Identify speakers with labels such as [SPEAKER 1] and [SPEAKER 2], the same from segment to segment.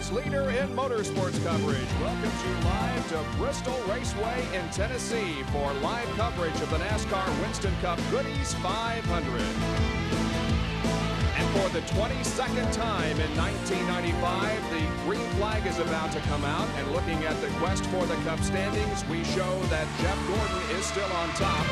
[SPEAKER 1] America's leader in motorsports coverage, welcomes you live to Bristol Raceway in Tennessee for live coverage of the NASCAR Winston Cup Goodies 500. And for the 22nd time in 1995, the green flag is about to come out. And looking at the quest for the Cup standings, we show that Jeff Gordon is still on top.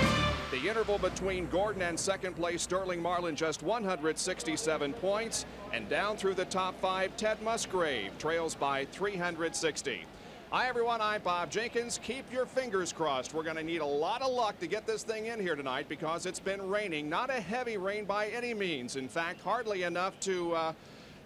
[SPEAKER 1] The interval between Gordon and second place Sterling Marlin just 167 points. And down through the top 5, Ted Musgrave trails by 360. Hi, everyone. I'm Bob Jenkins. Keep your fingers crossed. We're going to need a lot of luck to get this thing in here tonight because it's been raining. Not a heavy rain by any means. In fact, hardly enough to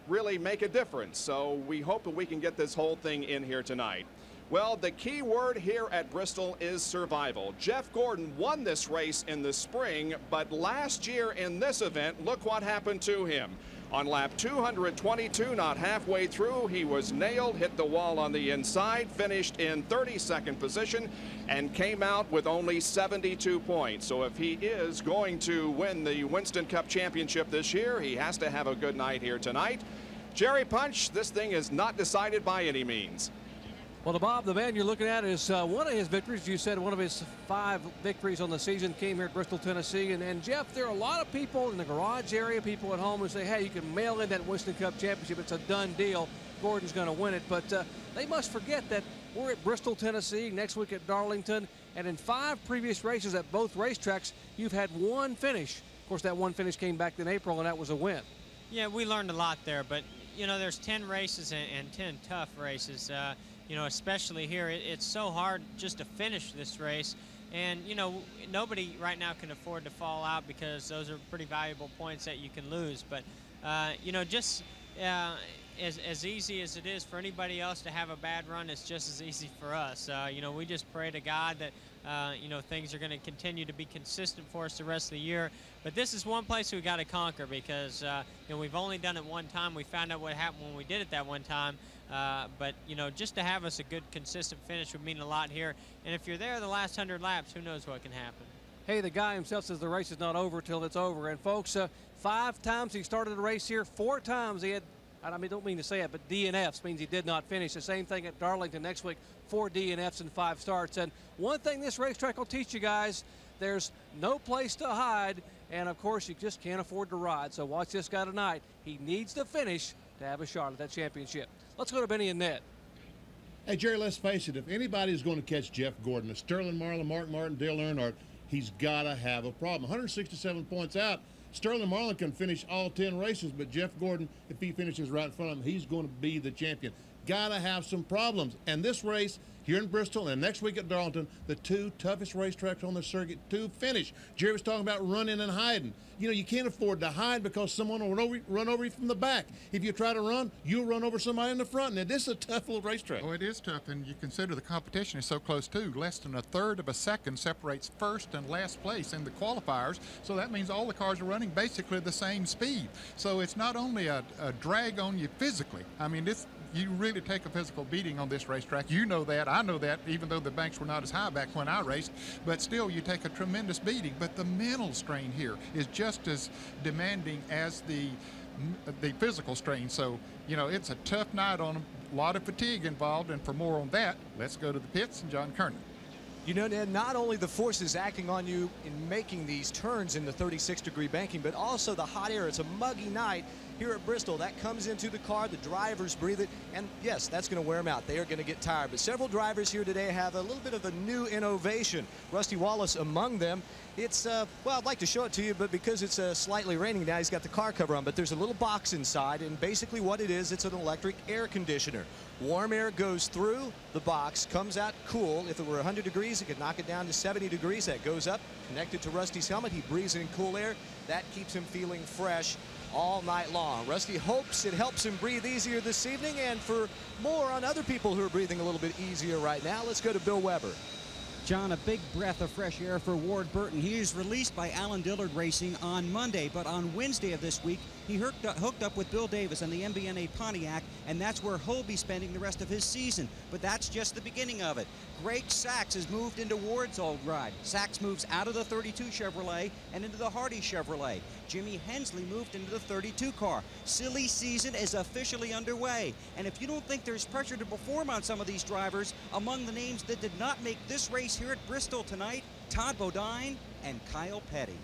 [SPEAKER 1] really make a difference. So we hope that we can get this whole thing in here tonight. Well, the key word here at Bristol is survival. Jeff Gordon won this race in the spring, but last year in this event, look what happened to him. On lap 222, not halfway through, he was nailed, hit the wall on the inside, finished in 32nd position, and came out with only 72 points. So if he is going to win the Winston Cup Championship this year, he has to have a good night here tonight. Jerry Punch, this thing is not decided by any means.
[SPEAKER 2] Well, Bob, the man you're looking at is one of his victories. You said one of his 5 victories on the season came here at Bristol, Tennessee. And Jeff, there are a lot of people in the garage area, people at home who say, hey, you can mail in that Winston Cup Championship. It's a done deal. Gordon's going to win it. But they must forget that we're at Bristol, Tennessee, next week at Darlington. And in 5 previous races at both racetracks, you've had one finish. Of course, that one finish came back in April, and that was a win.
[SPEAKER 3] Yeah, we learned a lot there. But, you know, there's 10 races and 10 tough races. You know, especially here, it's so hard just to finish this race. And, you know, nobody right now can afford to fall out because those are pretty valuable points that you can lose. But, you know, just as easy as it is for anybody else to have a bad run, it's just as easy for us. You know, we just pray to God that, you know, things are going to continue to be consistent for us the rest of the year. But this is one place we got to conquer because, you know, we've only done it one time. We found out what happened when we did it that one time. But, you know, just to have us a good, consistent finish would mean a lot here. And if you're there the last 100 laps, who knows what can happen.
[SPEAKER 2] Hey, the guy himself says the race is not over till it's over. And, folks, 5 times he started the race here, 4 times he had, I mean, don't mean to say it, but DNFs means he did not finish. The same thing at Darlington next week, 4 DNFs and 5 starts. And one thing this racetrack will teach you guys, there's no place to hide. And, of course, you just can't afford to ride. So watch this guy tonight. He needs to finish to have a shot at that championship. Let's go to Benny and Ned.
[SPEAKER 4] Hey, Jerry, let's face it. If anybody's going to catch Jeff Gordon, Sterling Marlin, Mark Martin, Dale Earnhardt, he's got to have a problem. 167 points out. Sterling Marlin can finish all 10 races, but Jeff Gordon, if he finishes right in front of him, he's going to be the champion. Got to have some problems. And this race here in Bristol and next week at Darlington, the 2 toughest racetracks on the circuit to finish. Jerry was talking about running and hiding. You know, you can't afford to hide because someone will run over you from the back. If you try to run, you'll run over somebody in the front. Now, this is a tough little racetrack.
[SPEAKER 5] Oh, it is tough, and you consider the competition is so close, too. Less than a third of a second separates first and last place in the qualifiers, so that means all the cars are running basically the same speed. So it's not only a drag on you physically. I mean, you really take a physical beating on this racetrack. You know that. I know that, even though the banks were not as high back when I raced. But still, you take a tremendous beating. But the mental strain here is just as demanding as the physical strain. So, you know, it's a tough night on them. A lot of fatigue involved. And for more on that, let's go to the pits and John Kernan.
[SPEAKER 6] You know, Ned, not only the forces acting on you in making these turns in the 36-degree banking, but also the hot air. It's a muggy night here at Bristol. That comes into the car, the drivers breathe it, and yes, that's going to wear them out. They are going to get tired. But several drivers here today have a little bit of a new innovation. Rusty Wallace among them. It's, well, I'd like to show it to you, but because it's slightly raining now, he's got the car cover on, but there's a little box inside, and basically what it is, it's an electric air conditioner. Warm air goes through the box, comes out cool. If it were 100 degrees, it could knock it down to 70 degrees. That goes up, connected to Rusty's helmet. He breathes in cool air. That keeps him feeling fresh all night long. Rusty hopes it helps him breathe easier this evening, and for more on other people who are breathing a little bit easier right now, let's go to Bill Weber.
[SPEAKER 7] John, a big breath of fresh air for Ward Burton. He is released by Alan Dillard Racing on Monday, but on Wednesday of this week, He hooked up with Bill Davis on the MBNA Pontiac, and that's where he'll be spending the rest of his season. But that's just the beginning of it. Greg Sachs has moved into Ward's old ride. Sachs moves out of the 32 Chevrolet and into the Hardy Chevrolet. Jimmy Hensley moved into the 32 car. Silly season is officially underway. And if you don't think there's pressure to perform on some of these drivers, among the names that did not make this race here at Bristol tonight, Todd Bodine and Kyle Petty.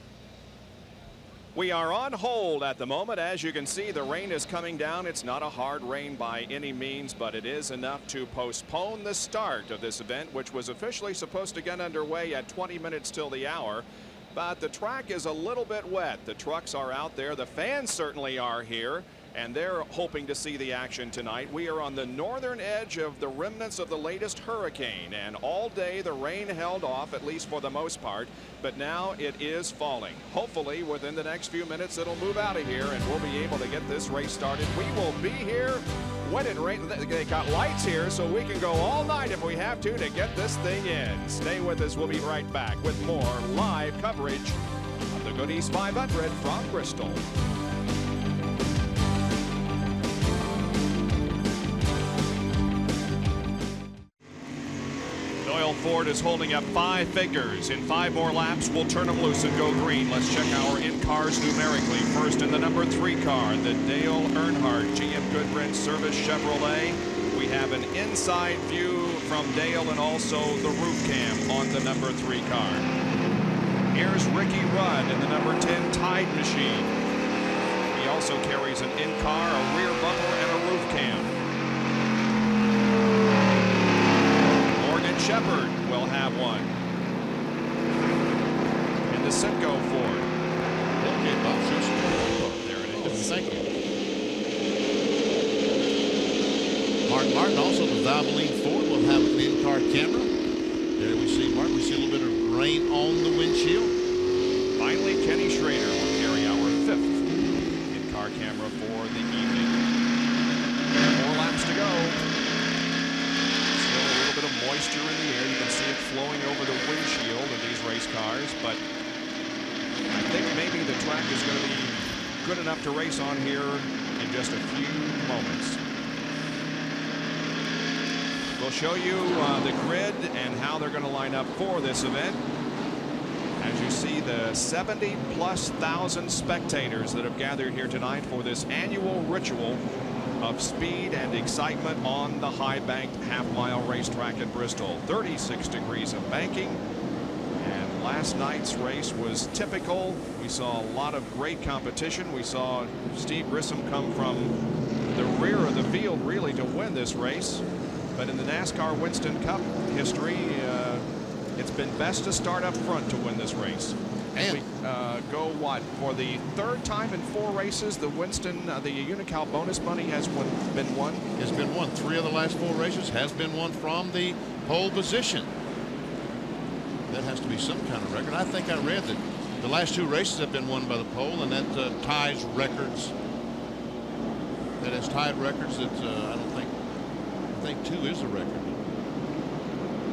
[SPEAKER 1] We are on hold at the moment. As you can see, the rain is coming down. It's not a hard rain by any means, but it is enough to postpone the start of this event, which was officially supposed to get underway at 20 minutes till the hour. But the track is a little bit wet. The trucks are out there. The fans certainly are here, and they're hoping to see the action tonight. We are on the northern edge of the remnants of the latest hurricane, and all day the rain held off, at least for the most part, but now it is falling. Hopefully within the next few minutes it'll move out of here and we'll be able to get this race started. We will be here when it rains. They got lights here so we can go all night if we have to get this thing in. Stay with us. We'll be right back with more live coverage of the Goodies 500 from Bristol. Ford is holding up 5 figures. In 5 more laps, we'll turn them loose and go green. Let's check our in-cars numerically. First in the number 3 car, the Dale Earnhardt GM Goodwrench Service Chevrolet. We have an inside view from Dale and also the roof cam on the number 3 car. Here's Ricky Rudd in the number 10 Tide Machine. He also carries an in-car, a rear bumper, and a roof cam. Shepard will have one in the Simcoe Ford.
[SPEAKER 4] Okay, Bob Schuster.
[SPEAKER 1] There it is.
[SPEAKER 4] Thank you. Martin also, the Valvoline Ford, will have an in-car camera. There we see Martin. We see a little bit of rain on the windshield.
[SPEAKER 1] Finally, Kenny Schrader will carry our 5th in-car camera for the evening. 4 laps to go. Bit of moisture in the air. You can see it flowing over the windshield of these race cars, but I think maybe the track is going to be good enough to race on here in just a few moments. We'll show you the grid and how they're going to line up for this event. As you see, the 70,000+ spectators that have gathered here tonight for this annual ritual of speed and excitement on the high-banked half-mile racetrack at Bristol. 36 degrees of banking, and last night's race was typical. We saw a lot of great competition. We saw Steve Grissom come from the rear of the field really to win this race, but in the NASCAR Winston Cup history, it's been best to start up front to win this race. And we go for the 3rd time in 4 races, the Winston, the Unocal bonus money has been won.
[SPEAKER 4] Has been won. 3 of the last 4 races has been won from the pole position. That has to be some kind of record. I think I read that the last 2 races have been won by the pole, and that ties records. That has tied records that I think 2 is a record.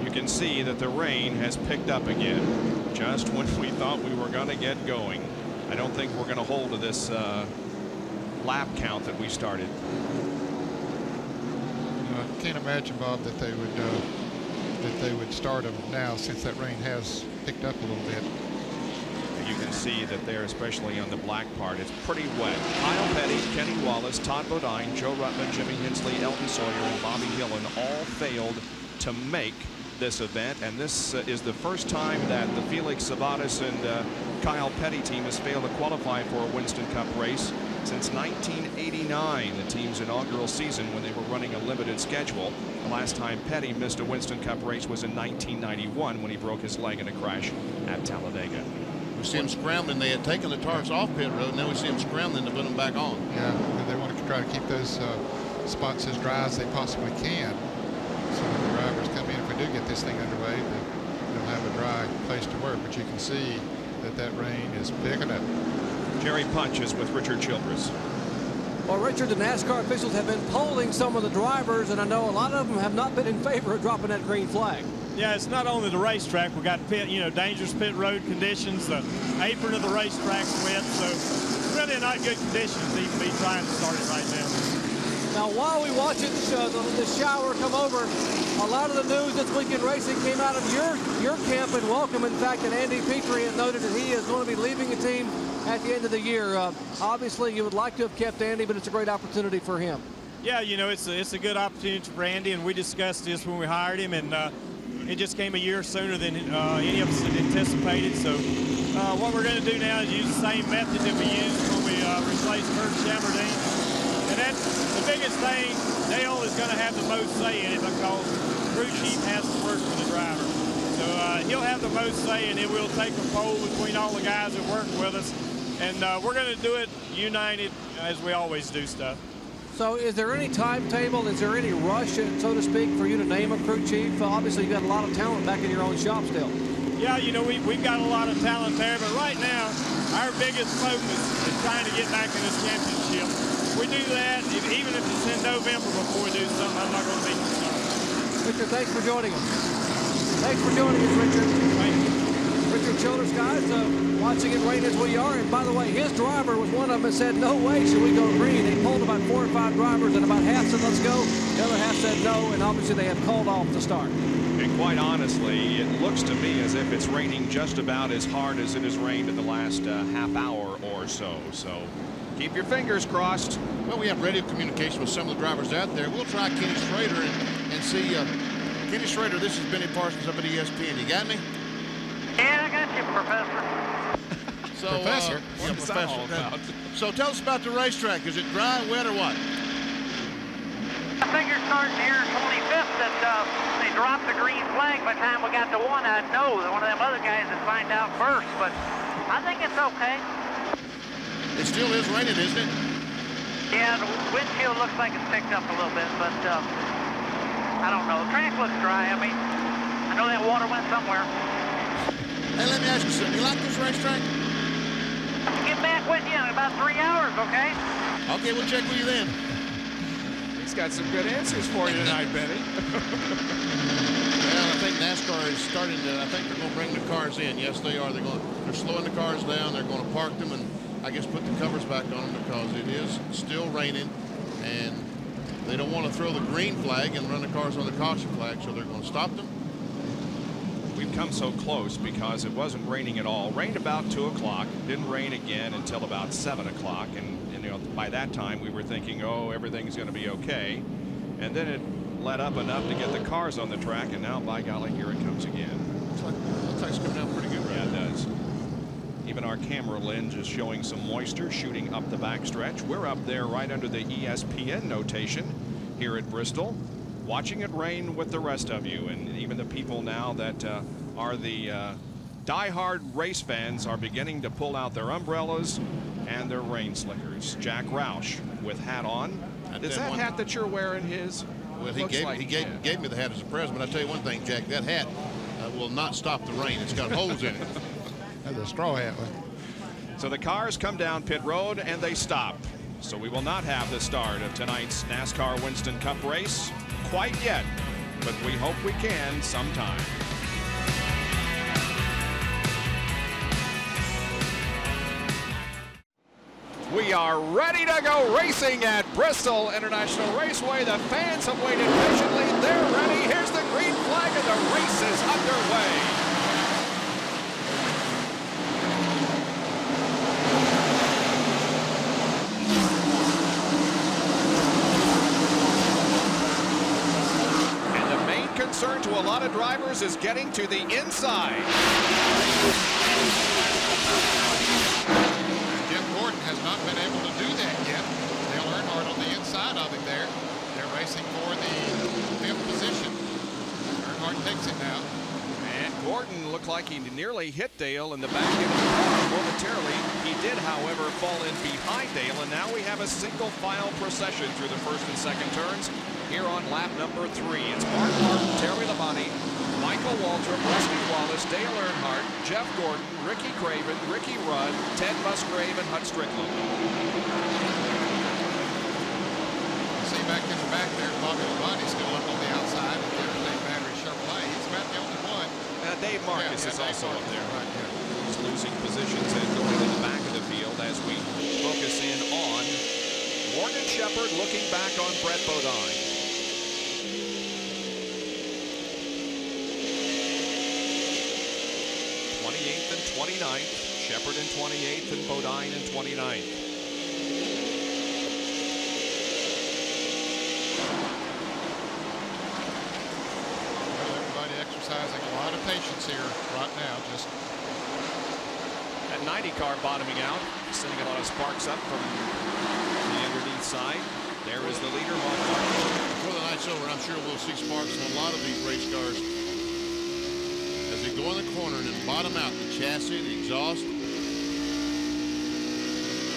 [SPEAKER 1] You can see that the rain has picked up again just when we thought we were going to get going. I don't think we're going to hold to this lap count that we started.
[SPEAKER 5] I can't imagine, Bob, that they would start them now, since that rain has picked up a little bit.
[SPEAKER 1] You can see that there, especially on the black part, it's pretty wet. Kyle Petty, Kenny Wallace, Todd Bodine, Joe Ruttman, Jimmy Hensley, Elton Sawyer, and Bobby Hillin all failed to make this event, and this is the first time that the Felix Sabates and Kyle Petty team has failed to qualify for a Winston Cup race since 1989, the team's inaugural season when they were running a limited schedule. The last time Petty missed a Winston Cup race was in 1991 when he broke his leg in a crash at Talladega.
[SPEAKER 4] We see him scrambling. They had taken the tires off pit road, and now we see him scrambling to put them back on.
[SPEAKER 5] Yeah, they want to try to keep those spots as dry as they possibly can. So when the drivers come in, if we do get this thing underway, they'll have a dry place to work. But you can see that rain is picking up.
[SPEAKER 1] Jerry Punch is with Richard Childress.
[SPEAKER 2] Well, Richard, the NASCAR officials have been polling some of the drivers, and I know a lot of them have not been in favor of dropping that green flag.
[SPEAKER 8] Yeah, it's not only the racetrack. We got pit, dangerous pit road conditions. The apron of the racetrack's wet, so really not good conditions to even be trying to start it right now.
[SPEAKER 2] Now, while we watch it, the shower come over, a lot of the news this weekend racing came out of your camp and welcome. In fact, that Andy Petrie has noted that he is going to be leaving the team at the end of the year. Obviously, you would like to have kept Andy, but it's a great opportunity for him. Yeah,
[SPEAKER 8] it's a good opportunity for Andy, and we discussed this when we hired him, and it just came a year sooner than any of us had anticipated. So what we're going to do now is use the same method that we used when we replaced Kurt Chammerdine. And that's the biggest thing. Dale is going to have the most say in it because crew chief has to work for the driver. So he'll have the most say, and it will take a poll between all the guys that work with us. And we're going to do it united as we always do stuff.
[SPEAKER 2] So is there any timetable? Is there any rush, so to speak, for you to name a crew chief? Obviously, you've got a lot of talent back in your own shop still. Yeah,
[SPEAKER 8] we've got a lot of talent there, but right now, our biggest focus is trying to get back in this championship. If we do that, even if it's in November before we do something, I'm not going to be concerned.
[SPEAKER 2] Richard, thanks for joining us. Thanks for joining us, Richard.
[SPEAKER 8] Thank you.
[SPEAKER 2] Richard Childress, guys, watching it rain as we are. And by the way, his driver was one of them that said, no way should we go green. He pulled about 4 or 5 drivers, and about half said, let's go. The other half said no, and obviously they have called off the start.
[SPEAKER 1] And quite honestly, it looks to me as if it's raining just about as hard as it has rained in the last half hour or so. So keep your fingers crossed.
[SPEAKER 4] Well, we have radio communication with some of the drivers out there. We'll try Kenny Schrader and see. Kenny Schrader, this is Benny Parsons up at ESPN. You got me?
[SPEAKER 9] Yeah, I got you, Professor.
[SPEAKER 4] So,
[SPEAKER 1] Professor?
[SPEAKER 4] Yeah,
[SPEAKER 1] What's that all about?
[SPEAKER 4] So tell us about the racetrack. Is it dry, wet, or what?
[SPEAKER 9] I figured starting here 25th that they dropped the green flag. By the time we got to one, I'd know that one of them other guys would find out first. But I think it's okay.
[SPEAKER 4] It still is raining, isn't it?
[SPEAKER 9] Yeah, the windshield looks like it's picked up a little bit, but I don't know. The track looks dry. I mean, I know that water went somewhere.
[SPEAKER 4] Hey, let me ask you something. You like this racetrack?
[SPEAKER 9] I'll get back with you in about 3 hours, okay?
[SPEAKER 4] Okay, we'll check with you then.
[SPEAKER 1] He's got some good answers for you tonight, Benny.
[SPEAKER 4] Well, I think NASCAR is starting to. I think they're going to bring the cars in. Yes, they are. They're slowing the cars down. They're going to park them and I guess put the covers back on them because it is still raining, and they don't want to throw the green flag and run the cars on the caution flag, so they're going to stop them.
[SPEAKER 1] We've come so close because it wasn't raining at all. Rained about 2 o'clock. Didn't rain again until about 7 o'clock. And by that time we were thinking, oh, everything's going to be okay. And then it let up enough to get the cars on the track. And now, by golly, here it comes again.
[SPEAKER 4] Looks like it's coming out pretty good, right?
[SPEAKER 1] Yeah, it does. Even our camera lens is showing some moisture shooting up the backstretch. We're up there right under the ESPN notation here at Bristol, watching it rain with the rest of you. And even the people now that are the die-hard race fans are beginning to pull out their umbrellas and their rain slickers. Jack Roush with hat on. Is that hat that you're wearing his?
[SPEAKER 4] Well, he gave me the hat as a present, but I tell you one thing, Jack, that hat will not stop the rain. It's got holes in it.
[SPEAKER 5] That's a straw hat.
[SPEAKER 1] So the cars come down pit road and they stop. So we will not have the start of tonight's NASCAR Winston Cup race quite yet, but we hope we can sometime. We are ready to go racing at Bristol International Raceway. The fans have waited patiently. They're ready. Here's the green flag and the race is underway. Concern to a lot of drivers is getting to the inside.
[SPEAKER 5] Jeff Gordon has not been able to do that yet. Dale Earnhardt on the inside of him there. They're racing for the 5th position. Earnhardt takes it now.
[SPEAKER 1] And Gordon looked like he nearly hit Dale in the back end of the car momentarily. He did, however, fall in behind Dale, and now we have a single file procession through the first and second turns here on lap number 3. It's Mark Martin, Terry Labonte, Michael Waltrip, Rusty Wallace, Dale Earnhardt, Jeff Gordon, Ricky Craven, Ricky Rudd, Ted Musgrave, and Hut Strickland.
[SPEAKER 5] See back in the back there, Bobby Labonte still up on the outside with the Interstate Battery Chevrolet. He's about the only
[SPEAKER 1] Marcus is also up there.
[SPEAKER 5] Right, yeah.
[SPEAKER 1] He's losing positions and going to the back of the field as we focus in on Morgan Shepherd looking back on Brett Bodine. 28th and 29th. Shepherd in 28th and Bodine in 29th.
[SPEAKER 5] Exercising a lot of patience here right now. Just
[SPEAKER 1] that 90 car bottoming out, sending a lot of sparks up from the underneath side. There is the leader, Mark Martin.
[SPEAKER 4] Before the night's over, I'm sure we'll see sparks in a lot of these race cars as they go in the corner and then bottom out the chassis, the exhaust.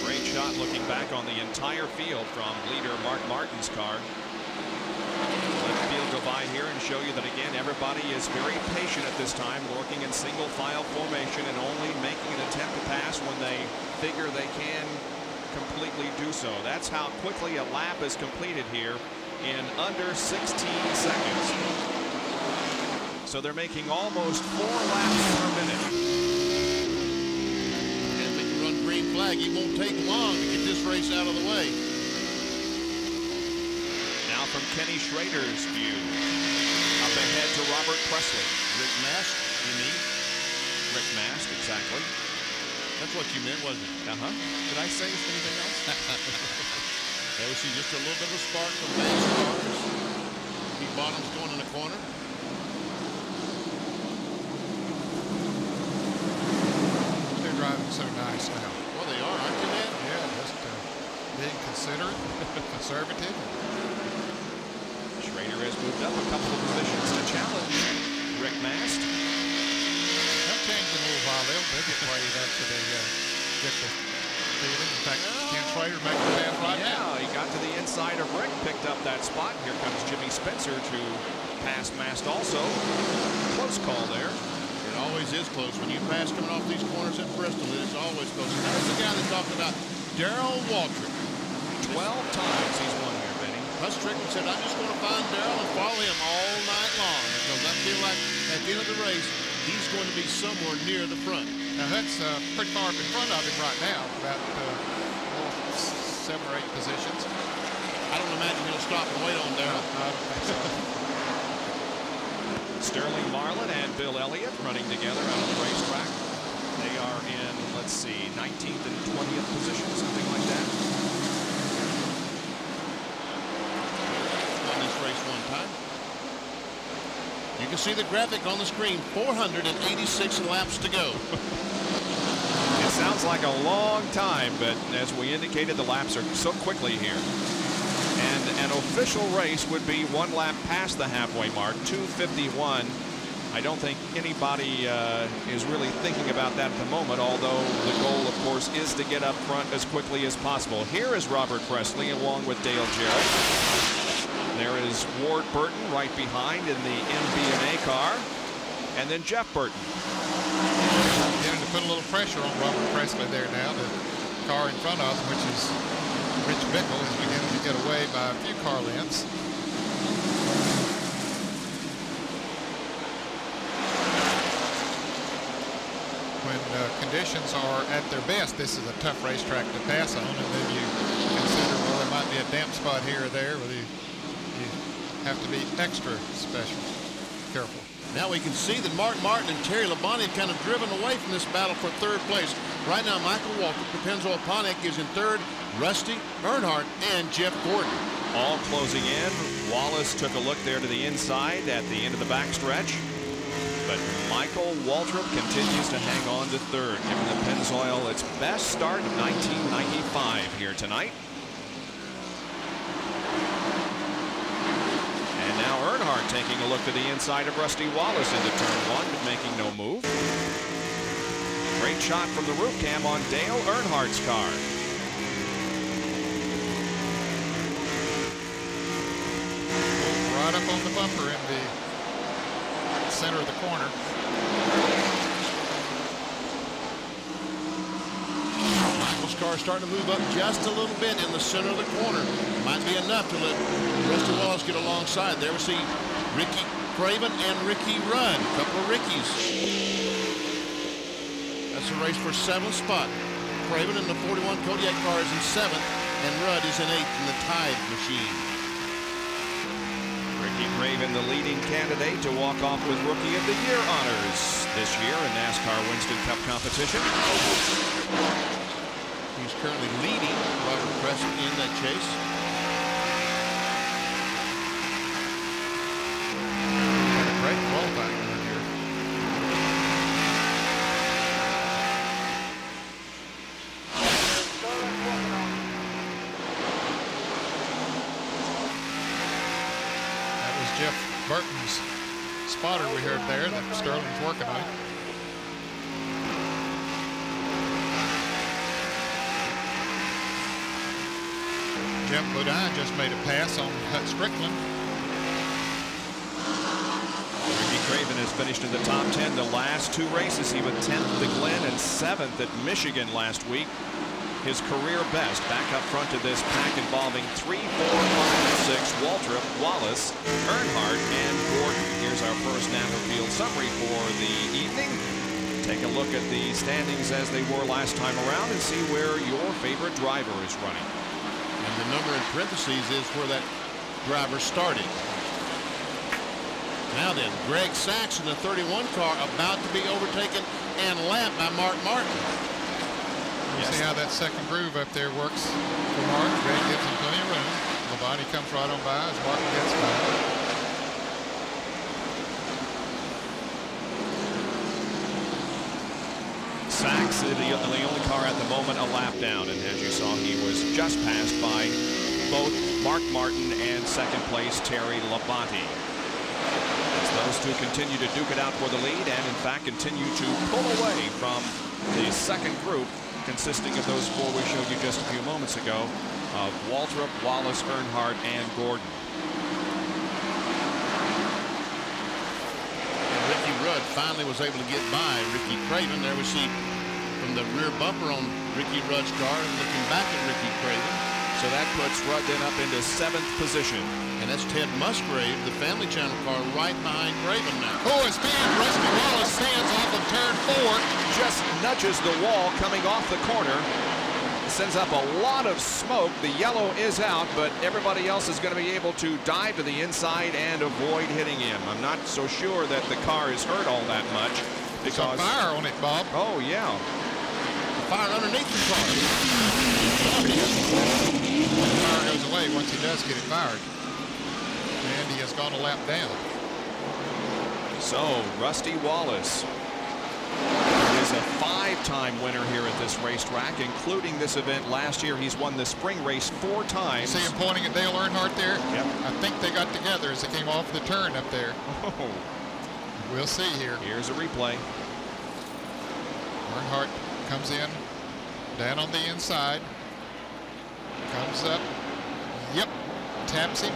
[SPEAKER 1] Great shot looking back on the entire field from leader Mark Martin's car. Let the field go by here and show you that again everybody is very patient at this time, working in single file formation and only making an attempt to pass when they figure they can completely do so. That's how quickly a lap is completed here in under 16 seconds. So they're making almost 4 laps per minute.
[SPEAKER 4] And if they can run green flag, it won't take long to get this race out of the way.
[SPEAKER 1] From Kenny Schrader's view, up ahead to Robert Presley.
[SPEAKER 4] Rick Mast, you mean?
[SPEAKER 1] Rick Mast, exactly.
[SPEAKER 4] That's what you meant, wasn't it?
[SPEAKER 1] Did I say anything else?
[SPEAKER 4] There we see just a little bit of a spark from Banks cars. He bottoms going in the corner.
[SPEAKER 5] They're driving so nice now.
[SPEAKER 4] Well, they are, aren't they, man?
[SPEAKER 5] Yeah, just being considerate, conservative.
[SPEAKER 1] Schrader has moved up a couple of positions to challenge Rick Mast.
[SPEAKER 5] They'll change in a little while. They'll get worried after they get the feeling. In fact, Ken Schrader making the pass right now.
[SPEAKER 1] He got to the inside of Rick, picked up that spot. Here comes Jimmy Spencer to pass Mast also. Close call there.
[SPEAKER 4] It always is close. When you pass coming off these corners at Bristol, it's always close. And there's the guy that talked about Darrell Waltrip.
[SPEAKER 1] 12 times he's won here, Benny.
[SPEAKER 4] Huss Strickland said, I'm just going to find Darrell and follow him all night long because I feel like at the end of the race, he's going to be somewhere near the front.
[SPEAKER 5] Now, Hutt's pretty far up in front of him right now, about 7 or 8 positions.
[SPEAKER 4] I don't imagine he'll stop and wait on Darrell.
[SPEAKER 5] I don't think so.
[SPEAKER 1] Sterling Marlin and Bill Elliott running together out on the racetrack. They are in, let's see, 19th and 20th position, something like that.
[SPEAKER 4] On this race one time. You can see the graphic on the screen, 486 laps to go.
[SPEAKER 1] It sounds like a long time, but as we indicated, the laps are so quickly here. And an official race would be 1 lap past the halfway mark, 2:51. I don't think anybody is really thinking about that at the moment, although the goal, of course, is to get up front as quickly as possible. Here is Robert Presley along with Dale Jarrett. There is Ward Burton right behind in the MB&A car. And then Jeff Burton.
[SPEAKER 5] Beginning to put a little pressure on Robert Presley there now. The car in front of him, which is Rich Bickle, is beginning to get away by a few car lengths. When conditions are at their best, this is a tough racetrack to pass on, and then you consider, well, there might be a damp spot here or there where you have to be extra special, careful.
[SPEAKER 4] Now we can see that Mark Martin and Terry Labonte have kind of driven away from this battle for 3rd place. Right now, Michael Waltrip, Penzo Panek is in 3rd, Rusty, Earnhardt, and Jeff Gordon.
[SPEAKER 1] All closing in. Wallace took a look there to the inside at the end of the backstretch. But Michael Waltrip continues to hang on to 3rd, giving the Pennzoil its best start of 1995 here tonight. And now Earnhardt taking a look to the inside of Rusty Wallace into turn 1, but making no move. Great shot from the roof cam on Dale Earnhardt's car.
[SPEAKER 5] Right up on the bumper in the center of the corner.
[SPEAKER 4] Michael's car starting to move up just a little bit in the center of the corner. Might be enough to let Rusty Wallace get alongside. There we see Ricky Craven and Ricky Rudd. A couple of Rickies. That's a race for 7th spot. Craven in the 41 Kodiak car is in 7th, and Rudd is in 8th in the Tide machine.
[SPEAKER 1] Ricky Craven, the leading candidate to walk off with Rookie of the Year honors this year in NASCAR Winston Cup competition.
[SPEAKER 4] He's currently leading Robert Crescent in that chase.
[SPEAKER 5] Great qualifying run here. That was Jeff Burton's spotter we heard there that Sterling's working on. Jeff Bodine just made a pass on Hut Strickland.
[SPEAKER 1] Ricky Craven has finished in the top 10 the last 2 races. He was 10th at Glen and 7th at Michigan last week. His career best back up front of this pack involving 3, 4, 5, and 6, Waltrip, Wallace, Earnhardt, and Gordon. Here's our first NASCAR field summary for the evening. Take a look at the standings as they were last time around and see where your favorite driver is running.
[SPEAKER 4] And the number in parentheses is where that driver started. Now then, Greg Sachs in the 31 car about to be overtaken and lapped by Mark Martin.
[SPEAKER 5] You see how that second groove up there works for Mark. Greg gives him plenty of room. Labonte comes right on by as Martin gets by.
[SPEAKER 1] Sachs is the only car at the moment a lap down, and as you saw, he was just passed by both Mark Martin and second place Terry Labonte. As those two continue to duke it out for the lead and in fact continue to pull away from the second group consisting of those 4 we showed you just a few moments ago of Waltrip, Wallace, Earnhardt, and Gordon.
[SPEAKER 4] Ricky Rudd finally was able to get by Ricky Craven. There we see from the rear bumper on Ricky Rudd's car looking back at Ricky Craven.
[SPEAKER 1] So that puts Rudd then up into 7th position.
[SPEAKER 4] And that's Ted Musgrave, the Family Channel car, right behind Craven now.
[SPEAKER 5] Oh, it's bad. Rusty Wallace stands off of turn 4.
[SPEAKER 1] Just nudges the wall coming off the corner. Sends up a lot of smoke. The yellow is out, but everybody else is going to be able to dive to the inside and avoid hitting him. I'm not so sure that the car is hurt all that much.
[SPEAKER 5] There's a fire on it, Bob.
[SPEAKER 1] Oh, yeah.
[SPEAKER 4] Fire underneath the car.
[SPEAKER 5] The fire goes away once he does get it fired. And he has gone a lap down.
[SPEAKER 1] So, Rusty Wallace is a 5-time winner here at this racetrack, including this event last year. He's won the spring race 4 times.
[SPEAKER 5] See him pointing at Dale Earnhardt there?
[SPEAKER 1] Yep.
[SPEAKER 5] I think they got together as they came off the turn up there.
[SPEAKER 1] Oh.
[SPEAKER 5] We'll see here.
[SPEAKER 1] Here's a replay.
[SPEAKER 5] Earnhardt comes in, down on the inside, comes up, yep, taps him,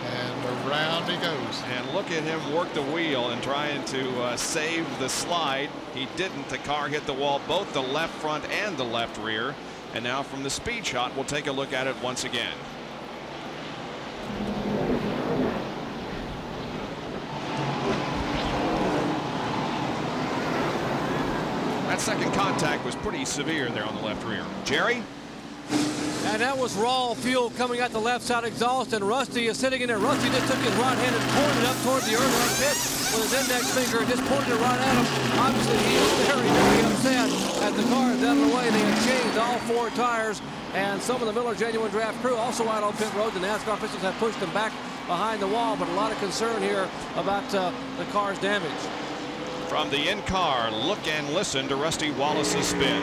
[SPEAKER 5] and around he goes.
[SPEAKER 1] And look at him work the wheel and trying to save the slide. He didn't. The car hit the wall, both the left front and the left rear. And now from the speed shot, we'll take a look at it once again. That second contact was pretty severe there on the left rear. Jerry?
[SPEAKER 2] And that was raw fuel coming out the left side exhaust, and Rusty is sitting in there. Rusty just took his right hand and pointed up toward the Earnhardt pit with his index finger and just pointed it right at him. Obviously, he is very, very upset as the car is out of the way. They have changed all 4 tires, and some of the Miller Genuine Draft crew also out on pit road. The NASCAR officials have pushed them back behind the wall, but a lot of concern here about the car's damage.
[SPEAKER 1] From the in-car, look and listen to Rusty Wallace's spin.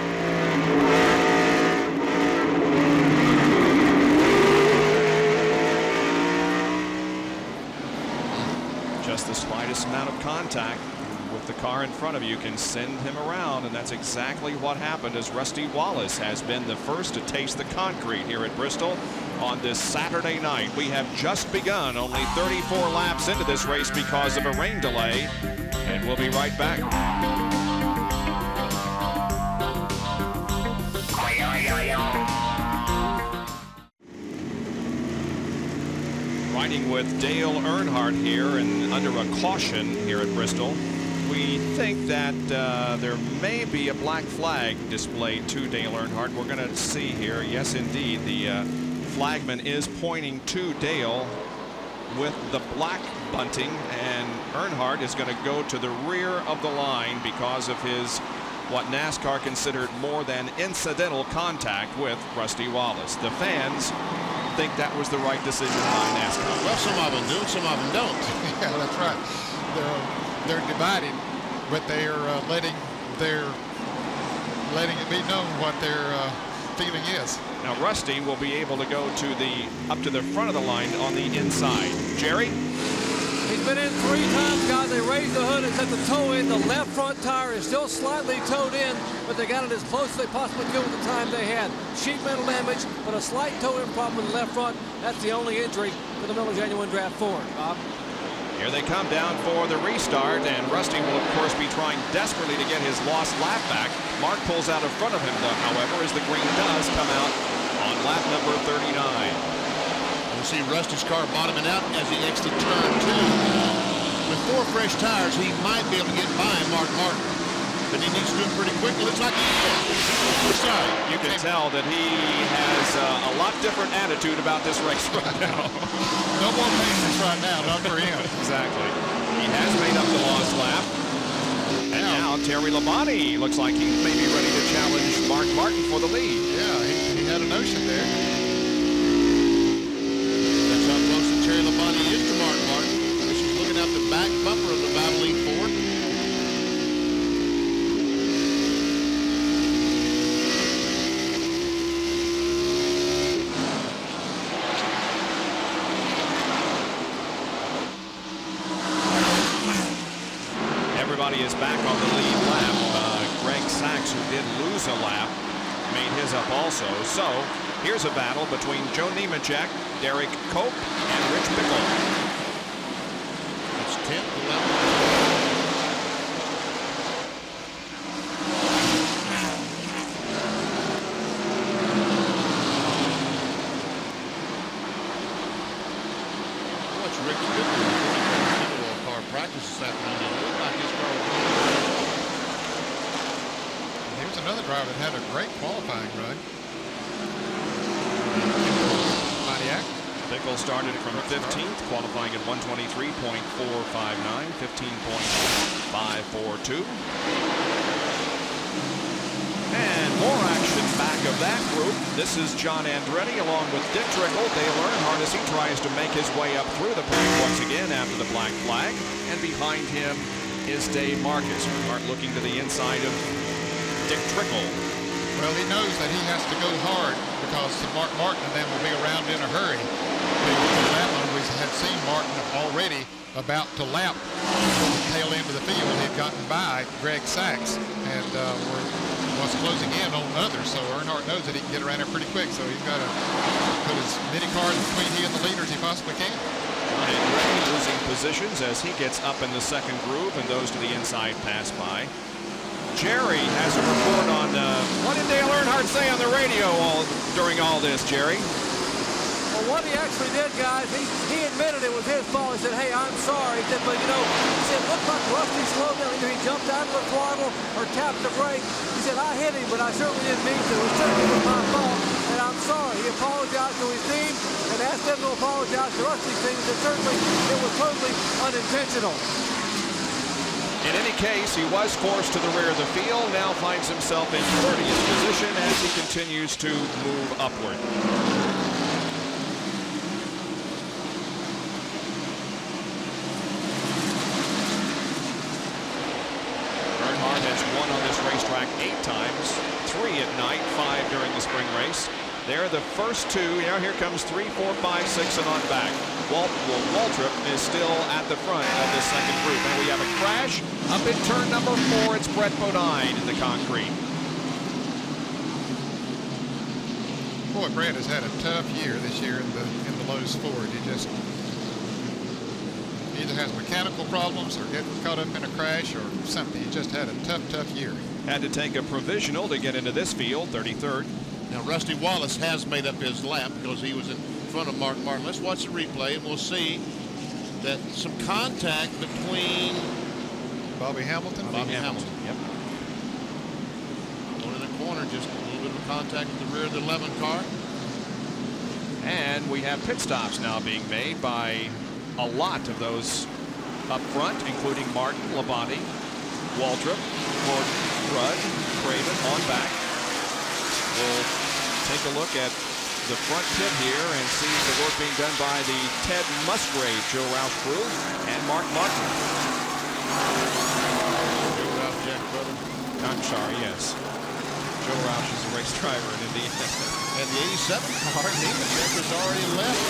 [SPEAKER 1] Just the slightest amount of contact with the car in front of you can send him around, and that's exactly what happened as Rusty Wallace has been the first to taste the concrete here at Bristol on this Saturday night. We have just begun, only 34 laps into this race because of a rain delay, and we'll be right back. riding with Dale Earnhardt here and under a caution here at Bristol. We think that there may be a black flag displayed to Dale Earnhardt. We're going to see here. Yes, indeed. The flagman is pointing to Dale with the black bunting, and Earnhardt is going to go to the rear of the line because of his what NASCAR considered more than incidental contact with Rusty Wallace. The fans think that was the right decision by NASCAR.
[SPEAKER 4] Well, some of them do, some of them don't.
[SPEAKER 5] Yeah, that's right. They're divided, but they're letting it be known what their feeling is.
[SPEAKER 1] Now Rusty will be able to go to up to the front of the line on the inside. Jerry?
[SPEAKER 2] He's been in 3 times, guys. They raised the hood and set the toe in. The left front tire is still slightly towed in, but they got it as close as they possibly could with the time they had. Sheet metal damage, but a slight toe-in problem in the left front. That's the only injury for the Miller Genuine Draft Ford. Bob?
[SPEAKER 1] Here they come down for the restart, and Rusty will, of course, be trying desperately to get his lost lap back. Mark pulls out in front of him, though, however, as the green does come out on lap number 39.
[SPEAKER 4] You see Rusty's car bottoming out as he exited turn 2. With 4 fresh tires, he might be able to get by Mark Martin, but he needs to do it pretty quick. It looks like
[SPEAKER 1] You can tell that he has a lot different attitude about this race right now.
[SPEAKER 5] No more patience right now, not for him.
[SPEAKER 1] Exactly. He has made up the lost lap. And now Terry Labonte looks like he may be ready to challenge Mark Martin for the lead.
[SPEAKER 5] Yeah, he had a notion there.
[SPEAKER 4] That's how close Terry Labonte is to Mark Martin. This is looking out the back bumper of the Valvoline Ford.
[SPEAKER 1] Everybody is back on the lead lap. Greg Sachs, who did lose a lap, made his up also. So here's a battle between Joe Nemechek, Derek Cope, and Rich Bickle.
[SPEAKER 4] It's 10th, 11th. What's Rick Bickle? Car practice this afternoon. It looked like his car was
[SPEAKER 5] Here's another driver that had a great qualifying run. Pontiac.
[SPEAKER 1] Bickle started from 15th, qualifying at 123.459, 15.542. And more action back of that group. This is John Andretti along with Dick Trickle, Dale Earnhardt as he tries to make his way up through the pack once again after the black flag. And behind him is Dave Marcus. Earnhardt looking to the inside of Dick Trickle.
[SPEAKER 5] Well, he knows that he has to go hard because Mark Martin and them will be around in a hurry. That one we had seen Martin already about to lap the tail end of the field. He'd gotten by Greg Sachs and was closing in on others. So Earnhardt knows that he can get around there pretty quick. So he's got to put as many cars between he and the leader as he possibly can.
[SPEAKER 1] And Ray losing positions as he gets up in the second groove and those to the inside pass by. Jerry has a report on what did Dale Earnhardt say on the radio during all this, Jerry?
[SPEAKER 2] Well, what he actually did, guys, he admitted it was his fault. He said, hey, I'm sorry. He said, but, you know, he said, looked like Rusty slowed down. Either he jumped out of the throttle or tapped the brake. He said, I hit him, but I certainly didn't mean to. It was my fault, and I'm sorry. He apologized to his team and asked them to apologize to Rusty's team. He said, certainly it was totally unintentional.
[SPEAKER 1] In any case, he was forced to the rear of the field, now finds himself in 30th position as he continues to move upward. Earnhardt has won on this racetrack 8 times, 3 at night, 5 during the spring race. They're the first 2. Now here comes 3, 4, 5, 6, and on back. Waltrip is still at the front of the second group. And we have a crash up in turn number 4. It's Brett Bodine in the concrete.
[SPEAKER 5] Boy, Brett has had a tough year this year in the Lowe's Ford. He just either has mechanical problems or gets caught up in a crash or something. He just had a tough year.
[SPEAKER 1] Had to take a provisional to get into this field, 33rd.
[SPEAKER 4] Now, Rusty Wallace has made up his lap because he was in front of Mark Martin. Let's watch the replay, and we'll see that some contact between
[SPEAKER 5] Bobby Hamilton.
[SPEAKER 4] Bobby Hamilton. Yep. Going in the corner, just a little bit of contact at the rear of the 11 car.
[SPEAKER 1] And we have pit stops now being made by a lot of those up front, including Martin, Labonte, Waltrip, Gordon, Rudd, Craven on back. We'll take a look at the front pit here and see the work being done by the Ted Musgrave Joe Roush crew and Mark Martin.
[SPEAKER 4] Joe Roush, Jack brother.
[SPEAKER 1] I'm sorry, yes. Joe Roush is a race driver in Indiana.
[SPEAKER 4] And the 87 car, Nemechek has already left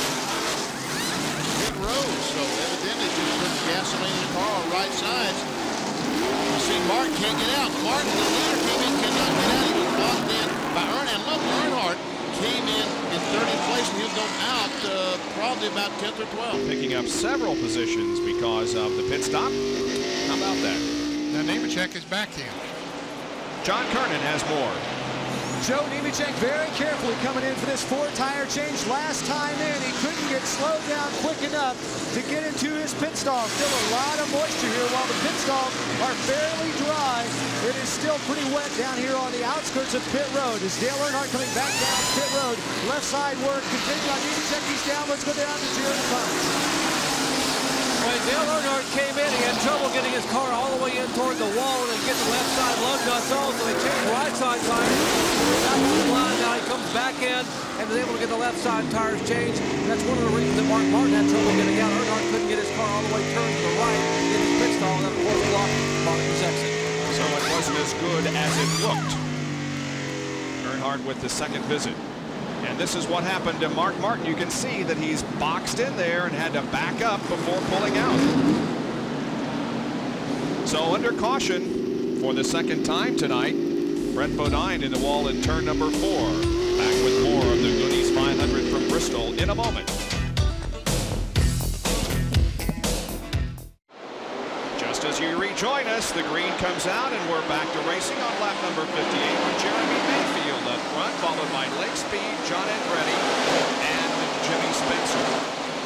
[SPEAKER 4] pit road, so evidently just put gasoline in the car on right sides. You see Martin can't get out. Martin, the leader, cannot get out. He was locked in by Earnhardt. And look, Earnhardt came in 30th place, and he'll go out probably about 10th or 12th.
[SPEAKER 1] Picking up several positions because of the pit stop. How about that?
[SPEAKER 5] Now Nemechek is back in.
[SPEAKER 1] John Kernan has more.
[SPEAKER 6] Joe Nemechek very carefully coming in for this 4-tire change. Last time in, he couldn't get slowed down quick enough to get into his pit stall. Still a lot of moisture here while the pit stalls are fairly dry. It is still pretty wet down here on the outskirts of pit road. As Dale Earnhardt coming back down pit road. Left side work continuing on Nemechek. He's down. Let's go down to Jeremy Thomas.
[SPEAKER 2] When Dale Earnhardt came in, he had trouble getting his car all the way in toward the wall and get the left side lug nuts on, so they changed right side tires. Back on the line, now he comes back in and was able to get the left side tires changed. That's one of the reasons that Mark Martin had trouble getting out. Earnhardt couldn't get his car all the way turned to the right in his pit stall, and then of course blocked Martin's exit.
[SPEAKER 1] So it wasn't as good as it looked. Earnhardt with the second visit. And this is what happened to Mark Martin. You can see that he's boxed in there and had to back up before pulling out. So under caution for the second time tonight, Brett Bodine in the wall in turn number 4. Back with more of the Goodies 500 from Bristol in a moment. Just as you rejoin us, the green comes out and we're back to racing on lap number 58 with Jeremy Mayfield up front, followed by Lake Speed, John Andretti, and Jimmy Spencer.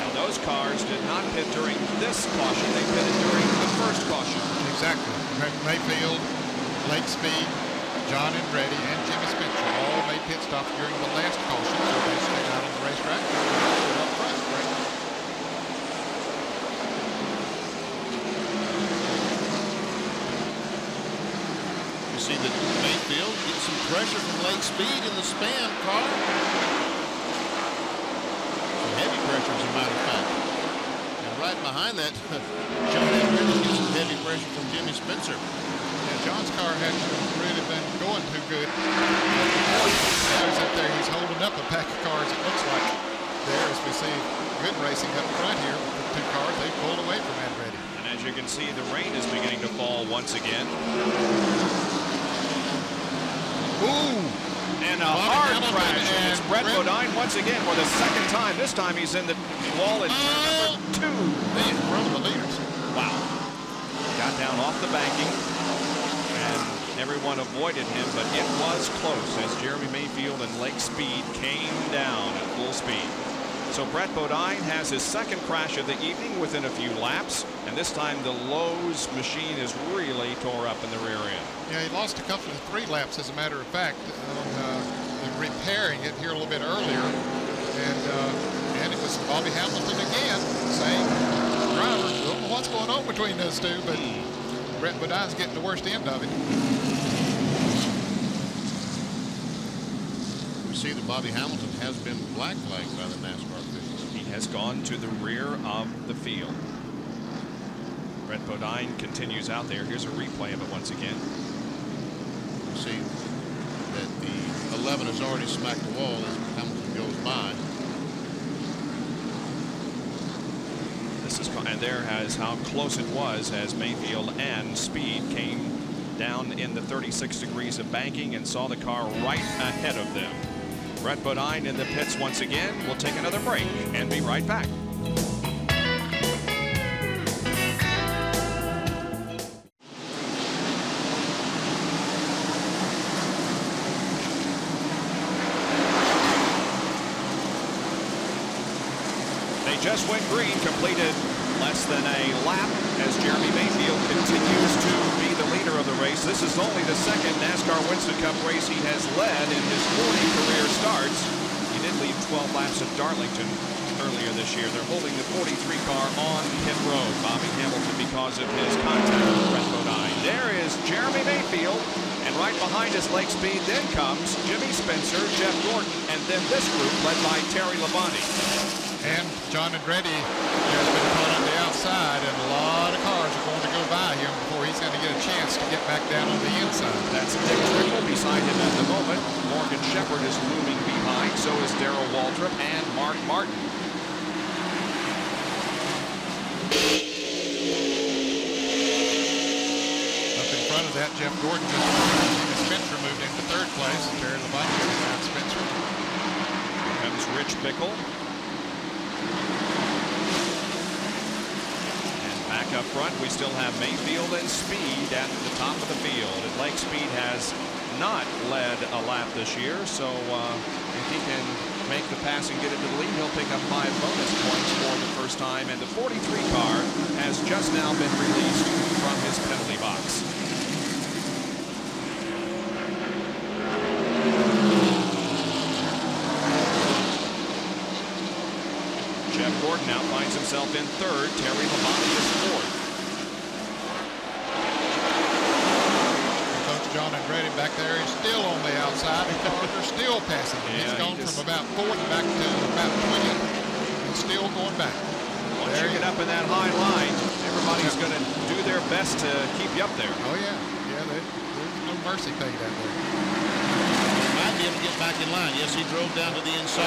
[SPEAKER 1] Now those cars did not pit during this caution, they pitted during the first caution.
[SPEAKER 5] Exactly. Mayfield, Lake Speed, John Andretti, and Jimmy Spencer all made pit stops during the last caution, so they stayed out on the racetrack. Up front, right?
[SPEAKER 4] You see that Mayfield gets some pressure from Lake Speed in the span car. Some heavy pressure, as a matter of fact. And right behind that, John Andretti gets some heavy pressure from Jimmy Spencer.
[SPEAKER 5] Yeah, John's car hadn't really been going too good. There's up there, he's holding up a pack of cars, it looks like. There, as we see good racing up front here with the 2 cars, they pulled away from Andretti.
[SPEAKER 1] And as you can see, the rain is beginning to fall once again.
[SPEAKER 5] Ooh!
[SPEAKER 1] And a hard crash. And it's Brett Bodine once again for the second time. This time he's in the wall in turn number 2.
[SPEAKER 5] They in front of the leaders.
[SPEAKER 1] Wow. Got down off the banking. And everyone avoided him, but it was close as Jeremy Mayfield and Lake Speed came down at full speed. So Brett Bodine has his second crash of the evening within a few laps, and this time the Lowe's machine is really tore up in the rear end.
[SPEAKER 5] Yeah, he lost a couple of 3 laps, as a matter of fact, on repairing it here a little bit earlier. And it was Bobby Hamilton again, same driver. Don't know what's going on between those two, but Brett Bodine's getting the worst end of it.
[SPEAKER 4] We see that Bobby Hamilton has been black flagged by the NASCAR officials.
[SPEAKER 1] He has gone to the rear of the field. Brett Bodine continues out there. Here's a replay of it once again.
[SPEAKER 4] You see that the 11 has already smacked the wall as Hamilton goes by.
[SPEAKER 1] This is, and there has how close it was as Mayfield and Speed came down in the 36 degrees of banking and saw the car right ahead of them. Brett Bodine in the pits once again. We'll take another break and be right back. He just went green, completed less than a lap as Jeremy Mayfield continues to be the leader of the race. This is only the second NASCAR Winston Cup race he has led in his 40 career starts. He did lead 12 laps at Darlington earlier this year. They're holding the 43 car on pit road. Bobby Hamilton because of his contact with Brett Bodine. There is Jeremy Mayfield, and right behind his leg speed then comes Jimmy Spencer, Jeff Gordon, and then this group led by Terry Labonte.
[SPEAKER 5] And John Andretti has been caught on the outside, and a lot of cars are going to go by him before he's going to get a chance to get back down on the inside.
[SPEAKER 1] That's Dick Trickle beside him at the moment. Morgan Shepherd is looming behind. So is Darrell Waltrip and Mark Martin.
[SPEAKER 5] Up in front of that, Jeff Gordon just Spencer moved into third place. Terry Labonte behind Spencer.
[SPEAKER 1] Here comes Rich Bickle. And back up front, we still have Mayfield and Speed at the top of the field. And Lake Speed has not led a lap this year, so if he can make the pass and get it to the lead, he'll pick up 5 bonus points for the first time. And the 43 car has just now been released from his penalty box. Jeff Gordon now finds himself in third. Terry Labonte is fourth.
[SPEAKER 5] Coach John Andretti back there is still on the outside. The cars are still passing. He's gone from about 4th back to about 20th and still going back.
[SPEAKER 1] Once you get up in that high line, everybody's going to do their best to keep you up there.
[SPEAKER 5] Oh, yeah. Yeah, there's no mercy paid out there.
[SPEAKER 4] Might be able to get back in line. Yes, he drove down to the inside.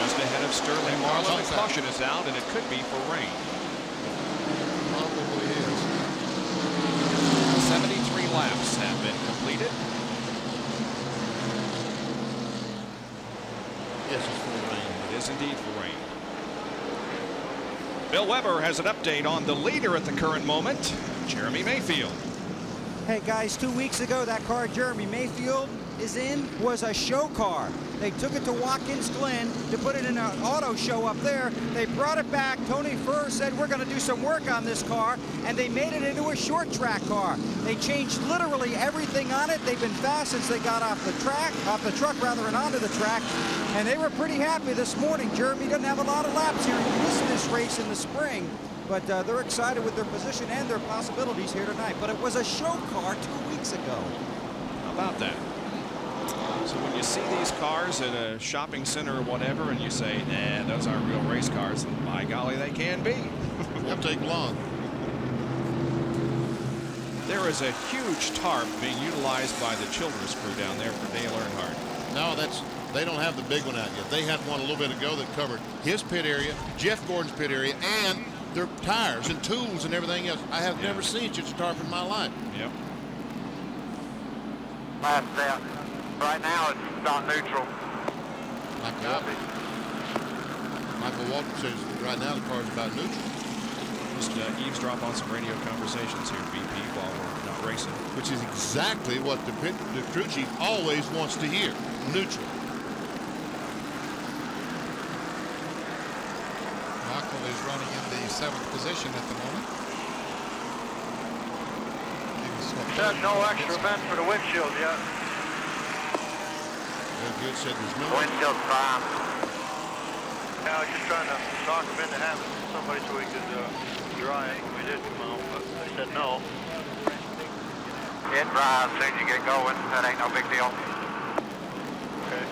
[SPEAKER 1] Just ahead of Sterling Marlin. The caution is out, and it could be for rain.
[SPEAKER 5] Probably is.
[SPEAKER 1] 73 laps have been completed.
[SPEAKER 4] Yes, it's for rain.
[SPEAKER 1] It is indeed for rain. Bill Weber has an update on the leader at the current moment, Jeremy Mayfield.
[SPEAKER 7] Hey guys, 2 weeks ago that car Jeremy Mayfield is in was a show car. They took it to Watkins Glen to put it in an auto show up there. They brought it back. Tony Furr said we're going to do some work on this car, and they made it into a short track car. They changed literally everything on it. They've been fast since they got off the truck rather, and onto the track, and they were pretty happy this morning. Jeremy doesn't have a lot of laps here. He missed this race in the spring, but they're excited with their position and their possibilities here tonight. But it was a show car 2 weeks ago.
[SPEAKER 1] How about that? So when you see these cars at a shopping center or whatever, and you say, nah, those aren't real race cars, and by golly, they can be.
[SPEAKER 4] Won't take long.
[SPEAKER 1] There is a huge tarp being utilized by the Childress crew down there for Dale Earnhardt.
[SPEAKER 4] No, they don't have the big one out yet. They had one a little bit ago that covered his pit area, Jeff Gordon's pit area, and their tires and tools and everything else. I have never seen such a tarp in my life.
[SPEAKER 1] Yep.
[SPEAKER 9] Last out. Right now it's not neutral.
[SPEAKER 4] Michael Waltrip says right now the car's about neutral.
[SPEAKER 1] Just eavesdrop on some radio conversations here, BP, while we're not racing.
[SPEAKER 4] Which is exactly what the crew chief always wants to hear. Neutral.
[SPEAKER 5] Michael is running in the 7th position at the moment.
[SPEAKER 9] Said no extra vent for the windshield yet.
[SPEAKER 4] Good said there's no
[SPEAKER 9] Windshield's fine. Yeah, I was just trying to knock them into having somebody so we could dry it. We did come out, but they said no. It dries as soon as you get going. That ain't no big deal. Okay.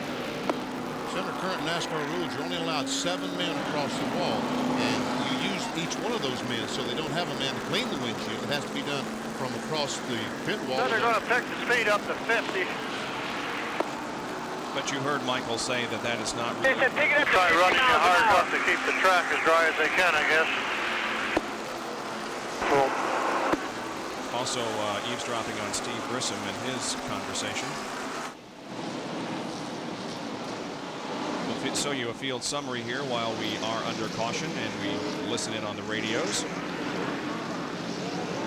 [SPEAKER 4] Under current NASCAR rules, you're only allowed 7 men across the wall, and you use each one of those men, so they don't have a man to clean the windshield. It has to be done from across the pit wall.
[SPEAKER 9] So they're going to pick the speed up to 50.
[SPEAKER 1] But you heard Michael say that that is not.
[SPEAKER 9] They said pick it up to 50 running it hard enough to keep the track as dry as they can, I guess. Cool.
[SPEAKER 1] Also eavesdropping on Steve Grissom and his conversation. We'll show you a field summary here while we are under caution and we listen in on the radios.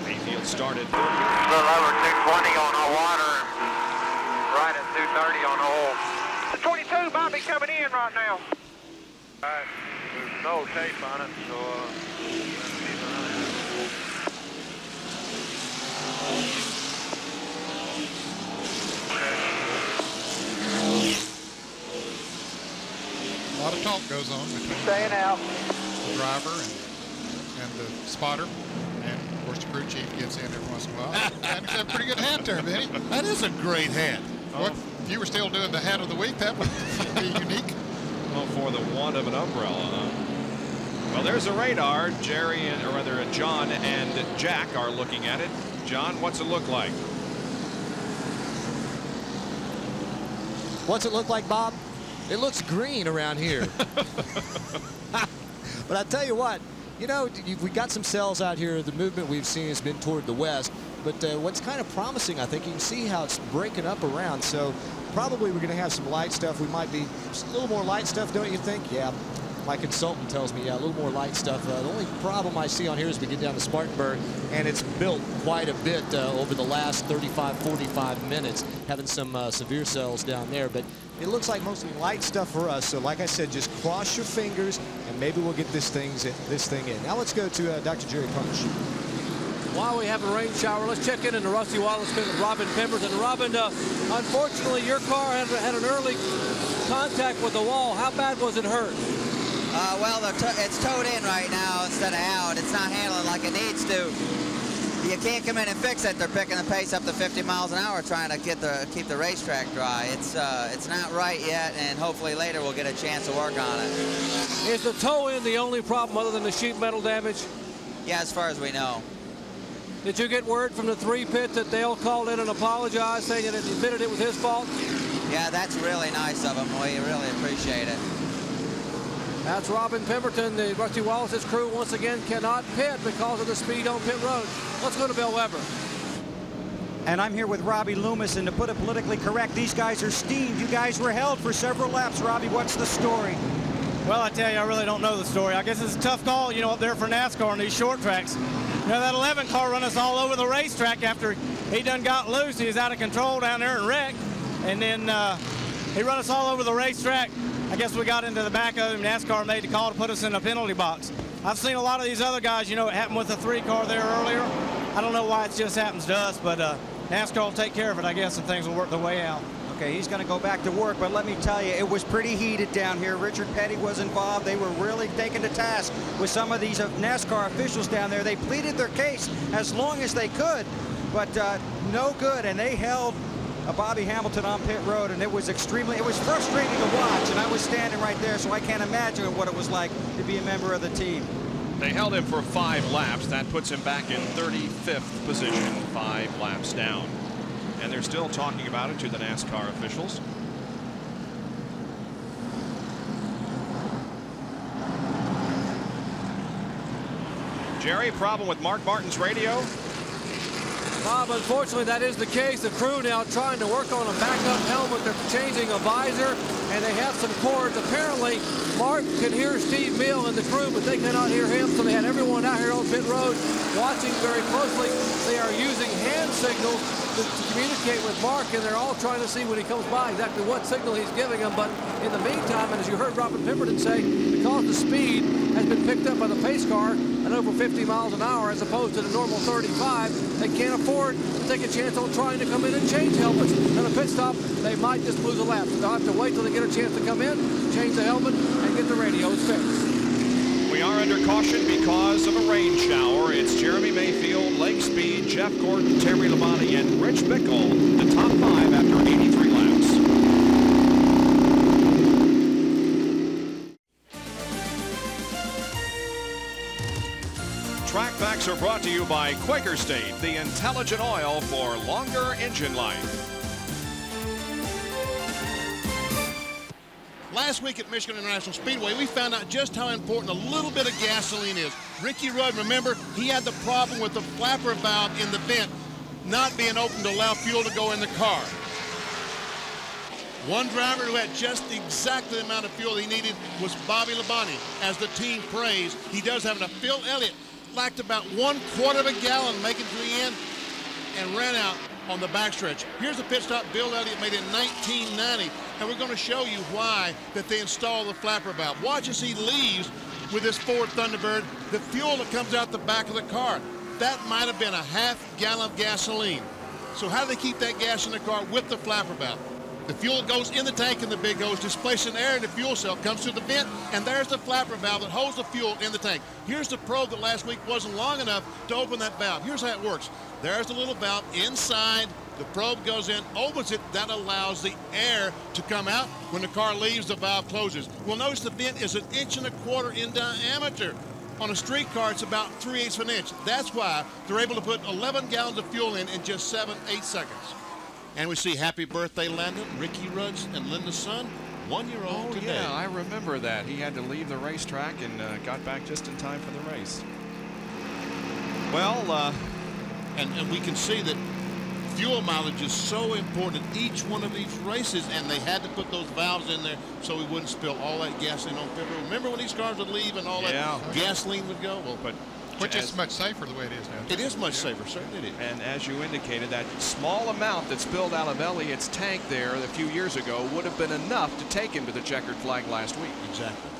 [SPEAKER 1] Mayfield started.
[SPEAKER 9] A little over 220 on the water, right at 230 on the hole. The 22 might be coming in right now. All right,
[SPEAKER 10] no tape on it, so
[SPEAKER 5] A lot of talk goes on between
[SPEAKER 9] Staying out.
[SPEAKER 5] the driver and the spotter, and of course the crew chief gets in every once in a while. And it's a pretty good hat there, Benny.
[SPEAKER 4] That is a great hat.
[SPEAKER 5] What, if you were still doing the hat of the week, that would be unique.
[SPEAKER 1] Well, for the want of an umbrella, huh? Well, there's a radar. Jerry, or rather John and Jack are looking at it. John, what's it look like?
[SPEAKER 6] What's it look like, Bob? It looks green around here. But I tell you what, you know, we got some cells out here. The movement we've seen has been toward the west. But what's kind of promising, I think, you can see how it's breaking up around. So probably we're going to have some light stuff. We might be just a little more light stuff, don't you think? Yeah. My consultant tells me, yeah, a little more light stuff. The only problem I see on here is we get down to Spartanburg, and it's built quite a bit over the last 35, 45 minutes, having some severe cells down there. But it looks like mostly light stuff for us. So like I said, just cross your fingers, and maybe we'll get this thing in. Now let's go to Dr. Jerry Punch.
[SPEAKER 2] While we have a rain shower, let's check in the Rusty Wallace pit with Robin Pemberton. Robin, unfortunately, your car had an early contact with the wall. How bad was it hurt?
[SPEAKER 11] Well, it's towed in right now instead of out. It's not handling like it needs to. You can't come in and fix it. They're picking the pace up to 50 miles an hour trying to keep the racetrack dry. It's not right yet, and hopefully later we'll get a chance to work on it.
[SPEAKER 2] Is the tow in the only problem other than the sheet metal damage?
[SPEAKER 11] Yeah, as far as we know.
[SPEAKER 2] Did you get word from the 3 pit that Dale called in and apologized, saying that he admitted it was his fault?
[SPEAKER 11] Yeah, that's really nice of him. We really appreciate it.
[SPEAKER 2] That's Robin Pemberton. The Rusty Wallace's crew once again cannot pit because of the speed on pit road. Let's go to Bill Weber.
[SPEAKER 7] And I'm here with Robbie Loomis, and to put it politically correct, these guys are steamed. You guys were held for several laps. Robbie, what's the story?
[SPEAKER 8] Well, I tell you, I really don't know the story. I guess it's a tough call, you know, up there for NASCAR on these short tracks. You know, that 11 car run us all over the racetrack after he done got loose. He was out of control down there and wrecked. And then he run us all over the racetrack. I guess we got into the back of him. NASCAR made the call to put us in a penalty box. I've seen a lot of these other guys, you know, it happened with the 3 car there earlier. I don't know why it just happens to us, but NASCAR will take care of it, I guess, and things will work their way out.
[SPEAKER 7] Okay, he's going to go back to work, but let me tell you, it was pretty heated down here. Richard Petty was involved. They were really taken to task with some of these NASCAR officials down there. They pleaded their case as long as they could, but no good, and they held Bobby Hamilton on pit road, and it was frustrating to watch, and I was standing right there, so I can't imagine what it was like to be a member of the team.
[SPEAKER 1] They held him for 5 laps. That puts him back in 35th position, 5 laps down. And they're still talking about it to the NASCAR officials. Jerry, problem with Mark Martin's radio?
[SPEAKER 2] Bob, unfortunately, that is the case. The crew now trying to work on a backup helmet. They're changing a visor, and they have some cords. Apparently, Mark can hear Steve Mill and the crew, but they cannot hear him, so they had everyone out here on pit road watching very closely. They are using hand signals to communicate with Mark, and they're all trying to see when he comes by exactly what signal he's giving them. But in the meantime, and as you heard Robin Pemberton say, because the speed has been picked up by the pace car at over 50 miles an hour as opposed to the normal 35, they can't afford to take a chance on trying to come in and change helmets. At a pit stop, they might just lose a lap. So they'll have to wait till they get a chance to come in, change the helmet, and get the radios fixed.
[SPEAKER 1] We are under caution because of a rain shower. It's Jeremy Mayfield, Lake Speed, Jeff Gordon, Terry Labonte, and Rich Bickle, the top 5 after 83 laps. Track Facts are brought to you by Quaker State, the intelligent oil for longer engine life.
[SPEAKER 4] Last week at Michigan International Speedway, we found out just how important a little bit of gasoline is. Ricky Rudd, remember, he had the problem with the flapper valve in the vent not being open to allow fuel to go in the car. One driver who had just exactly the amount of fuel he needed was Bobby Labonte. As the team praised, he does have enough. Phil Elliott lacked about 1/4 of a gallon making it to the end and ran out on the backstretch. Here's the pit stop Bill Elliott made in 1990, and we're going to show you why that they installed the flapper valve. Watch as he leaves with this Ford Thunderbird, the fuel that comes out the back of the car, that might have been a half-gallon of gasoline. So how do they keep that gas in the car with the flapper valve? The fuel goes in the tank in the big hose, displacing air in the fuel cell, comes through the vent, and there's the flapper valve that holds the fuel in the tank. Here's the probe that last week wasn't long enough to open that valve. Here's how it works. There's the little valve inside. The probe goes in, opens it. That allows the air to come out. When the car leaves, the valve closes. Well, notice the vent is 1.25 inches in diameter. On a street car, it's about 3/8 of an inch. That's why they're able to put 11 gallons of fuel in just 7-8 seconds. And we see happy birthday, Landon, Ricky Rudds, and Linda's son, 1-year-old today.
[SPEAKER 1] Yeah, I remember that. He had to leave the racetrack and got back just in time for the race. Well,
[SPEAKER 4] and we can see that fuel mileage is so important in each one of these races, and they had to put those valves in there so we wouldn't spill all that gasoline on pit road. Remember when these cars would leave and all that gasoline would go? Well,
[SPEAKER 5] which is much safer the way it is now.
[SPEAKER 4] It is much safer, certainly it is.
[SPEAKER 1] And as you indicated, that small amount that spilled out of Elliott's tank there a few years ago would have been enough to take him to the checkered flag last week.
[SPEAKER 4] Exactly.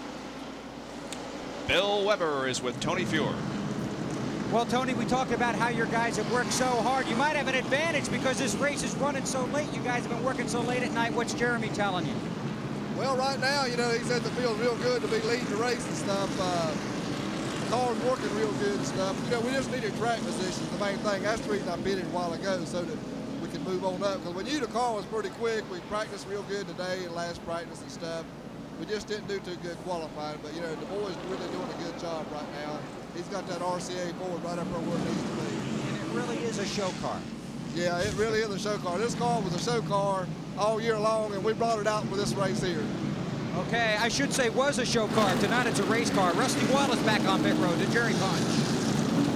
[SPEAKER 1] Bill Weber is with Tony Fuhr.
[SPEAKER 7] Well, Tony, we talked about how your guys have worked so hard. You might have an advantage because this race is running so late. You guys have been working so late at night. What's Jeremy telling you?
[SPEAKER 10] Well, right now, you know, he said the feels real good to be leading the race and stuff. Car's working real good and stuff. You know, we just needed track positions, the main thing. That's the reason I bid it a while ago, so that we can move on up. Because we knew the car was pretty quick. We practiced real good today and last practice and stuff. We just didn't do too good qualifying. But, you know, the boy's really doing a good job right now. He's got that RCA Ford right up where it needs to be.
[SPEAKER 7] And it really is a show car.
[SPEAKER 10] Yeah, it really is a show car. This car was a show car all year long, and we brought it out for this race here.
[SPEAKER 7] Okay, I should say was a show car. Tonight it's a race car. Rusty Wallace back on pit road, the Jerry Punch.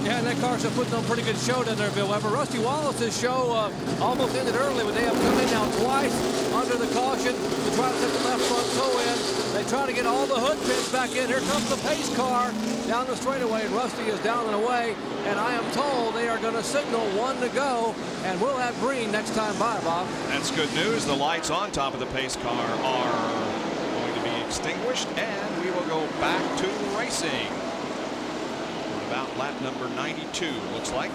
[SPEAKER 2] Yeah, and that car's putting on a pretty good show down there, Bill Weber. Rusty Wallace's show almost ended early, but they have come in now twice under the caution to try to set the left front toe in. They try to get all the hood pins back in. Here comes the pace car down the straightaway, and Rusty is down and away. And I am told they are going to signal 1 to go, and we'll have green next time by, Bob.
[SPEAKER 1] That's good news. The lights on top of the pace car are extinguished, and we will go back to racing. About lap number 92, looks like.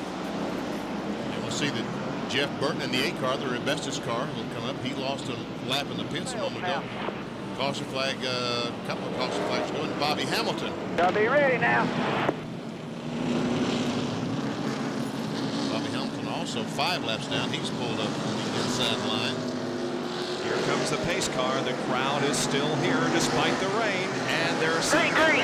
[SPEAKER 4] And we'll see that Jeff Burton in the 8 car, the Rebestis car, will come up. He lost a lap in the pits a moment ago. Caution flag, a couple of caution flags going to Bobby Hamilton.
[SPEAKER 9] Gotta be ready now.
[SPEAKER 4] Bobby Hamilton also 5 laps down. He's pulled up on the inside line.
[SPEAKER 1] Here comes the pace car. The crowd is still here despite the rain, and there's
[SPEAKER 9] green.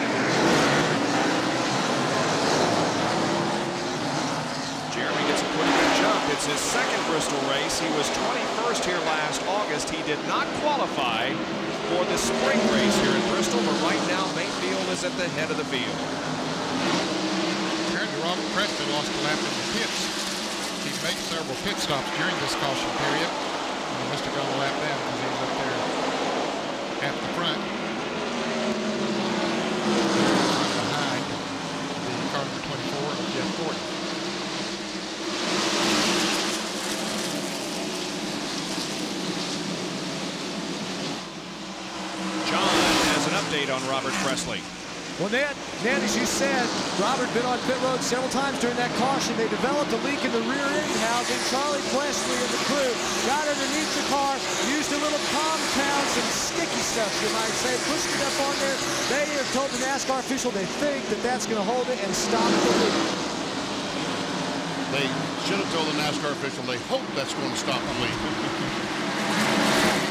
[SPEAKER 1] Jeremy gets a pretty good jump. It's his second Bristol race. He was 21st here last August. He did not qualify for the spring race here in Bristol, but right now Mayfield is at the head of the field.
[SPEAKER 5] Apparently Robert Preston lost a lap in the pits. He made several pit stops during this caution period. He must have gone a lap down because he was up there at the front. Behind the car number 24 of Jeff Gordon.
[SPEAKER 1] John has an update on Robert Presley.
[SPEAKER 6] Well, Ned, as you said, Robert been on pit road several times during that caution. They developed a leak in the rear end housing. Charlie Presley and the crew got underneath the car, used a little compound, some sticky stuff, you might say, pushed it up on there. They have told the NASCAR official they think that that's going to hold it and stop the leak.
[SPEAKER 4] They should have told the NASCAR official they hope that's going to stop the leak.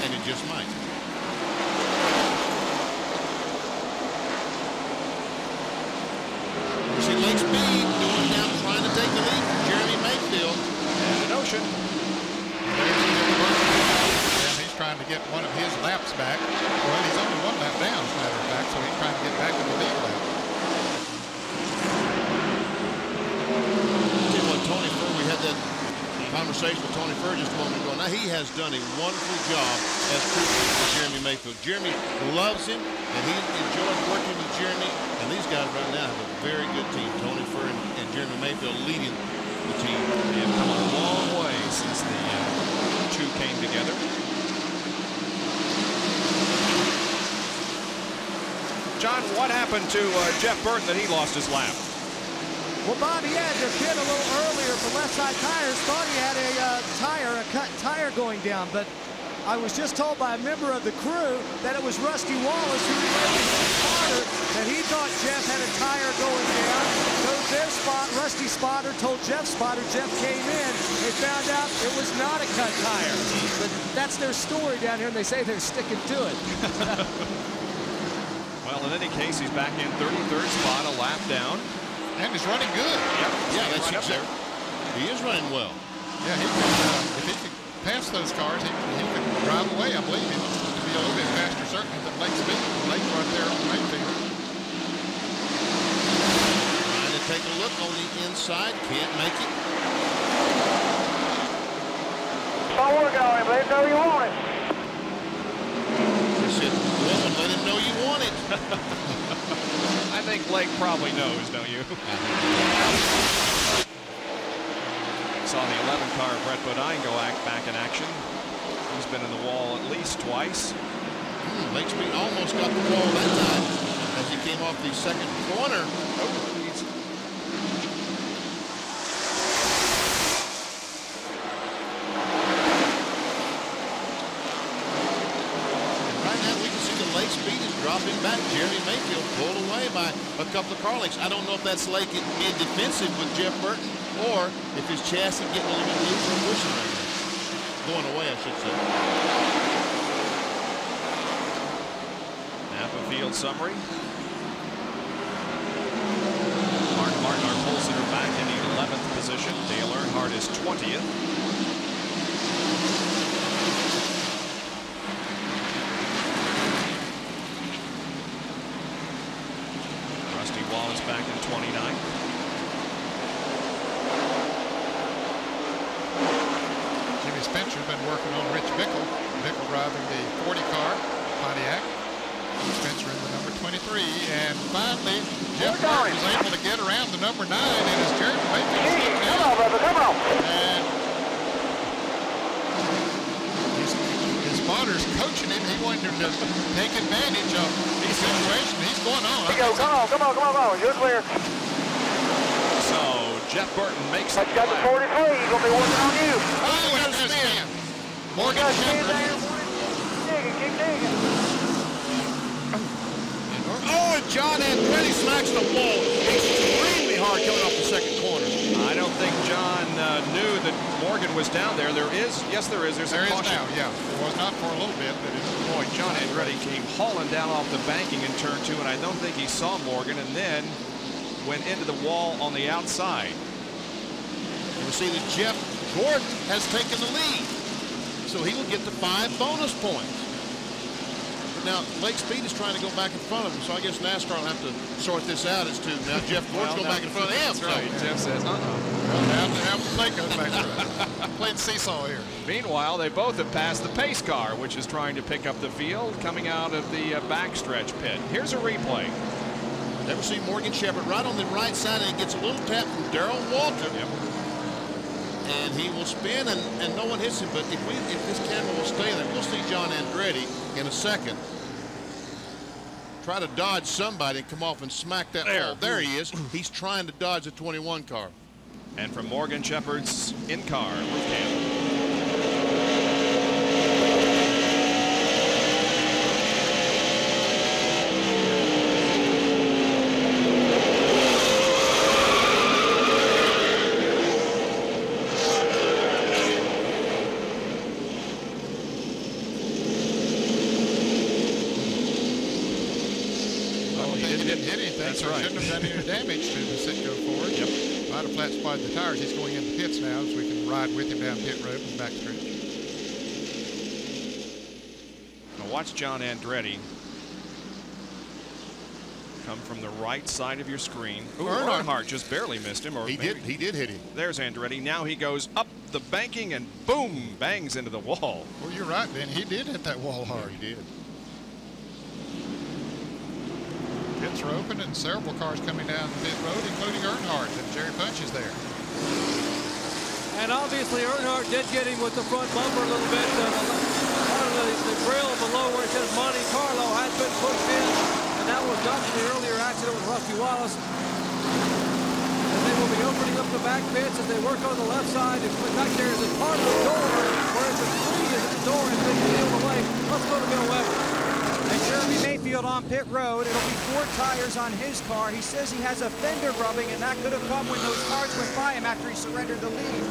[SPEAKER 4] And it just might. See Lake Speed going down, trying to take the lead from Jeremy Mayfield.
[SPEAKER 1] And an Ocean.
[SPEAKER 5] And he's trying to get one of his laps back. Well, he's only 1 lap down, as a matter of fact, so he's trying to get back in the lead lap.
[SPEAKER 4] Tony Furr, we had that conversation with Tony Furr just a moment ago. Now he has done a wonderful job as coach for Jeremy Mayfield. Jeremy loves him, and he enjoys working with Jeremy. And these guys right now have a very good team. Tony Furr and Jeremy Mayfield leading the team.
[SPEAKER 1] They have come a long way since the two came together. John, what happened to Jeff Burton that he lost his lap?
[SPEAKER 6] Well, Bob, he had to pit a little earlier for left side tires. Thought he had a cut tire going down, but I was just told by a member of the crew that it was Rusty Wallace who relayed to Spotter that he thought Jeff had a tire going down. So their Rusty Spotter told Jeff Spotter. Jeff came in. They found out it was not a cut tire. But that's their story down here, and they say they're sticking to it.
[SPEAKER 1] Well, in any case, he's back in 33rd spot, a lap down.
[SPEAKER 5] And he's running good.
[SPEAKER 1] Yep.
[SPEAKER 4] Yeah, that's right up there. He is running well.
[SPEAKER 5] Yeah, he could, if he could pass those cars, he could drive away, I believe. He wants to be a little bit faster, certainly, than Lake Speed. Lake's right there on the main field.
[SPEAKER 4] Trying to take a look on the inside. Can't make it.
[SPEAKER 9] Don't work on him. Let him know you want it.
[SPEAKER 4] He said, woman, let him know you want it.
[SPEAKER 1] I think Blake probably knows, don't you? Saw the 11 car Brett Bodine go back in action. He's been in the wall at least twice.
[SPEAKER 4] Lake Speed almost got the wall that time as he came off the second corner. Lake Speed is dropping back. Jeremy Mayfield pulled away by a couple of car lengths. I don't know if that's Lake being defensive with Jeff Burton or if his chassis getting a little bit loose or pushing right now. Going away, I should say.
[SPEAKER 1] Napa field summary. Mark Martin, our pole sitter, back in the 11th position. Dale Earnhardt is 20th. Wallace back in 29th.
[SPEAKER 5] Jimmy Spencer's been working on Rich Bickle. Bickle driving the 40 car, Pontiac. Spencer in the number 23. And finally, Jeff Burton was able to get around the number 9 in his Jeremy Mayfield.
[SPEAKER 9] Come on, brother, come on.
[SPEAKER 5] And his spotter's coaching him. He wanted him to take advantage of the situation. He's going on.
[SPEAKER 9] Come on. You're clear.
[SPEAKER 1] So Jeff Burton makes it.
[SPEAKER 9] Got the 43. He's going to be working on you.
[SPEAKER 5] Oh, and there's Stan. Morgan Shepherd.
[SPEAKER 9] Keep digging.
[SPEAKER 4] Oh, and John Andretti smacks the wall extremely hard coming off the second corner.
[SPEAKER 1] I don't think John knew that Morgan was down there. Yes, there is. There's a caution.
[SPEAKER 5] Now, yeah. It was not for a little bit, but it's
[SPEAKER 1] boy, John Andretti came hauling down off the banking in turn 2, and I don't think he saw Morgan, and then went into the wall on the outside.
[SPEAKER 4] And we see that Jeff Gordon has taken the lead, so he will get the 5 bonus points. Now, Lake Speed is trying to go back in front of him, so I guess NASCAR will have to sort this out as to now Jeff Gordon's going back in front of him.
[SPEAKER 1] That's right. Jeff says,
[SPEAKER 5] Well, now the plate goes back to it. Playing seesaw here.
[SPEAKER 1] Meanwhile, they both have passed the pace car, which is trying to pick up the field coming out of the backstretch pit. Here's a replay.
[SPEAKER 4] There we see Morgan Shepherd right on the right side, and he gets a little tap from Darrell Walter.
[SPEAKER 1] Yep.
[SPEAKER 4] And he will spin, and no one hits him. But if this camera will stay there, we'll see John Andretti in a second try to dodge somebody and come off and smack that wall. There he is. He's trying to dodge a 21 car.
[SPEAKER 1] And from Morgan Shepherd's in-car roof cam.
[SPEAKER 5] That's right. Shouldn't have done any damage to the Sitco Ford. Yep. Might have flat spotted the tires. He's going into pits now, so we can ride with him down pit road and backstretch.
[SPEAKER 1] Now watch John Andretti come from the right side of your screen. Ooh, Earnhardt just barely missed him. Or
[SPEAKER 4] he did hit him.
[SPEAKER 1] There's Andretti. Now he goes up the banking and boom, bangs into the wall.
[SPEAKER 5] Well, you're right, Ben. He did hit that wall hard.
[SPEAKER 4] Yeah, he did.
[SPEAKER 5] Pits are open and several cars coming down the pit road, including Earnhardt, and Jerry Punch is there.
[SPEAKER 2] And obviously Earnhardt did get him with the front bumper a little bit. The grill below where it says Monte Carlo has been pushed in, and that was not from the earlier accident with Rusty Wallace. And they will be opening up the back pits as they work on the left side. And back there is a part of the door where the screen is at the door has been peeled away. Let's go to Bill Weber.
[SPEAKER 7] And Jeremy Mayfield on pit road. It'll be 4 tires on his car. He says he has a fender rubbing, and that could have come when those cars went by him after he surrendered the lead.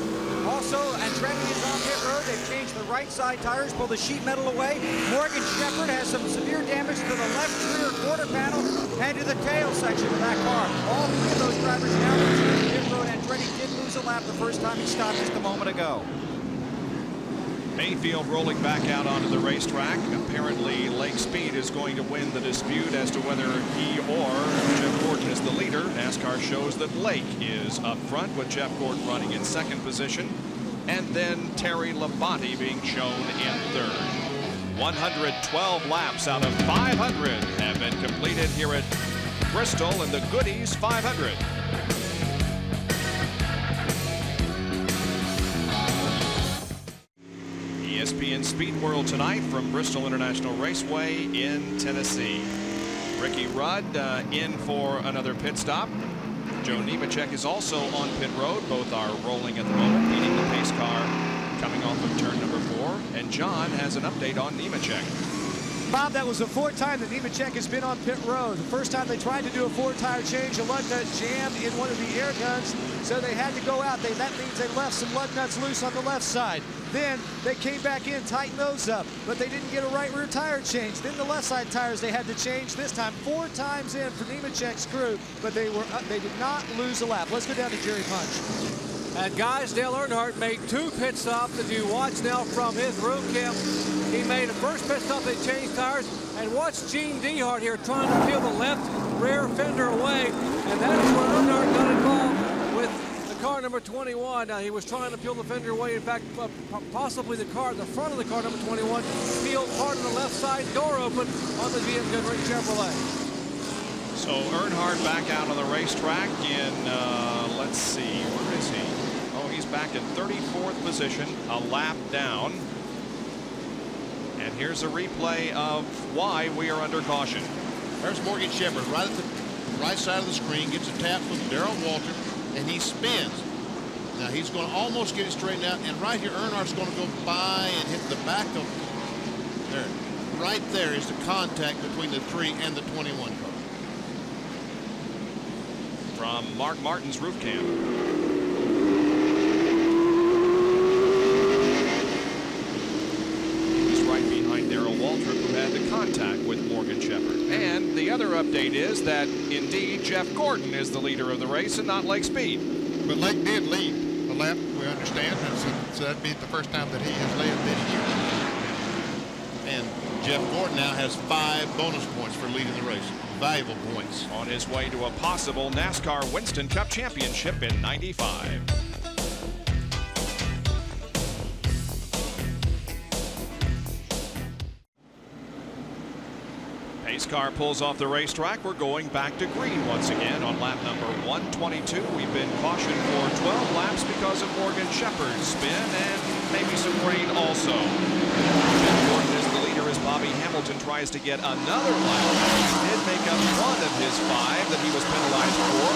[SPEAKER 7] Also, Andretti is on pit road. They've changed the right side tires, pulled the sheet metal away. Morgan Shepherd has some severe damage to the left rear quarter panel and to the tail section of that car. All 3 of those drivers now on pit road. Andretti did lose a lap the first time he stopped just a moment ago.
[SPEAKER 1] Mayfield rolling back out onto the racetrack. Apparently, Lake Speed is going to win the dispute as to whether he or Jeff Gordon is the leader. NASCAR shows that Lake is up front with Jeff Gordon running in 2nd position. And then Terry Labonte being shown in 3rd. 112 laps out of 500 have been completed here at Bristol in the Goody's 500. ESPN Speed World tonight from Bristol International Raceway in Tennessee. Ricky Rudd in for another pit stop. Joe Nemechek is also on pit road. Both are rolling at the moment, leading the pace car coming off of turn number 4. And John has an update on Nemechek.
[SPEAKER 6] Bob, that was the 4th time that Nemechek has been on pit road. The first time they tried to do a 4-tire change, a lug nut jammed in one of the air guns, so they had to go out. That means they left some lug nuts loose on the left side. Then they came back in, tightened those up, but they didn't get a right rear tire change. Then the left side tires they had to change this time. 4 times in for Nemechek's crew, but they did not lose a lap. Let's go down to Jerry Punch.
[SPEAKER 2] And guys, Dale Earnhardt made 2 pit stops as you watch now from his room camp. He made a first pit stop, they changed tires, and watch Gene Dehart here trying to peel the left rear fender away, and that is where Earnhardt got involved with the car number 21. Now, he was trying to peel the fender away. In fact, possibly the front of the car number 21 peeled part of the left side door open on the GM Goodrich Chevrolet.
[SPEAKER 1] So Earnhardt back out on the racetrack in, let's see, where is he? Oh, he's back in 34th position, a lap down. And here's a replay of why we are under caution.
[SPEAKER 4] There's Morgan Shepherd right at the right side of the screen, gets a tap from Darrell Walter, and he spins. Now he's going to almost get it straightened out, and right here Earnhardt's going to go by and hit the back of there. Right there is the contact between the 3 and the 21 car.
[SPEAKER 1] From Mark Martin's roof cam. Darrell Waltrip, who had the contact with Morgan Shepherd. And the other update is that indeed Jeff Gordon is the leader of the race and not Lake Speed.
[SPEAKER 5] But Lake did lead the lap, we understand, and so that'd be the first time that he has led many years.
[SPEAKER 4] And Jeff Gordon now has 5 bonus points for leading the race. Valuable points.
[SPEAKER 1] On his way to a possible NASCAR Winston Cup championship in '95. Pace car pulls off the racetrack. We're going back to green once again on lap number 122. We've been cautioned for 12 laps because of Morgan Shepherd's spin and maybe some rain also. Jeff Gordon is the leader as Bobby Hamilton tries to get another lap. He did make up one of his 5 that he was penalized for.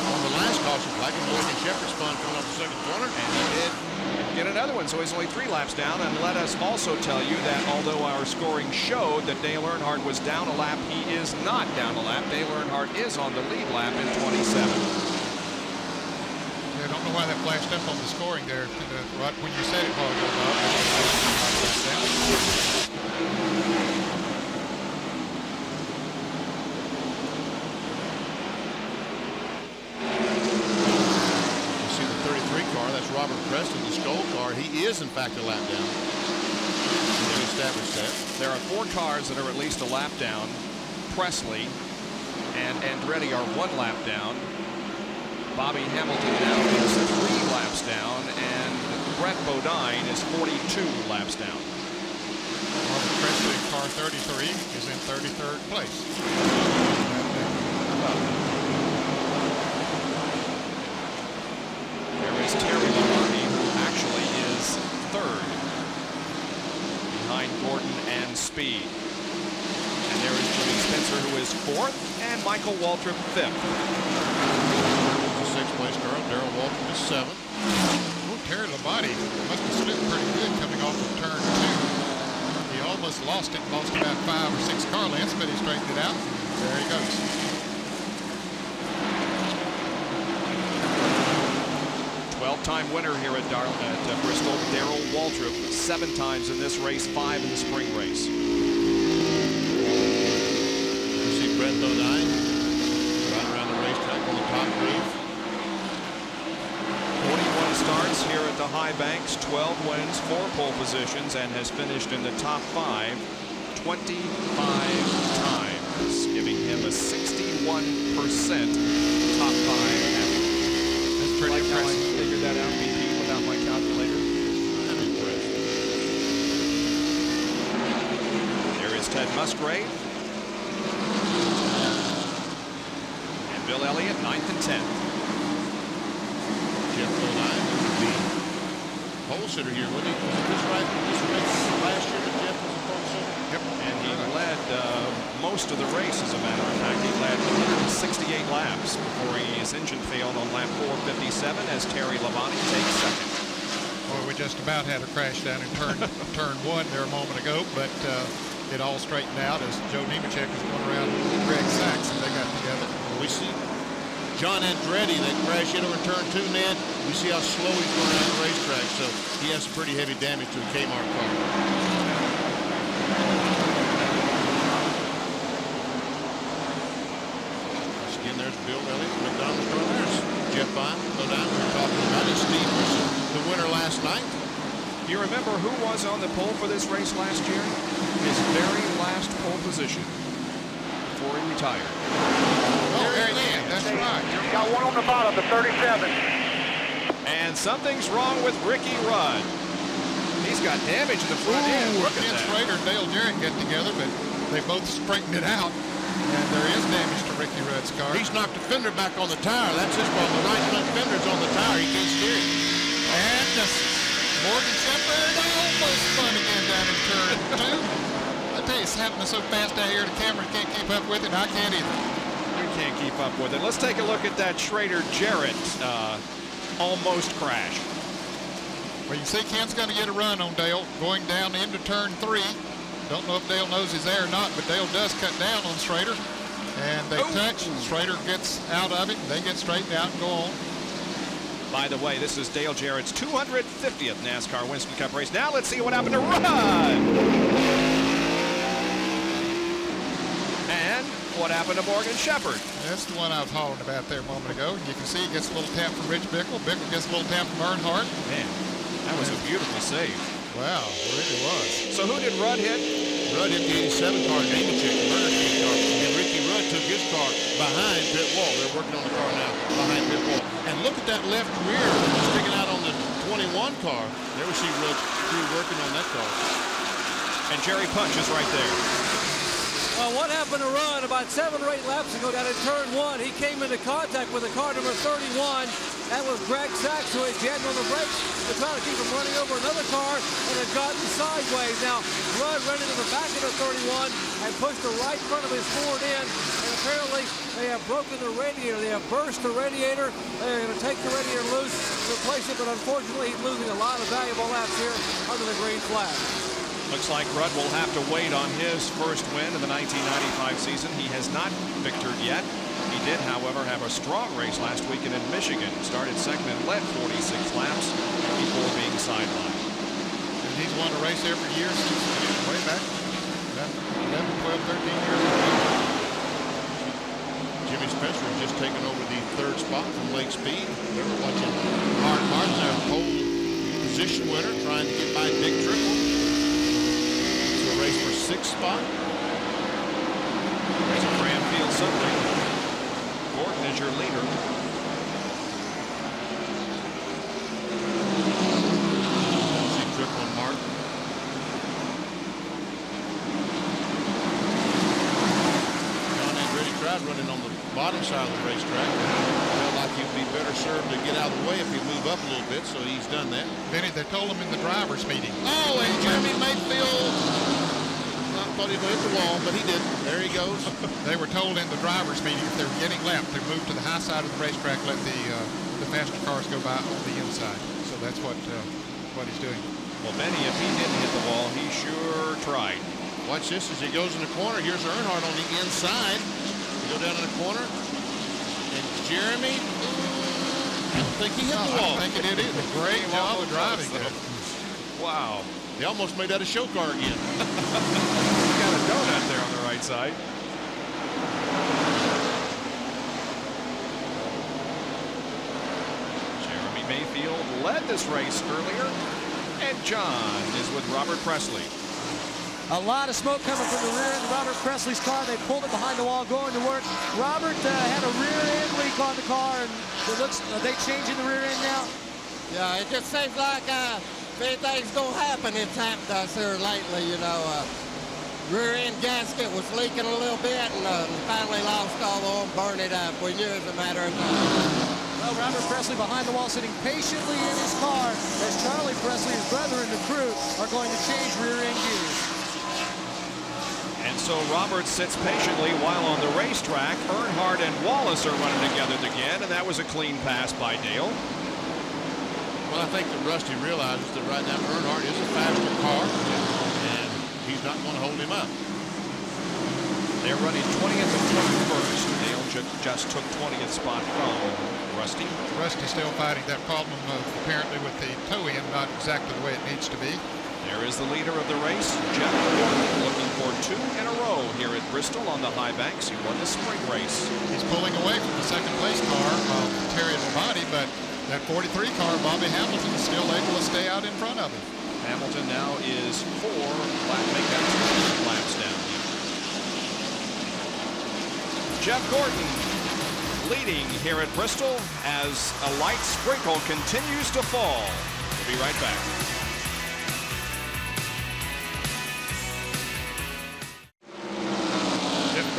[SPEAKER 4] On the last caution flag, Morgan Shepherd spun coming off the 2nd corner.
[SPEAKER 1] And he did get another one, so he's only 3 laps down. And let us also tell you that although our scoring showed that Dale Earnhardt was down a lap, he is not down a lap. Dale Earnhardt is on the lead lap in 27.
[SPEAKER 5] I don't know why that flashed up on the scoring there. Right when you said it, while ago,
[SPEAKER 4] Robert Preston, the Skoll car, he is in fact a lap down. They established that.
[SPEAKER 1] There are 4 cars that are at least a lap down. Presley and Andretti are 1 lap down. Bobby Hamilton now is 3 laps down, and Brett Bodine is 42 laps down.
[SPEAKER 5] Robert Presley, car 33, is in 33rd place.
[SPEAKER 1] Terry Labonte, who actually is 3rd behind Gordon and Speed. And there is Jimmy and Michael Waltrip 5th.
[SPEAKER 4] Sixth place car, Darrell Waltrip is 7th.
[SPEAKER 5] Oh, Terry Labonte must have slipped pretty good coming off of turn 2. He almost lost it, lost about 5 or 6 car lengths, but he straightened it out. There he goes.
[SPEAKER 1] 12-time winner here at Bristol, Darrell Waltrip, 7 times in this race, 5 in the spring race.
[SPEAKER 4] You see Brett Bodine right around the racetrack on the top groove.
[SPEAKER 1] 41 starts here at the High Banks, 12 wins, 4 pole positions, and has finished in the top 5 25 times, giving him a 61% top 5 average.
[SPEAKER 5] That's pretty
[SPEAKER 1] like
[SPEAKER 5] impressive.
[SPEAKER 1] How I figured that out, BP, without my calculator.
[SPEAKER 4] I'm impressed.
[SPEAKER 1] There is Ted Musgrave. And Bill Elliott, 9th and 10th.
[SPEAKER 4] Jeff Bodine would be pole sitter here, wouldn't he? Was this right? This race last year that Jeff was a pole sitter?
[SPEAKER 1] Yep. And he led most of the race, as a matter of fact. He led 168 laps before his engine failed on lap 457 as Terry Labonte takes 2nd.
[SPEAKER 5] Well, we just about had a crash down in turn 1 there a moment ago, but it all straightened out as Joe Nemechek was going around with Greg Sachs, and they got together.
[SPEAKER 4] We see John Andretti that crashed in over turn 2, Ned. We see how slow he's going around the racetrack, so he has some pretty heavy damage to the Kmart car. Once again, there's Bill Elliott, McDonald's car. There's Jeff Bodine. We're talking about it. Steve was the winner last night.
[SPEAKER 1] Do you remember who was on the pole for this race last year? His very last pole position before he retired.
[SPEAKER 5] Oh, Harry Lynn, that's right.
[SPEAKER 9] Got one on the bottom, the 37.
[SPEAKER 1] And something's wrong with Ricky Rudd. He's got damage in the front end. Look at
[SPEAKER 5] Ken
[SPEAKER 1] that.
[SPEAKER 5] Schrader and Dale Jarrett get together, but they both straightened it out. And there is damage to Ricky Rudd's car.
[SPEAKER 4] He's knocked the fender back on the tire. That's his problem. The right front fender's on the tire. He can't steer it.
[SPEAKER 5] And Morgan Shepherd almost spun again down in turn 2. I tell you, it's happening so fast out here, the camera can't keep up with it, and I can't either.
[SPEAKER 1] We can't keep up with it. Let's take a look at that Schrader-Jarrett almost crash.
[SPEAKER 5] Well, you see Ken's going to get a run on Dale going down into turn 3. Don't know if Dale knows he's there or not, but Dale does cut down on Schrader. And they touch. Schrader gets out of it. They get straightened out and go on.
[SPEAKER 1] By the way, this is Dale Jarrett's 250th NASCAR Winston Cup race. Now let's see what happened to Rudd. And what happened to Morgan Shepherd.
[SPEAKER 5] That's the one I was hollering about there a moment ago. You can see he gets a little tap from Rich Bickle. Bickle gets a little tap from Earnhardt.
[SPEAKER 1] Man, that was a beautiful save.
[SPEAKER 5] Wow, it really was.
[SPEAKER 1] So who did Rudd hit?
[SPEAKER 4] Rudd hit the 87 car, Nemechek, the Murder King car, and Ricky Rudd took his car behind pit wall. They're working on the car now behind pit wall. And look at that left rear sticking out on the 21 car. There we see Rudd's crew working on that car.
[SPEAKER 1] And Jerry Punch is right there.
[SPEAKER 2] Well, what happened to Rudd about 7 or 8 laps ago down in turn 1? He came into contact with the car number 31. That was Greg Sachs, who had jammed on the brakes to try to keep him running over another car and had gotten sideways. Now, Rudd ran into the back of the 31 and pushed the right front of his Ford in. And apparently, they have broken the radiator. They have burst the radiator. They're going to take the radiator loose, replace it, but unfortunately, he's losing a lot of valuable laps here under the green flag.
[SPEAKER 1] Looks like Rudd will have to wait on his first win in the 1995 season. He has not victored yet. He did, however, have a strong race last weekend in Michigan. Started second and led 46 laps before being sidelined.
[SPEAKER 5] And he's won a race every year since way back 11, 12, 13 years ago.
[SPEAKER 4] Jimmy Spencer has just taken over the 3rd spot from Lake Speed. They were watching Mark Martin, their pole position winner, trying to get by Dick Triple. Race for 6th spot.
[SPEAKER 1] There's a Cranfield Sunday. Gordon is your leader.
[SPEAKER 4] See Triple and Martin. John Andretti tried running on the bottom side of the racetrack. Felt like he'd be better served to get out of the way if he move up a little bit, so he's done that.
[SPEAKER 5] Benny, they told him in the driver's meeting.
[SPEAKER 4] Oh, and Jeremy Mayfield thought he'd hit the wall, but he didn't. There he goes.
[SPEAKER 5] They were told in the driver's meeting if they're getting lapped, they move to the high side of the racetrack, let the faster cars go by on the inside. So that's what he's doing.
[SPEAKER 1] Well, Benny, if he didn't hit the wall, he sure tried.
[SPEAKER 4] Watch this as he goes in the corner. Here's Earnhardt on the inside. Go down in the corner. And Jeremy, I don't think he hit the wall.
[SPEAKER 5] I don't think he did either. Great job of driving there.
[SPEAKER 1] Wow.
[SPEAKER 4] They almost made that a show car again.
[SPEAKER 1] Got a donut there on the right side. Jeremy Mayfield led this race earlier. And John is with Robert Presley.
[SPEAKER 6] A lot of smoke coming from the rear end of Robert Presley's car. They pulled it behind the wall going to work. Robert had a rear end leak on the car, and it looks, are they changing the rear end now?
[SPEAKER 12] Yeah, it just seems like if anything's going to happen, it's happened to us here lately, you know. Rear end gasket was leaking a little bit, and finally lost all the oil, burned it up. We knew it was a matter of time.
[SPEAKER 6] Well, Robert Presley behind the wall sitting patiently in his car as Charlie Presley, his brother, and the crew are going to change rear end gears.
[SPEAKER 1] And so Robert sits patiently while on the racetrack. Earnhardt and Wallace are running together again, and that was a clean pass by Dale.
[SPEAKER 4] Well, I think that Rusty realizes that right now Earnhardt is a faster car, and he's not going to hold him up.
[SPEAKER 1] They're running 20th and 21st. Dale just took 20th spot from Rusty.
[SPEAKER 5] Rusty's still fighting that problem apparently with the toe end, not exactly the way it needs to be.
[SPEAKER 1] There is the leader of the race, Jeff Gordon, looking for 2 in a row here at Bristol on the high banks. He won the spring race.
[SPEAKER 5] He's pulling away from the second place car of Terry Labonte, but that 43 car, Bobby Hamilton, is still able to stay out in front of him.
[SPEAKER 1] Hamilton now is 4 laps down. Jeff Gordon leading here at Bristol as a light sprinkle continues to fall. We'll be right back.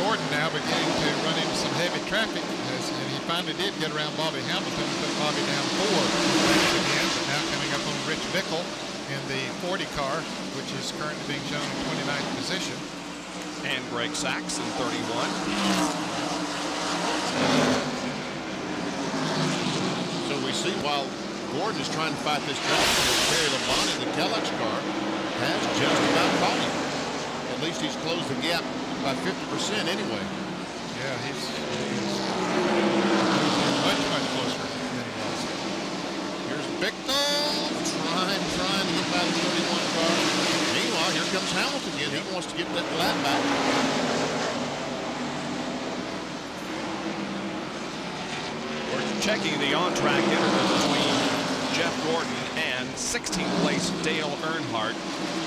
[SPEAKER 5] Gordon now beginning to run into some heavy traffic, and he finally did get around Bobby Hamilton and put Bobby down 4 again, but now coming up on Rich Bickle in the 40 car, which is currently being shown in 29th position.
[SPEAKER 1] And Greg Sachs in 31.
[SPEAKER 4] So we see while Gordon is trying to fight this traffic with Terry Labonte, the Kellogg's car has just about caught him. At least he's closed the gap by 50% anyway.
[SPEAKER 5] Yeah, he's much closer than he was.
[SPEAKER 4] Here's Bickle trying to get by the 31 car. Meanwhile, here comes Hamilton again. He wants to get that lap back.
[SPEAKER 1] We're checking the on-track interval between Jeff Gordon and 16th place Dale Earnhardt.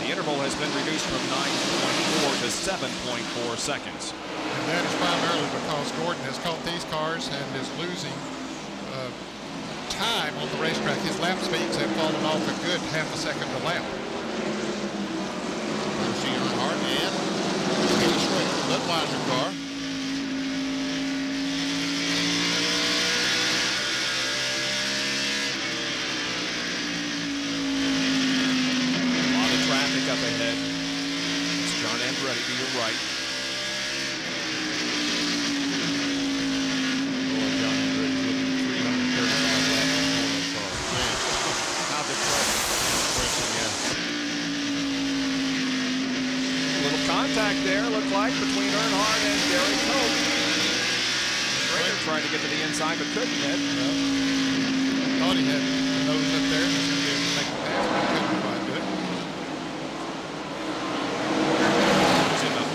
[SPEAKER 1] The interval has been reduced from 9.4 to 7.4 seconds.
[SPEAKER 5] And that is primarily because Gordon has caught these cars and is losing time on the racetrack. His lap speeds have fallen off a good half a second a lap.
[SPEAKER 4] You see Earnhardt and Kenny Schrader, Budweiser car.
[SPEAKER 1] Up ahead. It's John Andretti to your right.
[SPEAKER 4] John Andretti's looking at 335 laps on that car. Man, how depressing, yeah.
[SPEAKER 1] A little contact there, looked like, between Earnhardt and Gary Cope. Schrader tried to get to the inside, but couldn't hit.
[SPEAKER 5] Thought he had the nose up there. He was going to be able to make the pass, but he couldn't quite do it.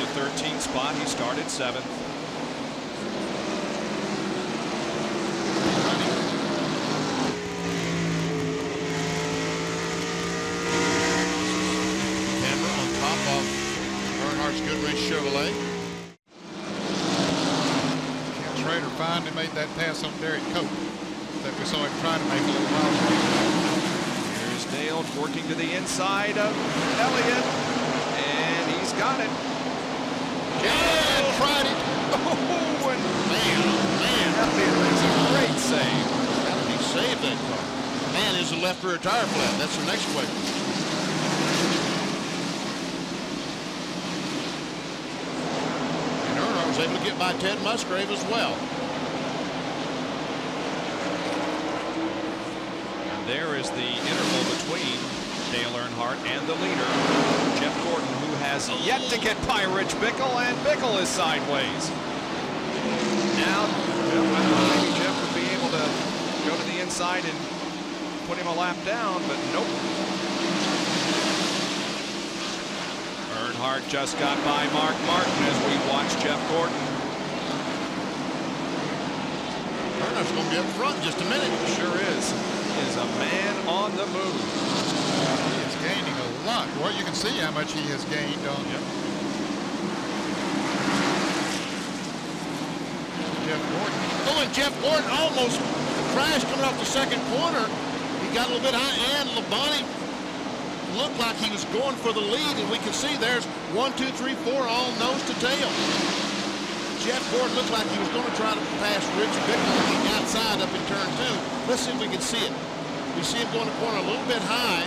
[SPEAKER 1] 13th spot. He started 7th.
[SPEAKER 4] Camera on top of Earnhardt's Goodrich Chevrolet.
[SPEAKER 5] Ken Schrader finally made that pass on Derek Cope that we saw him trying to make a little while ago.
[SPEAKER 1] Here's Dale working to the inside of Elliott, and he's got it.
[SPEAKER 4] Yeah, tried it.
[SPEAKER 1] Oh, and man, that's a great save.
[SPEAKER 4] How did he save that car? Man, is the left rear tire flat? That's the next question. by Ted Musgrave as well.
[SPEAKER 1] And there is the interval between Dale Earnhardt and the leader, Jeff Gordon, who has yet to get by Rich Bickle, and Bickle is sideways. Now, I thought maybe Jeff would be able to go to the inside and put him a lap down, but nope. Earnhardt just got by Mark Martin as we watch Jeff Gordon.
[SPEAKER 4] Earnhardt's going to be up front in just a minute.
[SPEAKER 1] Sure is. He is a man on the move.
[SPEAKER 5] He is gaining a lot. Well, you can see how much he has gained on
[SPEAKER 4] Jeff Gordon. Oh, and Jeff Gordon almost crashed coming off the second corner. He got a little bit high, and Labonte looked like he was going for the lead, and we can see there's 1, 2, 3, 4 all nose to tail. Jeff Gordon looked like he was going to try to pass Rich Bickle on the outside up in turn 2. Let's see if we can see it. We see him going the corner a little bit high,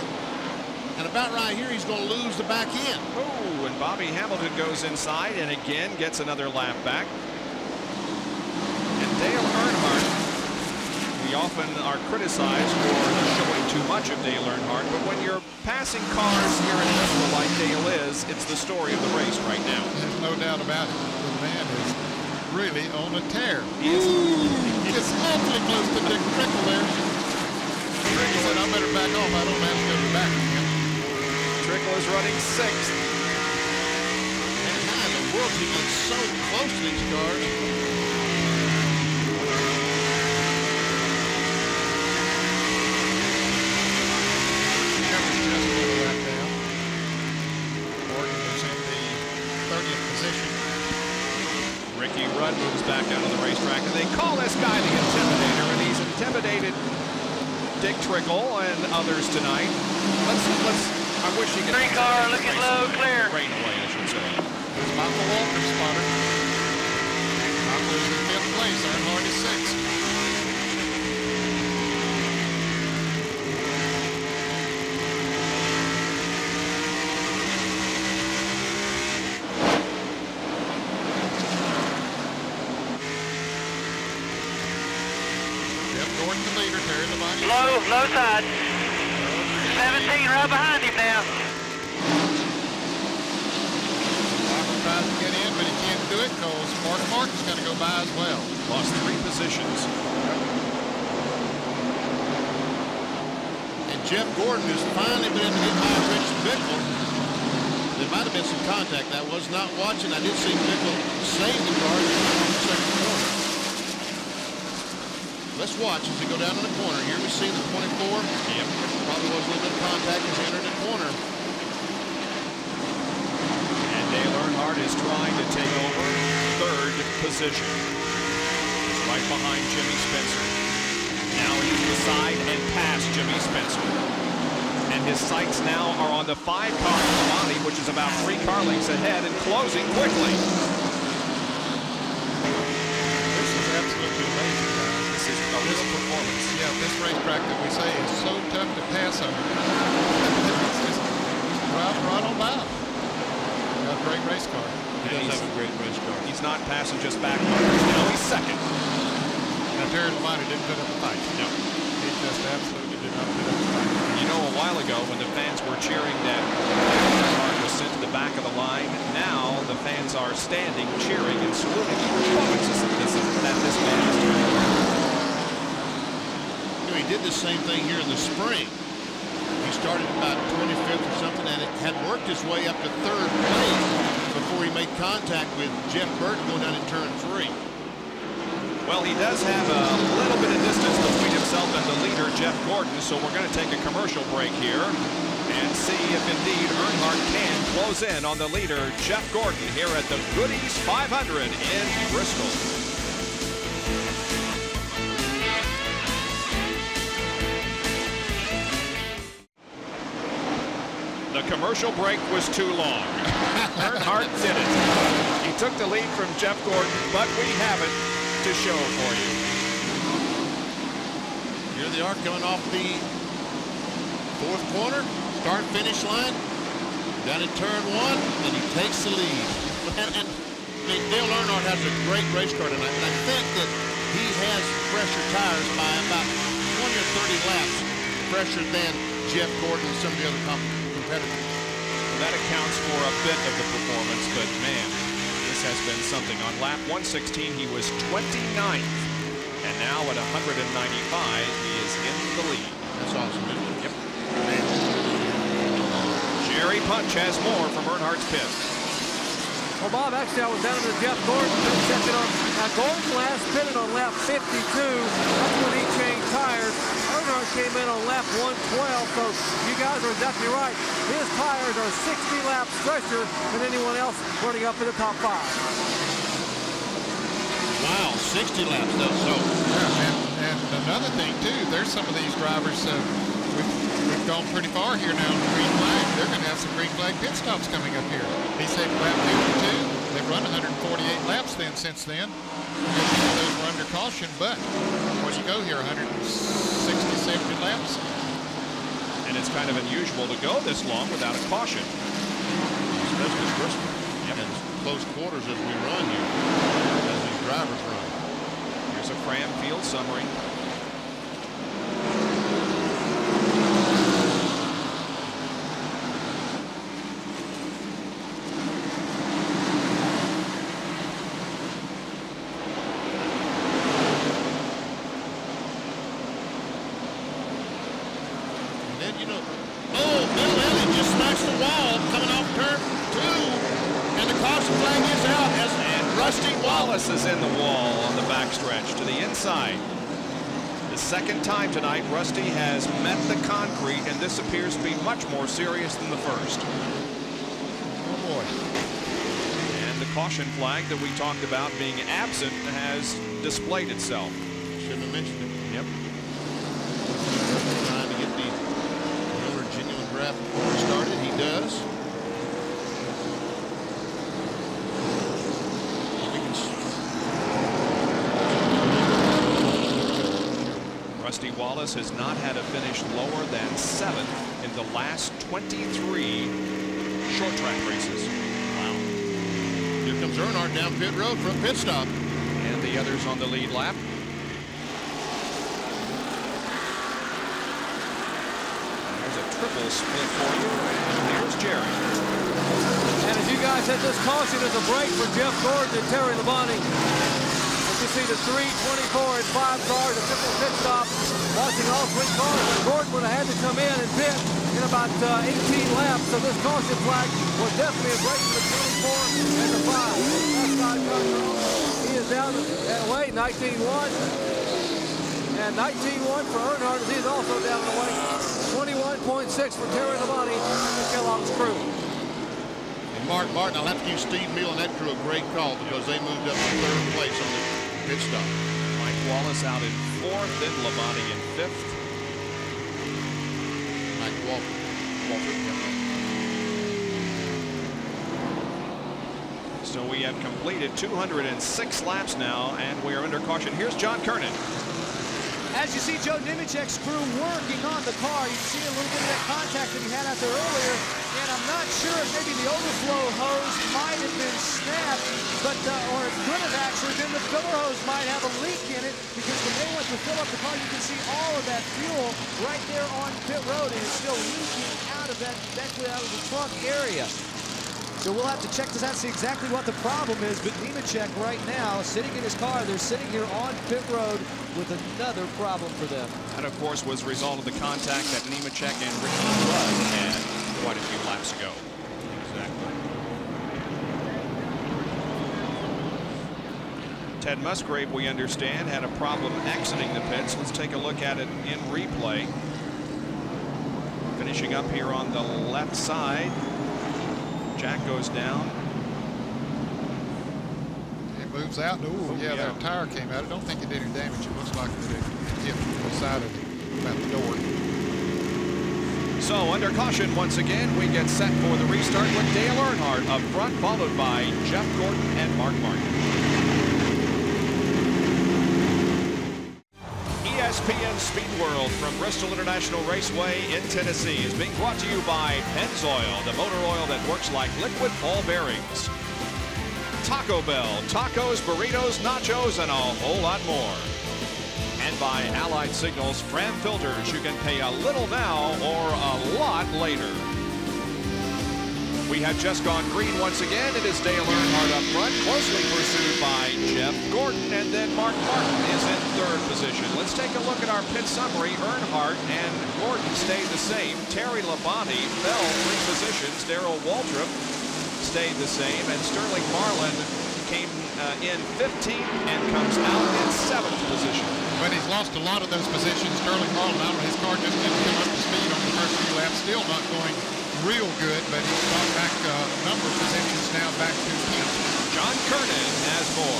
[SPEAKER 4] and about right here he's going to lose the back end.
[SPEAKER 1] Oh, and Bobby Hamilton goes inside and again gets another lap back. And Dale Earnhardt, we often are criticized for showing too much of Dale Earnhardt, but when you're passing cars here in Bristol like Dale is, it's the story of the race right now.
[SPEAKER 5] There's no doubt about it. The man is really on a tear.
[SPEAKER 4] It's awfully close to Dick Trickle there.
[SPEAKER 5] Trickle said, I better back off. I don't have to go to back again.
[SPEAKER 1] Trickle is running 6th.
[SPEAKER 4] And how in the world he gets so close to these cars?
[SPEAKER 1] Ricky Rudd moves back out of the racetrack, and they call this guy the Intimidator, and he's intimidated Dick Trickle and others tonight. I wish he could.
[SPEAKER 9] 3-car looking low, clear.
[SPEAKER 1] Rain away, I should say.
[SPEAKER 5] There's Michael Walker's spotter. Michael is in 5th place. Earnhardt is 6th.
[SPEAKER 9] Low side. 17 right behind him now.
[SPEAKER 5] Martin tries to get in, but he can't do it because Martin's going to go by as well.
[SPEAKER 1] Lost 3 positions.
[SPEAKER 4] And Jeff Gordon has finally been able to get by Rich Bickle. There might have been some contact. I was not watching. I did see Bickle save the car in the second corner. Let's watch as we go down in the corner. Here we see the 24.
[SPEAKER 1] Yep.
[SPEAKER 4] Probably was a little bit of contact as he entered the corner.
[SPEAKER 1] And Dale Earnhardt is trying to take over 3rd position. He's right behind Jimmy Spencer. Now he's beside and past Jimmy Spencer. And his sights now are on the 5-car Labonte, which is about 3 car lengths ahead and closing quickly.
[SPEAKER 5] This is absolutely amazing, guys.
[SPEAKER 1] This is a real performance.
[SPEAKER 5] Yeah, this racetrack that we say is so tough to pass on. It's just driving right on by. Got a great race car.
[SPEAKER 4] He does have a great race car.
[SPEAKER 1] He's not passing just back markers. Now he's 2nd.
[SPEAKER 5] Now, Terry Labonte didn't put up a fight.
[SPEAKER 1] No.
[SPEAKER 5] He just absolutely did not put up a fight.
[SPEAKER 1] You know, a while ago when the fans were cheering that Earnhardt was sent to the back of the line, now the fans are standing, cheering, and saluting the performances that this man is doing.
[SPEAKER 4] He did the same thing here in the spring. He started about 25th or something, and it had worked his way up to 3rd place before he made contact with Jeff Burton going down in turn 3.
[SPEAKER 1] Well, he does have a little bit of distance between himself and the leader, Jeff Gordon, so we're going to take a commercial break here and see if indeed Earnhardt can close in on the leader, Jeff Gordon, here at the Goody's 500 in Bristol. The commercial break was too long. Earnhardt did it. He took the lead from Jeff Gordon, but we have it to show for you.
[SPEAKER 4] Here they are coming off the 4th corner, start-finish line, down at turn 1, and he takes the lead. And Dale Earnhardt has a great race car tonight, and I think that he has fresher tires by about 20 or 30 laps fresher than Jeff Gordon and some of the other competitors.
[SPEAKER 1] Well, that accounts for a bit of the performance, but man, this has been something. On lap 116, he was 29th, and now at 195, he is in the lead.
[SPEAKER 4] That's awesome, isn't it?
[SPEAKER 1] Yep. Man. Jerry Punch has more from Earnhardt's pit.
[SPEAKER 2] Well, Bob, actually, I was down to Jeff Gordon checking on. Now, Gordon last pitted on lap 52. That's when he changed tires. Earnhardt came in on lap 112, so you guys are exactly right. His tires are 60 laps fresher than anyone else running up in the top 5.
[SPEAKER 4] Wow, 60 laps, though. So,
[SPEAKER 5] yeah, and another thing, too, there's some of these drivers, we've gone pretty far here now on the green flag. They're going to have some green flag pit stops coming up here. He said lap 52. They've run 148 laps since then. Those were under caution, but where do you go here? 160, 70 laps?
[SPEAKER 1] And it's kind of unusual to go this long without a caution.
[SPEAKER 4] Especially in Bristol. Yep. And close quarters as we run here, as these drivers run.
[SPEAKER 1] Here's a Fram Field summary. Is in the wall on the backstretch to the inside. The second time tonight, Rusty has met the concrete, and this appears to be much more serious than the first.
[SPEAKER 4] Oh boy.
[SPEAKER 1] And the caution flag that we talked about being absent has displayed itself.
[SPEAKER 4] Shouldn't have mentioned it.
[SPEAKER 1] Yep.
[SPEAKER 4] Trying to get the Miller genuine draft started. He does. Rusty Wallace has not had a finish lower than 7th in the last 23 short track races. Wow. Here comes Earnhardt down pit road for a pit stop. And the others on the lead lap. There's a triple split for you. And here's Jerry.
[SPEAKER 2] And as you guys said, this caution is a break for Jeff Gordon and Terry Labonte. You see the 3, 24, and 5 cars, a triple pit stop, watching all 3 cars. And Gordon would have had to come in and pit in about 18 laps. So this caution flag was definitely a break for the 24 and the 5. He is down that way, 19-1. And 19-1 for Earnhardt, as he's also down the way. 21.6 for Terry Labonte and the Kellogg's crew.
[SPEAKER 4] And Mark Martin, I'll have to give Steve Mill and that crew a great call because they moved up to 3rd place on the pit stop.
[SPEAKER 1] Mike Wallace out in 4th, then Labonte in 5th.
[SPEAKER 4] Mike Walter.
[SPEAKER 1] So we have completed 206 laps now, and we are under caution. Here's John Kernan.
[SPEAKER 6] As you see Joe Nemechek's crew working on the car, you can see a little bit of that contact that he had out there earlier. And I'm not sure if maybe the overflow hose might have been snapped, but or it could have actually been the filler hose might have a leak in it, because when they went to fill up the car, you can see all of that fuel right there on pit road, and it's still leaking out of that, out of the trunk area. So we'll have to check this out, see exactly what the problem is. But Nemechek right now, sitting in his car, they're sitting here on pit road with another problem for them.
[SPEAKER 1] That, of course, was a result of the contact that Nemechek and Ricky Rudd had quite a few laps ago.
[SPEAKER 4] Exactly.
[SPEAKER 1] Ted Musgrave, we understand, had a problem exiting the pits. Let's take a look at it in replay. Finishing up here on the left side. Jack goes down.
[SPEAKER 5] It moves out. Oh, yeah, that tire came out. I don't think it did any damage. It looks like it hit the side of about the door.
[SPEAKER 1] So under caution once again, we get set for the restart with Dale Earnhardt up front, followed by Jeff Gordon and Mark Martin. ESPN Speed World from Bristol International Raceway in Tennessee is being brought to you by Pennzoil, the motor oil that works like liquid ball bearings. Taco Bell, tacos, burritos, nachos, and a whole lot more. And by Allied Signals Fram filters, you can pay a little now or a lot later. We have just gone green once again. It is Dale Earnhardt up front, closely pursued by Jeff Gordon, and then Mark Martin is in third position. Let's take a look at our pit summary. Earnhardt and Gordon stayed the same. Terry Labonte fell 3 positions. Darrell Waltrip stayed the same, and Sterling Marlin came in 15th and comes out in 7th position.
[SPEAKER 5] But he's lost a lot of those positions. Sterling Marlin, out his car just didn't come up to speed on the first few laps. Still not going real good, but he's got back a number of positions now back to 10th.
[SPEAKER 1] John Kernan has more.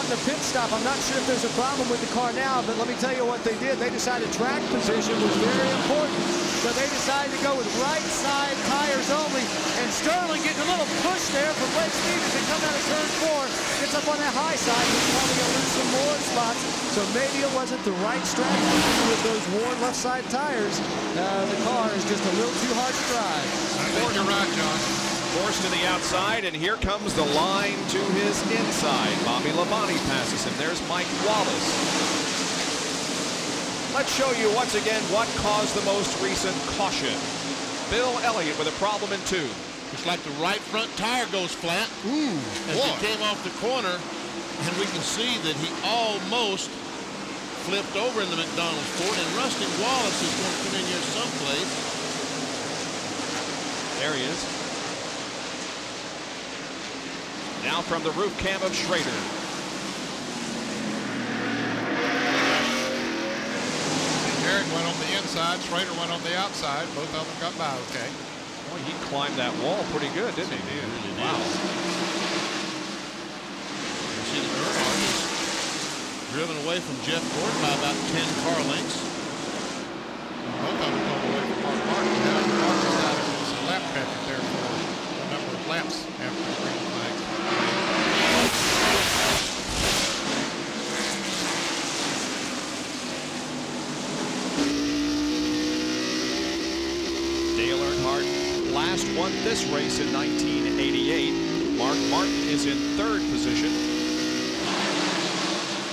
[SPEAKER 6] On the pit stop, I'm not sure if there's a problem with the car now, but let me tell you what they did. They decided track position was very important. So they decided to go with right side tires only. And Sterling getting a little push there from Blake Stevens and come out of turn 4. Gets up on that high side. He's probably going to lose some more spots. So maybe it wasn't the right strategy with those worn left side tires. The car is just a little too hard to drive.
[SPEAKER 5] I think you're right, John.
[SPEAKER 1] Forced to the outside, and here comes the line to his inside. Bobby Labonte passes him. There's Mike Wallace. Let's show you once again what caused the most recent caution. Bill Elliott with a problem in 2.
[SPEAKER 4] It's like the right front tire goes flat. As he came off the corner, and we can see that he almost flipped over in the McDonald's Ford, and Rusty Wallace is going to come in here someplace.
[SPEAKER 1] There he is. Now from the roof cam of Schrader.
[SPEAKER 5] Garrett went on the inside, Schrader went on the outside. Both of them got by okay.
[SPEAKER 1] Boy, he climbed that wall pretty good, didn't he?
[SPEAKER 4] He really did.
[SPEAKER 1] Wow.
[SPEAKER 4] You see the Earnhardt is driven away from Jeff Gordon by about 10 car lengths.
[SPEAKER 5] Both of them pulled away from Mark Martin. Now Mark is out of his lap traffic there for a number of laps after the green flag.
[SPEAKER 1] Dale Earnhardt last won this race in 1988. Mark Martin is in 3rd position.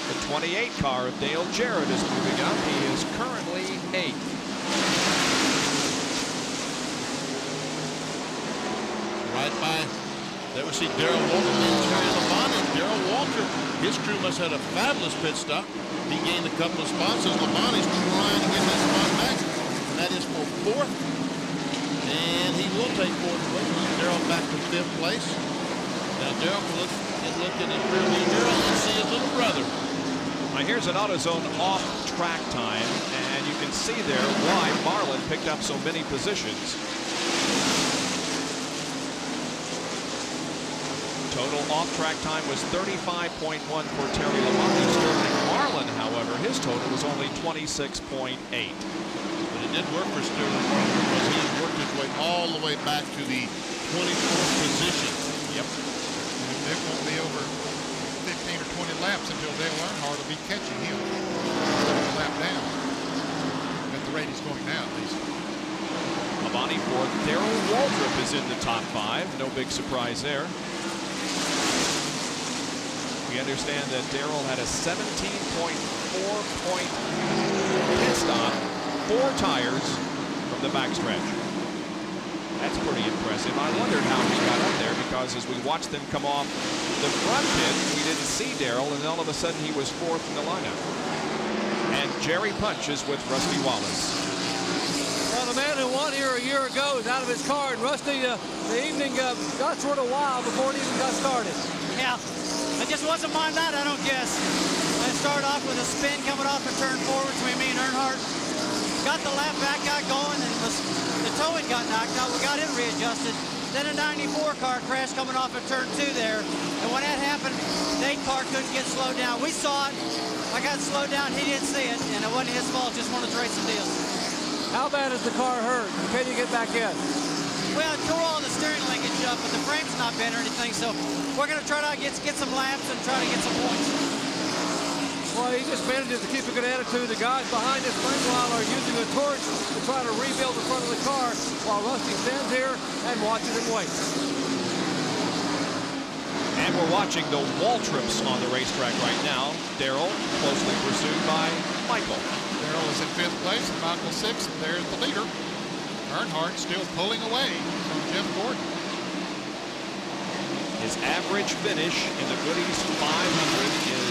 [SPEAKER 1] The 28 car of Dale Jarrett is moving up. He is currently 8th.
[SPEAKER 4] Right by, there we see Darrell Waltrip and Terry Labonte. Darrell Waltrip, his crew must have had a fabulous pit stop. He gained a couple of spots as Labonte's trying to get that spot back. And that is for 4th. And he will take 4th place. Darrell back to 5th place. Now Darrell can look in his rearview mirror and see his little brother.
[SPEAKER 1] Now here's an AutoZone off track time, and you can see there why Marlin picked up so many positions. Total off-track time was 35.1 for Terry Labonte. Sterling Marlin, however, his total was only 26.8.
[SPEAKER 4] But it did work for Sterling Marlin because he has worked his way all the way back to the 24th position.
[SPEAKER 1] Yep.
[SPEAKER 5] And it won't be over 15 or 20 laps until Dale Earnhardt will be catching him. A lap down. At the rate he's going now, at least.
[SPEAKER 1] Labonte fourth. Darrell Waltrip is in the top 5. No big surprise there. We understand that Darrell had a 17.4-point pit stop, 4 tires from the backstretch. That's pretty impressive. I wondered how he got up there because as we watched them come off the front pit, we didn't see Darrell, and all of a sudden he was 4th in the lineup. And Jerry Punch is with Rusty Wallace.
[SPEAKER 2] Well, the man who won here a year ago is out of his car, and Rusty, the evening got sort of wild before it even got started.
[SPEAKER 13] Yeah. It just wasn't my night, I don't guess. I started off with a spin coming off the turn 4 between me and Earnhardt. Got the lap back, got going, and the towing got knocked out. We got it readjusted. Then a 94 car crashed coming off of turn 2 there. And when that happened, the 8 car couldn't get slowed down. We saw it. I got slowed down. He didn't see it, and it wasn't his fault. Just one of those racing deals.
[SPEAKER 2] How bad is the car hurt? Can you get back in?
[SPEAKER 13] Well, it tore all the steering linkage up, but the frame's not bent or anything, so we're going to try to get some laps and try to get some points.
[SPEAKER 2] Well, he just manages to keep a good attitude. The guys behind us, meanwhile, are using a torch to try to rebuild the front of the car while Rusty stands here and watches him wait.
[SPEAKER 1] And we're watching the Waltrips on the racetrack right now. Darrell closely pursued by Michael.
[SPEAKER 5] Darrell is in 5th place, and Michael 6th. There's the leader. Earnhardt still pulling away from Jeff Gordon.
[SPEAKER 1] His average finish in the Goody's 500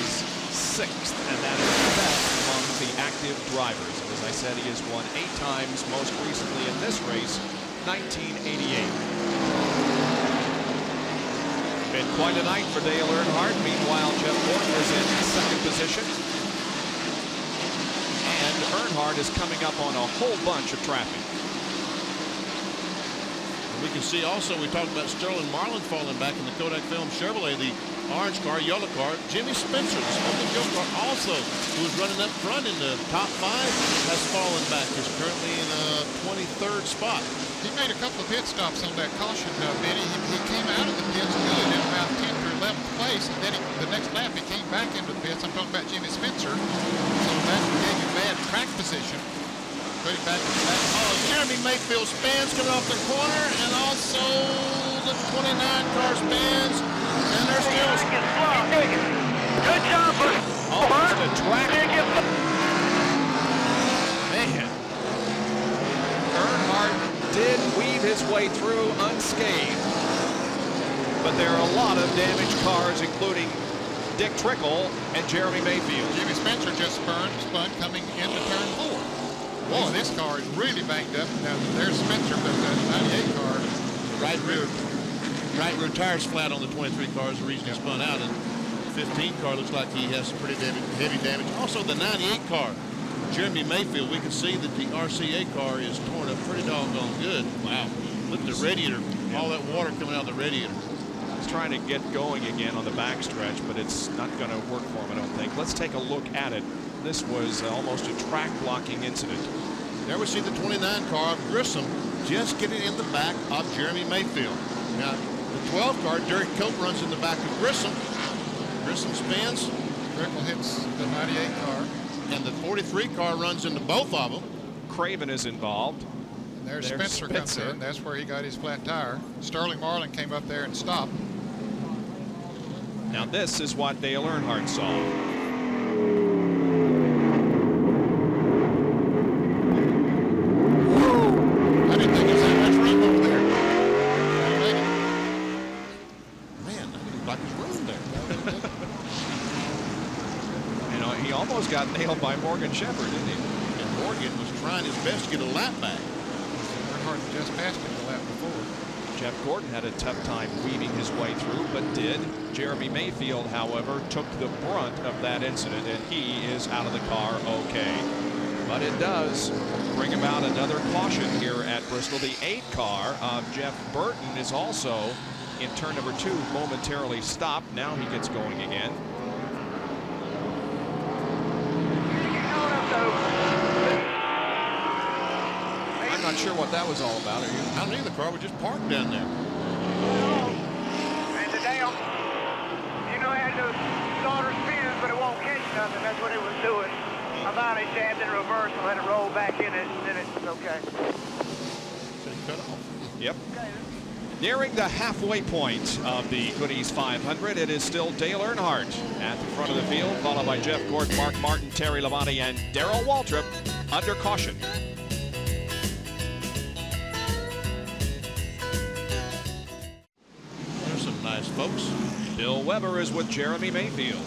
[SPEAKER 1] is 6th, and that is the best among the active drivers. As I said, he has won 8 times, most recently in this race, 1988. Been quite a night for Dale Earnhardt. Meanwhile, Jeff Gordon is in 2nd position. And Earnhardt is coming up on a whole bunch of traffic.
[SPEAKER 4] We can see also, we talked about Sterling Marlin falling back in the Kodak Film Chevrolet, the orange car, yellow car. Jimmy Spencer, the Smoking Joe car, also, who was running up front in the top 5, has fallen back. He's currently in a 23rd spot.
[SPEAKER 5] He made a couple of pit stops on that caution, Benny. He came out of the pits good in about 10th or 11th place, and then the next lap he came back into the pits. I'm talking about Jimmy Spencer. So that gave him bad track position. Put him back in the back.
[SPEAKER 4] Oh, Jeremy Mayfield spins coming off the corner, and also the 29 car spins, and they're still.
[SPEAKER 9] Good job,
[SPEAKER 1] Almost a track. Man. Earnhardt did weave his way through unscathed. But there are a lot of damaged cars, including Dick Trickle and Jeremy Mayfield.
[SPEAKER 5] Jimmy Spencer just spun coming into turn 4. Boy, this car is really banged up. Now, there's Spencer, but the 98 car,
[SPEAKER 4] right rear tire's flat on the 23 car is the reason he spun out, and 15 car looks like he has some pretty heavy damage. Also, the 98 car, Jeremy Mayfield, we can see that the RCA car is torn up pretty doggone good. Wow. Look at the radiator, all that water coming out of the radiator.
[SPEAKER 1] He's trying to get going again on the backstretch, but it's not going to work for him, I don't think. Let's take a look at it. This was almost a track blocking incident.
[SPEAKER 4] There we see the 29 car of Grissom just getting in the back of Jeremy Mayfield. Now, the 12 car, Derek Cope runs in the back of Grissom. Grissom spins.
[SPEAKER 5] Trickle hits the 98 car.
[SPEAKER 4] And the 43 car runs into both of them.
[SPEAKER 1] Craven is involved.
[SPEAKER 5] And there's Spencer comes in. That's where he got his flat tire. Sterling Marlin came up there and stopped.
[SPEAKER 1] Now this is what Dale Earnhardt saw.
[SPEAKER 5] I didn't think there was that much room over there.
[SPEAKER 4] Man, that looked like there's room there.
[SPEAKER 1] You know, he almost got nailed by Morgan Shepherd, didn't he?
[SPEAKER 4] And Morgan was trying his best to get a lap back.
[SPEAKER 5] Earnhardt just passed him the lap before.
[SPEAKER 1] Jeff Gordon had a tough time weaving his way through, but did. Jeremy Mayfield, however, took the brunt of that incident, and he is out of the car okay. But it does bring about another caution here at Bristol. The 8 car of Jeff Burton is also in turn number 2 momentarily stopped. Now he gets going again. I'm not sure what that was all about. Are you?
[SPEAKER 4] I don't know. The car was just parked down there.
[SPEAKER 9] And today, you know, it had those starter spins, but it won't catch nothing. That's what it was doing. I finally jammed in reverse and let it roll back in it, and then it's okay.
[SPEAKER 4] So he cut off.
[SPEAKER 1] Yep. Nearing the halfway point of the Goody's 500, it is still Dale Earnhardt at the front of the field, followed by Jeff Gordon, Mark Martin, Terry Labonte, and Darrell Waltrip under caution.
[SPEAKER 4] There's some nice folks.
[SPEAKER 1] Bill Weber is with Jeremy Mayfield.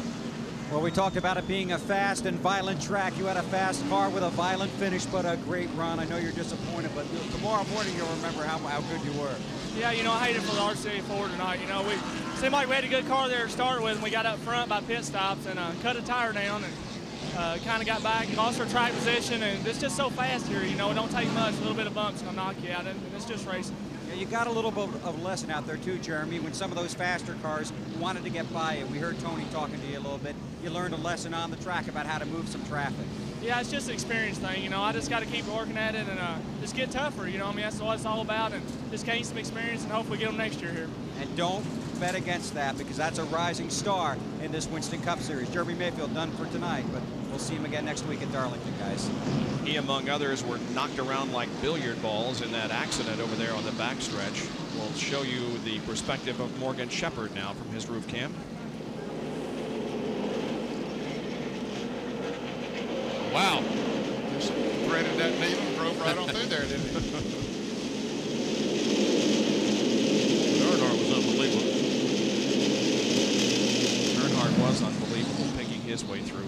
[SPEAKER 7] Well, we talked about it being a fast and violent track. You had a fast car with a violent finish, but a great run. I know you're disappointed, but tomorrow morning you'll remember how good you were.
[SPEAKER 14] Yeah, you know, I hated for the RCA Ford tonight. You know, we seemed like we had a good car there to start with, and we got up front by pit stops and cut a tire down and kind of got back and lost our track position. And it's just so fast here, you know, it don't take much. A little bit of bumps gonna knock you out, and it's just racing.
[SPEAKER 7] Yeah, you got a little bit of a lesson out there too, Jeremy, when some of those faster cars wanted to get by you. We heard Tony talking to you a little bit. You learned a lesson on the track about how to move some traffic.
[SPEAKER 14] Yeah, it's just an experience thing, you know. I just got to keep working at it and just get tougher, you know. I mean, that's what it's all about, and just gain some experience and hopefully get them next year here.
[SPEAKER 7] And don't bet against that because that's a rising star in this Winston Cup Series. Jeremy Mayfield done for tonight, but we'll see him again next week at Darlington, guys.
[SPEAKER 1] He, among others, were knocked around like billiard balls in that accident over there on the backstretch. We'll show you the perspective of Morgan Shepherd now from his roof cam.
[SPEAKER 5] Wow. Just threaded that needle and drove right on through there, didn't he?
[SPEAKER 4] Earnhardt was unbelievable.
[SPEAKER 1] Earnhardt was unbelievable, picking his way through.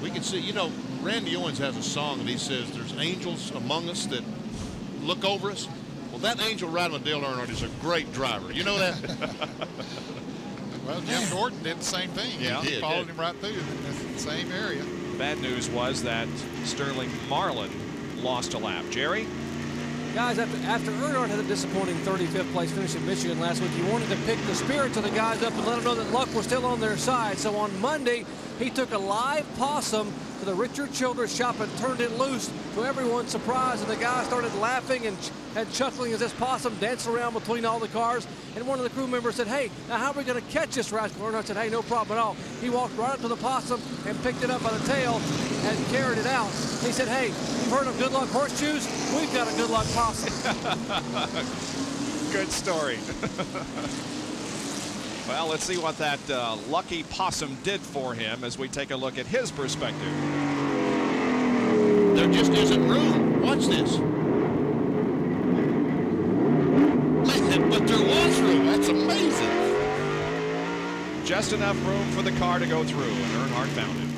[SPEAKER 4] We can see, you know, Randy Owens has a song that he says there's angels among us that look over us. Well, that angel riding with Dale Earnhardt is a great driver. You know that?
[SPEAKER 5] Well, Jim Gordon did the same thing.
[SPEAKER 1] Yeah,
[SPEAKER 5] he followed him right through in the same area.
[SPEAKER 1] Bad news was that Sterling Marlin lost a lap. Jerry?
[SPEAKER 2] Guys, after Earnhardt had a disappointing 35th place finish in Michigan last week, he wanted to pick the spirits of the guys up and let them know that luck was still on their side. So on Monday, he took a live possum to the Richard Childress shop and turned it loose to everyone's surprise, and the guys started laughing and chuckling as this possum danced around between all the cars. And one of the crew members said, "Hey, now how are we going to catch this rascal?" Earnhardt said, "Hey, no problem at all." He walked right up to the possum and picked it up by the tail and carried it out. He said, "Hey, you've heard of good luck horseshoes? We've got a good luck possum."
[SPEAKER 1] Good story. Well, let's see what that lucky possum did for him as we take a look at his perspective.
[SPEAKER 4] There just isn't room. Watch this. Man, but there was room. That's amazing.
[SPEAKER 1] Just enough room for the car to go through, and Earnhardt found it.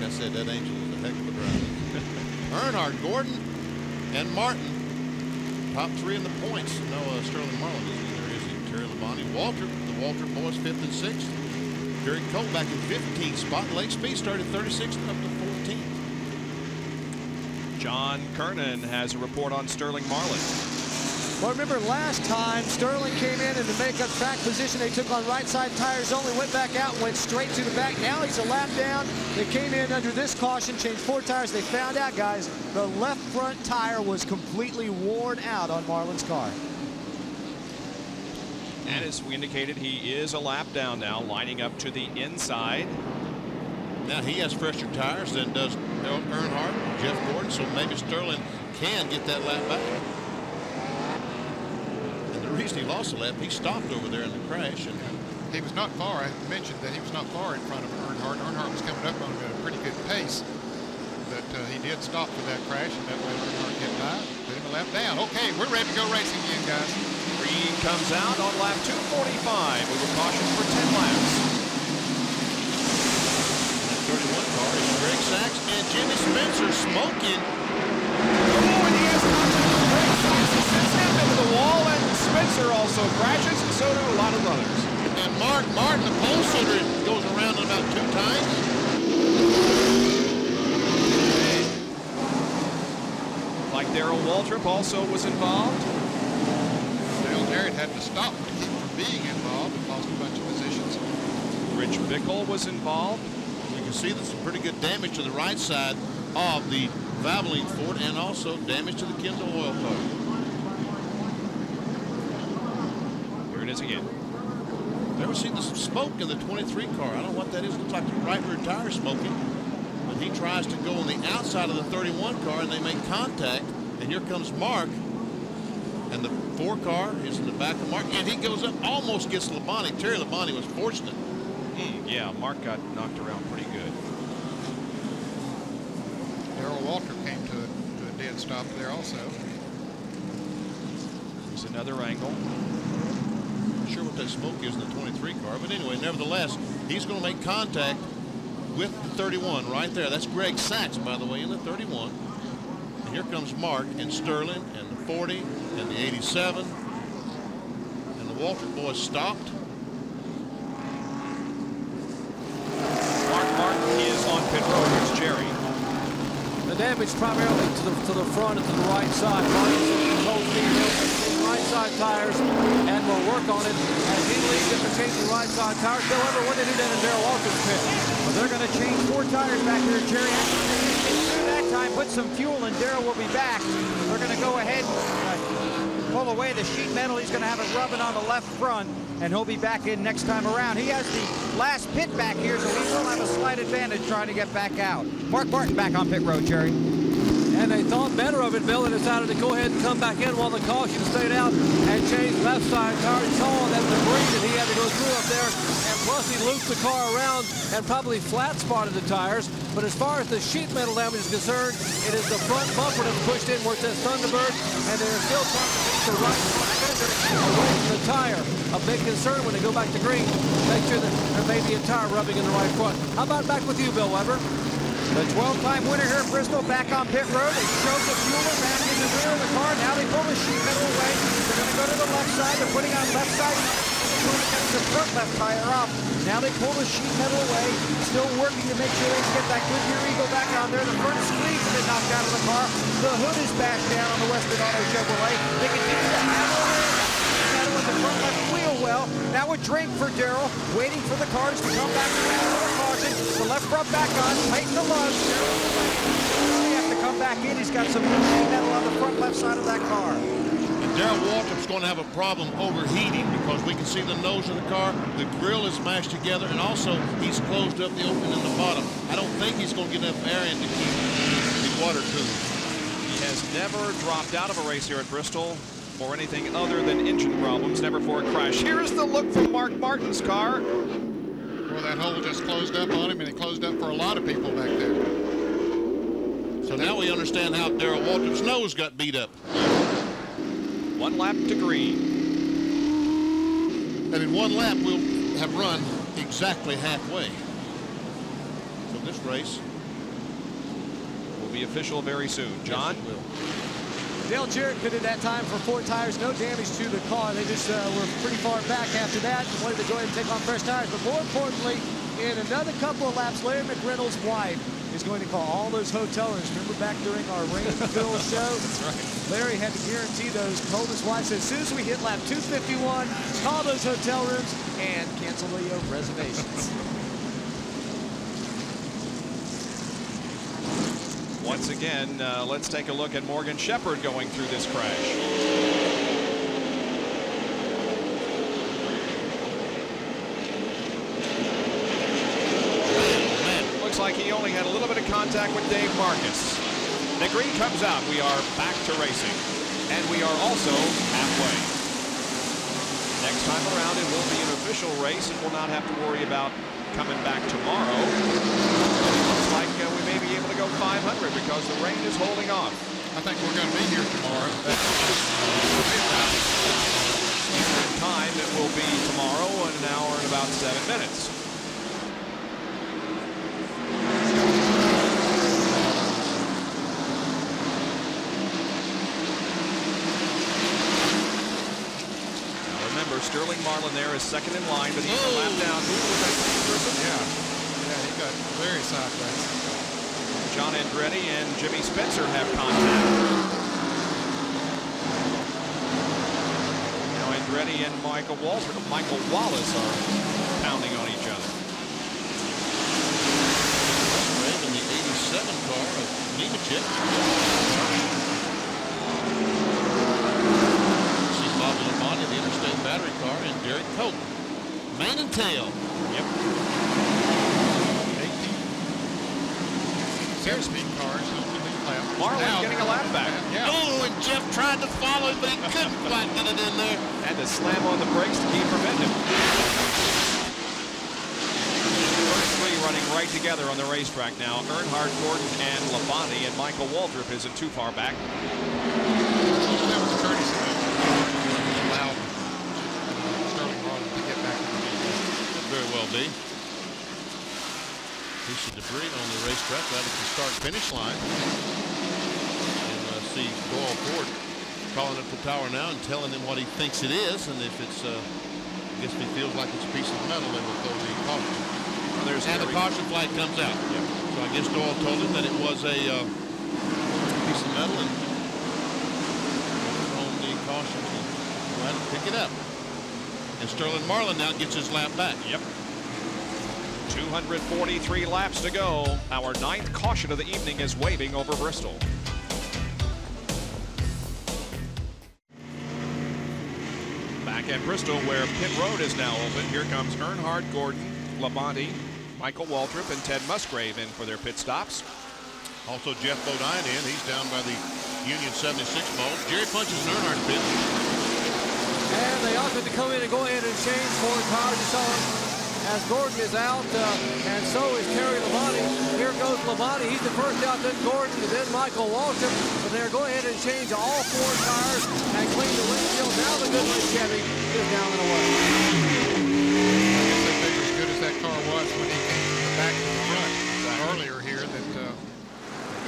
[SPEAKER 4] Like I said, that angel was a heck of a driver. Earnhardt, Gordon, and Martin, top three in the points. No, Sterling Marlin isn't either, is he? Terry Labonte, Walter, the Walter boys, 5th and 6th. Jerry Cole back in 15th spot. Lake Speed started 36th up to 14th.
[SPEAKER 1] John Kernan has a report on Sterling Marlin.
[SPEAKER 6] Well, remember last time Sterling came in the makeup track position. They took on right side tires only, went back out, went straight to the back. Now he's a lap down. They came in under this caution, changed 4 tires. They found out, guys, the left front tire was completely worn out on Marlin's car.
[SPEAKER 1] And as we indicated, he is a lap down now, lining up to the inside.
[SPEAKER 4] Now he has fresher tires than does Earnhardt, Jeff Gordon, so maybe Sterling can get that lap back. And the reason he lost a lap, he stopped over there in the crash. And
[SPEAKER 5] he was not far. I mentioned that he was not far in front of Earnhardt. Earnhardt was coming up on him at a pretty good pace. But he did stop for that crash, and that way Earnhardt get by, put him a lap down. Okay, we're ready to go racing again, guys.
[SPEAKER 1] Green comes out on lap 245. We were cautioned for 10 laps.
[SPEAKER 4] That 31 car is Greg Sachs and Jimmy Spencer smoking.
[SPEAKER 1] Oh, and he has contact with Greg Sachs. He sends him into the wall, and Spencer also crashes, and so do a lot of others.
[SPEAKER 4] And Mark Martin, the pole sitter, goes around it about 2 times.
[SPEAKER 1] Like Darrell Waltrip also was involved.
[SPEAKER 5] Dale Jarrett had to stop to keep from being involved and lost a bunch of positions.
[SPEAKER 1] Rich Bickle was involved.
[SPEAKER 4] You can see there's some pretty good damage to the right side of the Valvoline Ford and also damage to the Kendall oil car.
[SPEAKER 1] Here it is again.
[SPEAKER 4] Never seen the smoke in the 23 car. I don't know what that is. It looks like the right rear tire smoking. But he tries to go on the outside of the 31 car, and they make contact. And here comes Mark. And the 4 car is in the back of Mark. And he goes up, almost gets Labonte. Terry Labonte was fortunate.
[SPEAKER 1] Yeah, Mark got knocked around pretty good.
[SPEAKER 5] Darrell Walter came to a dead stop there also.
[SPEAKER 1] There's another angle.
[SPEAKER 4] Not sure what that smoke is in the 23 car. But anyway, nevertheless, he's going to make contact with the 31 right there. That's Greg Sachs, by the way, in the 31. And here comes Mark and Sterling and the 40 and the 87. And the Walter boys stopped.
[SPEAKER 1] Mark Martin is on pit road. Here's Jerry.
[SPEAKER 2] The damage primarily to the front and to the right side. Martin's told me he'll right side tires and will work on it as he leads into changing right side tires. However, what they do down in Darrell Walter's pit?
[SPEAKER 7] Well, they're going to change 4 tires back here, Jerry. Through that time, put some fuel, and Darrell will be back. They're going to go ahead and pull away the sheet metal. He's going to have it rubbing on the left front. and he'll be back in next time around. He has the last pit back here, so he will have a slight advantage trying to get back out. Mark Martin back on pit road, Jerry.
[SPEAKER 2] And they thought better of it, Bill, and decided to go ahead and come back in while the caution stayed out and change left side tire. He saw that debris that he had to go through up there, and plus he looped the car around and probably flat spotted the tires. But as far as the sheet metal damage is concerned, it is the front bumper that's pushed in where it says Thunderbird, and they're still trying to get the right fender away from the tire. A big concern when they go back to green, make sure that there may be a tire rubbing in the right front. How about back with you, Bill Weber?
[SPEAKER 7] The 12-time winner here at Bristol back on pit road. They showed the fueler back in the rear of the car. Now they pull the sheet metal away. They're going to go to the left side. They're putting on left side. The front left tire off. Now they pull the sheet metal away. Still working to make sure they can get that Goodyear Eagle back on there. The front squeeze has been knocked out of the car. The hood is bashed down on the Western Auto Chevrolet. They continue to hammer metal in the front left wheel well. Now a drape for Darrell, waiting for the cars to come back around to the caution. The left front back on, tighten the lugs. They have to come back in. He's got some new sheet metal on the front left side of that car.
[SPEAKER 4] And Darrell Waltrip's going to have a problem overheating because we can see the nose of the car. The grill is mashed together, and also he's closed up the opening in the bottom. I don't think he's going to get enough air in to keep the water cool.
[SPEAKER 1] He has never dropped out of a race here at Bristol for anything other than engine problems, never for a crash. Here's the look from Mark Martin's car.
[SPEAKER 5] Well, that hole just closed up on him, and it closed up for a lot of people back there.
[SPEAKER 4] So now we understand how Darrell Waltrip's nose got beat up.
[SPEAKER 1] 1 lap to green.
[SPEAKER 4] And in 1 lap, we'll have run exactly halfway. So this race
[SPEAKER 1] will be official very soon. John?
[SPEAKER 6] Yes, Dale Jarrett pitted that time for 4 tires, no damage to the car. They just were pretty far back after that and wanted to go ahead and take on fresh tires. But more importantly, in another couple of laps, Larry McReynolds' wife is going to call all those hotel rooms. Remember back during our rain-filled show? That's right. Larry had to guarantee those. Told his wife, said, as soon as we hit lap 251, call those hotel rooms and cancel the reservations.
[SPEAKER 1] Once again, let's take a look at Morgan Shepherd going through this crash. Looks like he only had a little bit of contact with Dave Marcus. The green comes out. We are back to racing. And we are also halfway. Next time around, it will be an official race, and we'll not have to worry about coming back tomorrow. Looks like we may be able to go 500 because the rain is holding off.
[SPEAKER 5] I think we're going to be here tomorrow.
[SPEAKER 1] Eastern time, it will be tomorrow in an hour and about 7 minutes. Sterling Marlin there is second in line, but he's a lap down. Who was that person?
[SPEAKER 5] Yeah, he got very sideways.
[SPEAKER 1] John Andretti and Jimmy Spencer have contact. Now Andretti and Michael Wallace are pounding on each other.
[SPEAKER 4] In the 87 car of Nemechek. The Interstate Battery car and Derek Cope. Man and tail.
[SPEAKER 1] Yep.
[SPEAKER 5] 7-speed cars.
[SPEAKER 1] Marlin getting a lap back.
[SPEAKER 4] Yeah. Oh, and Jeff tried to follow him, but he couldn't quite get it in there.
[SPEAKER 1] Had to slam on the brakes to keep from hitting him. First 3 running right together on the racetrack now. Earnhardt, Gordon, and Labonte, and Michael Waltrip isn't too far back.
[SPEAKER 5] That was a courtesy move. Allowed Sterling Marlin to get back in the lead.
[SPEAKER 4] Could very well be. Piece of debris on the racetrack right at the start-finish line. And see Doyle Ford calling up the tower now and telling them what he thinks it is, and if it's, I guess if he feels like it's a piece of metal, they will throw the caution. Well, and the caution flag comes out. Yep. So I guess Doyle told him that it was a piece of metal, and on the caution and go ahead and pick it up. And Sterling Marlin now gets his lap back.
[SPEAKER 1] Yep. 243 laps to go. Our 9th caution of the evening is waving over Bristol. Back Back at Bristol, where pit road is now open, here comes Earnhardt, Gordon, Labonte, Michael Waltrip, and Ted Musgrave in for their pit stops.
[SPEAKER 4] Also Jeff Bodine in. He's down by the Union 76 ball. Jerry punches an Earnhardt pit.
[SPEAKER 2] And they opted to come in and go ahead and change for tires. You saw him as Gordon is out, and so is Terry Labonte. Here goes Labonte. He's the first out, then Gordon, and then Michael Waltrip. But they're going ahead and change all 4 tires and clean the windshield. Now the Goodwin Chevy is down and away.
[SPEAKER 5] I guess they figured as good as that car was when he came back to the front earlier here that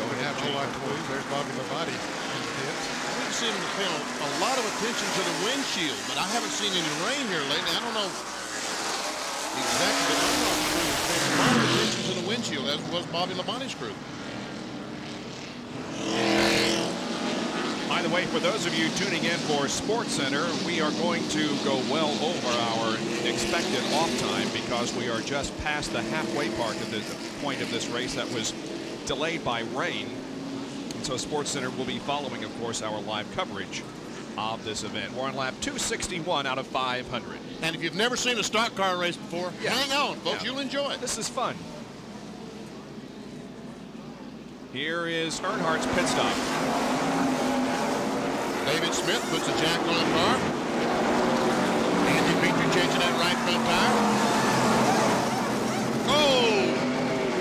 [SPEAKER 5] would have a whole lot to lose. There's Bobby Labonte in the pits.
[SPEAKER 4] We've seen him pay a lot of attention to the windshield, but I haven't seen any rain here lately. I don't know exactly, but I'm not sure he's paying a lot of attention to the windshield, as was Bobby Labonte's crew.
[SPEAKER 1] By the way, for those of you tuning in for Sports Center, we are going to go well over our expected off time because we are just past the halfway point of this race that was delayed by rain. And so Sports Center will be following, of course, our live coverage of this event. We're on lap 261 out of 500.
[SPEAKER 4] And if you've never seen a stock car race before, hang on, folks. You'll enjoy it.
[SPEAKER 1] This is fun. Here is Earnhardt's pit stop.
[SPEAKER 4] David Smith puts a jack on the car. Andy Petrie changing that right front tire. Oh!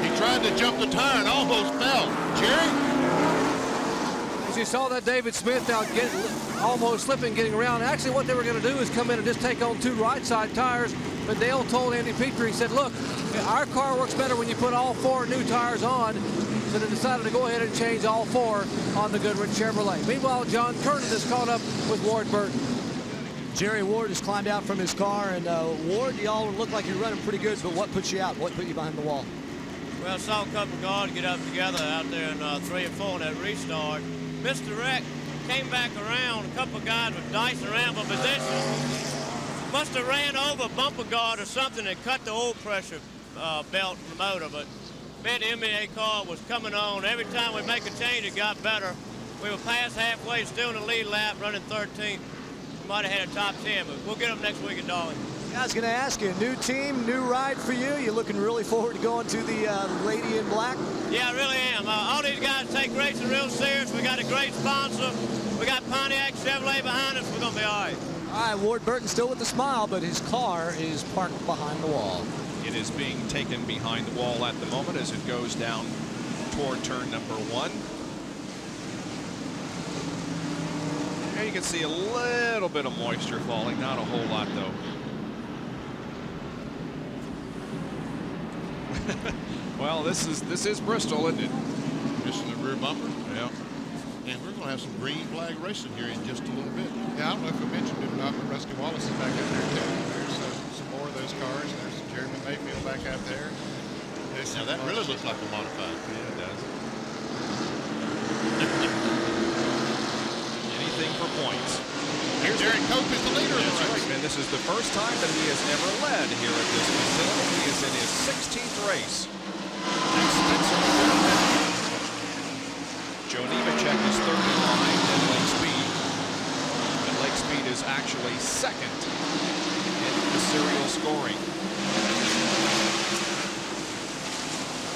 [SPEAKER 4] He tried to jump the tire and almost fell. Jerry?
[SPEAKER 2] As you saw that David Smith out almost slipping, getting around. Actually, what they were going to do is come in and just take on 2 right side tires. But Dale told Andy Petrie, he said, look, our car works better when you put all 4 new tires on. So they decided to go ahead and change all 4 on the Goodwin Chevrolet. Meanwhile, John Kernan is caught up with Ward Burton.
[SPEAKER 6] Jerry Ward has climbed out from his car, and Ward, y'all look like you're running pretty good, but what put you out? What put you behind the wall?
[SPEAKER 15] Well, I saw a couple of guards get up together out there in 3 and 4 in that restart. Missed the wreck, came back around. A couple of guys were dicing around for position. Must have ran over a bumper guard or something and cut the oil pressure belt in the motor, but bet the NBA car was coming on. Every time we make a change, it got better. We were past halfway, still in the lead lap, running 13th. We might have had a top 10, but we'll get them next week in Darling.
[SPEAKER 6] I was going to ask you, new team, new ride for you. You're looking really forward to going to the Lady in Black?
[SPEAKER 15] Yeah, I really am. All these guys take racing real serious. We got a great sponsor. We got Pontiac Chevrolet behind us. We're going to be all right.
[SPEAKER 6] All right, Ward Burton still with a smile, but his car is parked behind the wall.
[SPEAKER 1] It is being taken behind the wall at the moment as it goes down toward turn number 1. There you can see a little bit of moisture falling, not a whole lot though. Well, this is Bristol, isn't it?
[SPEAKER 4] Missing the rear bumper.
[SPEAKER 1] Yeah.
[SPEAKER 4] And we're going to have some green flag racing here in just a little bit.
[SPEAKER 5] Yeah, I don't know if we mentioned it or not, but Rusty Wallace is back up there too. There's some more of those cars. There's Jeremy Mayfield back out there.
[SPEAKER 4] Now that really looks like a modified.
[SPEAKER 1] Yeah, it does. Anything for points.
[SPEAKER 5] Here's Derek Cope is the leader of the race.
[SPEAKER 1] And this is the first time that he has ever led here at this facility. He is in his 16th race. Joe Nemechek is third in line at Lake Speed. And Lake Speed is actually second in the serial scoring.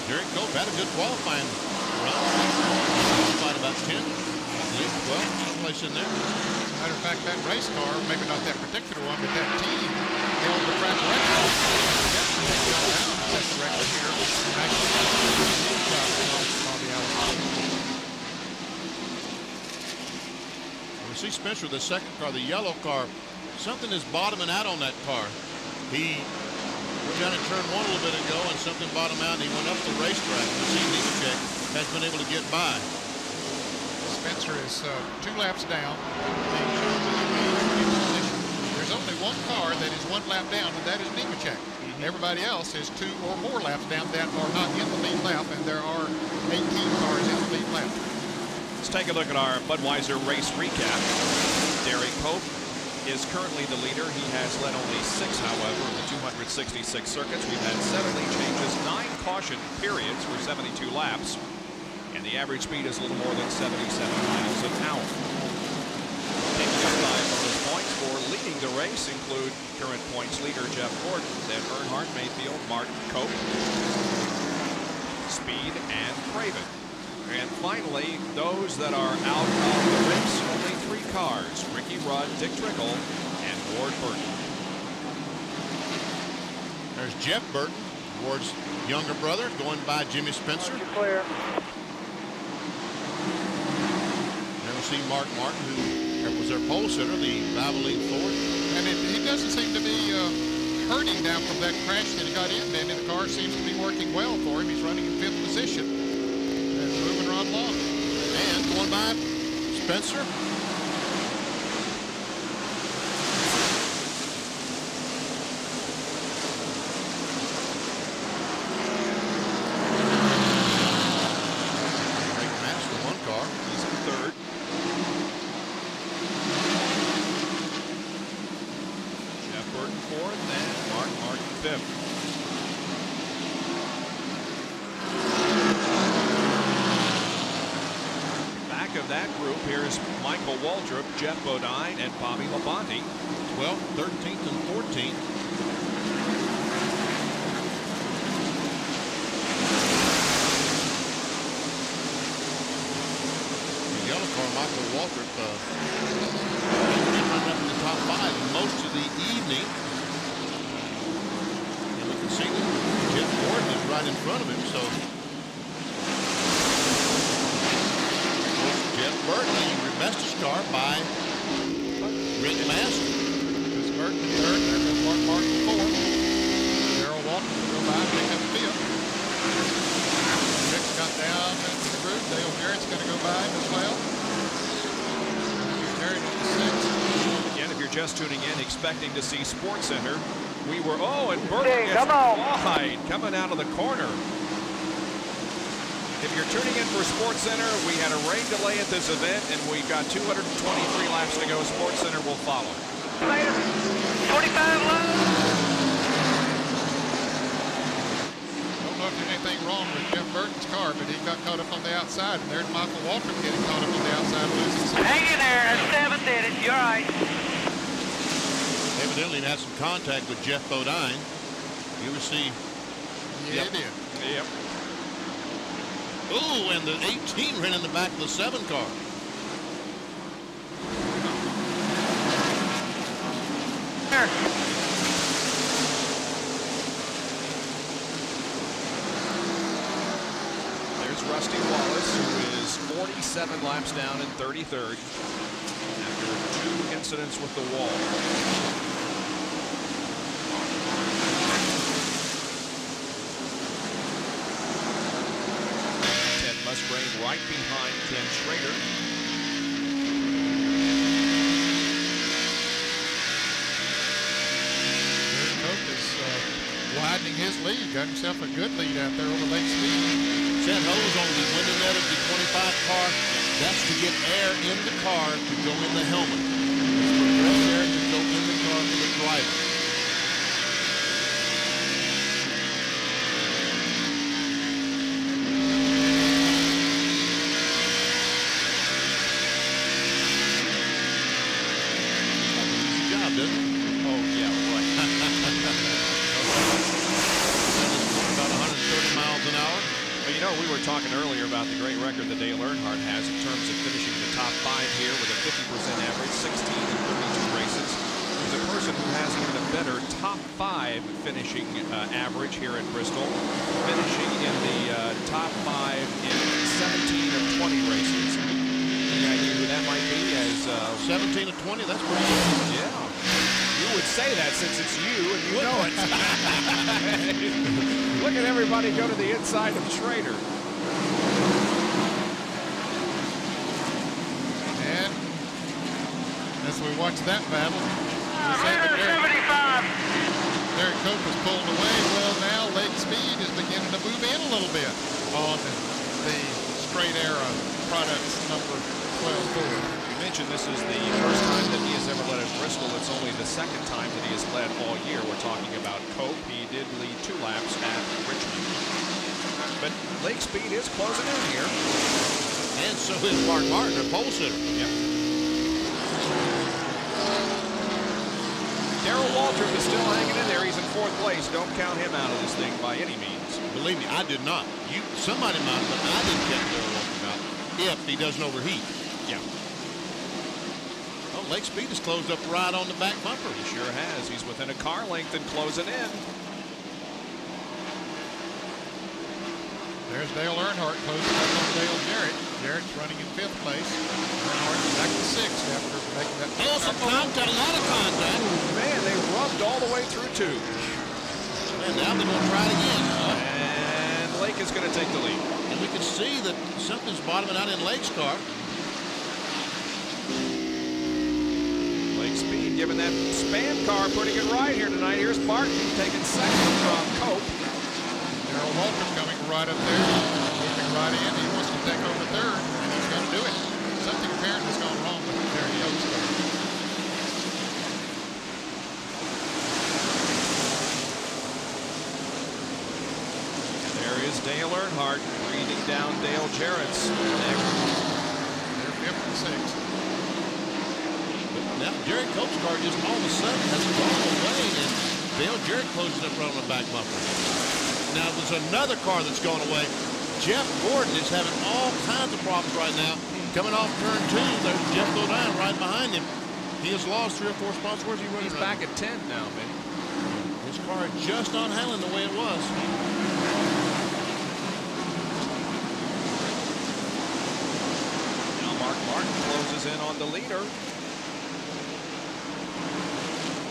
[SPEAKER 4] Derek Cope had a good qualifying run. Qualified about 10. I believe 12th place in there.
[SPEAKER 5] Matter of fact, that race car, maybe not that particular one, but that team held the track record. That's the record here.
[SPEAKER 4] We see Spencer, the second car, the yellow car. Something is bottoming out on that car. He went down in turn 1 a little bit ago, and something bottomed out, and he went up the racetrack. We see Nemechek has been able to get by.
[SPEAKER 5] Spencer is 2 laps down. There's only one car that is 1 lap down, and that is Nemechek. Everybody else is 2 or more laps down that are not in the lead lap, and there are 18 cars in the lead lap.
[SPEAKER 1] Let's take a look at our Budweiser race recap. Derek Cope is currently the leader. He has led only 6, however, in the 266 circuits. We've had 7 lead changes, 9 caution periods for 72 laps. And the average speed is a little more than 77 miles an hour. Taking up 5 bonus points for leading the race include current points leader Jeff Gordon, then Earnhardt, Mayfield, Martin, Cope, Speed, and Craven. And finally, those that are out of the race, only 3 cars: Ricky Rudd, Dick Trickle, and Ward Burton.
[SPEAKER 4] There's Jeff Burton, Ward's younger brother, going by Jimmy Spencer.
[SPEAKER 9] Clear.
[SPEAKER 4] Never seen Mark Martin, who was their pole sitter, the Valvoline Ford.
[SPEAKER 5] And he doesn't seem to be hurting down from that crash that he got in. And the car seems to be working well for him. He's running in 5th position and moving right along.
[SPEAKER 4] And going by Spencer.
[SPEAKER 1] Jeff Bodine and Bobby Labonte.
[SPEAKER 4] 12th, 13th, and 14th. The yellow car, Michael Waltrip, running up in the top 5 most of the evening. And we can see that Jeff Gordon is right in front of him, so Jeff Burton, he reversed his car by Rick Master.
[SPEAKER 5] Because Burton is hurt. There goes Mark Martin 4th. Darrell Walton will go by and pick up 5th. Rick's got down into the group. Dale Jarrett's going to go by him as well. Jarrett in 6th.
[SPEAKER 1] Again, if you're just tuning in, expecting to see Sports Center, we were, and Burton gets wide coming out of the corner. If you're tuning in for Sports Center, we had a rain delay at this event, and we've got 223 laps to go. Sports Center will follow.
[SPEAKER 9] 45 left.
[SPEAKER 5] Don't know if there's anything wrong with Jeff Burton's car, but he got caught up on the outside, and there's Michael Waltrip getting caught up on the outside, losing some.
[SPEAKER 9] Hang in there. That's 7th in it. You're right.
[SPEAKER 4] Evidently, it had some contact with Jeff Bodine. You will see.
[SPEAKER 5] Yeah, it did.
[SPEAKER 1] Yep.
[SPEAKER 4] Ooh, and the 18 ran in the back of the 7 car.
[SPEAKER 1] There's Rusty Wallace, who is 47 laps down in 33rd after 2 incidents with the wall. Musgrave right behind Ken Schrader.
[SPEAKER 5] Cope is widening his lead. Got himself a good lead out there over Lake Speed.
[SPEAKER 4] San Jose's on the window net of the 25 car. That's to get air in the car to go in the helmet. It's for fresh air to go in the car for the driver.
[SPEAKER 1] We were talking earlier about the great record that Dale Earnhardt has in terms of finishing the top 5 here with a 50% average, 16 and 32 races. He's a person who has even a better top 5 finishing average here at Bristol, finishing in the top 5 in 17 of 20 races. Any idea who that might be? As
[SPEAKER 4] 17 of 20, that's pretty good.
[SPEAKER 1] Yeah. You would say that since it's you and you know it. Look at everybody go to the inside of Schrader.
[SPEAKER 5] And as we watch that battle, Derek Cope was pulled away. Well, now Lake Speed is beginning to move in a little bit on the straight era products number 12 Ford.
[SPEAKER 1] You mentioned this is the first time that he has ever led at Bristol. It's only the second time that he has led all year. We're talking about Cope. He did lead 2 laps at Richmond. But Lake Speed is closing in here.
[SPEAKER 4] And so is Mark Martin, a pole sitter.
[SPEAKER 1] Yep. Darrell Waltrip is still hanging in there. He's in 4th place. Don't count him out of this thing by any means.
[SPEAKER 4] Believe me, I did not. Somebody might, but I didn't count Darrell Waltrip out if he doesn't overheat.
[SPEAKER 1] Yeah.
[SPEAKER 4] Well, Lake Speed has closed up right on the back bumper.
[SPEAKER 1] He sure has. He's within a car length and closing in.
[SPEAKER 5] There's Dale Earnhardt closing up on Dale Jarrett. Jarrett's running in 5th place. Earnhardt back to 6th after making that.
[SPEAKER 4] Oh, some contact, a lot of contact.
[SPEAKER 1] Man, they rubbed all the way through 2.
[SPEAKER 4] And now they're going to try it again.
[SPEAKER 1] And Lake is going to take the lead.
[SPEAKER 4] And we can see that something's bottoming out in Lake's car.
[SPEAKER 1] Lake Speed giving that span car, putting it right here tonight. Here's Martin taking 2nd from Cope.
[SPEAKER 5] Darrell Waltrip coming right up there, moving right in. He wants to take over 3rd, and he's going to do it. Something apparently has gone wrong with Terry Cope's car.
[SPEAKER 1] There is Dale Earnhardt breathing down Dale Jarrett's neck.
[SPEAKER 5] They're 5th and 6th.
[SPEAKER 4] Now Jerry Cope's car just all of a sudden has gone away, and Dale Jarrett closes up right on the back bumper. Now there's another car that's gone away. Jeff Gordon is having all kinds of problems right now. Coming off turn 2, there's Jeff Godin right behind him. He has lost 3 or 4 spots. Where's he running?
[SPEAKER 1] He's back at 10 now, man.
[SPEAKER 4] His car is just not handling the way it was.
[SPEAKER 1] Now Mark Martin closes in on the leader.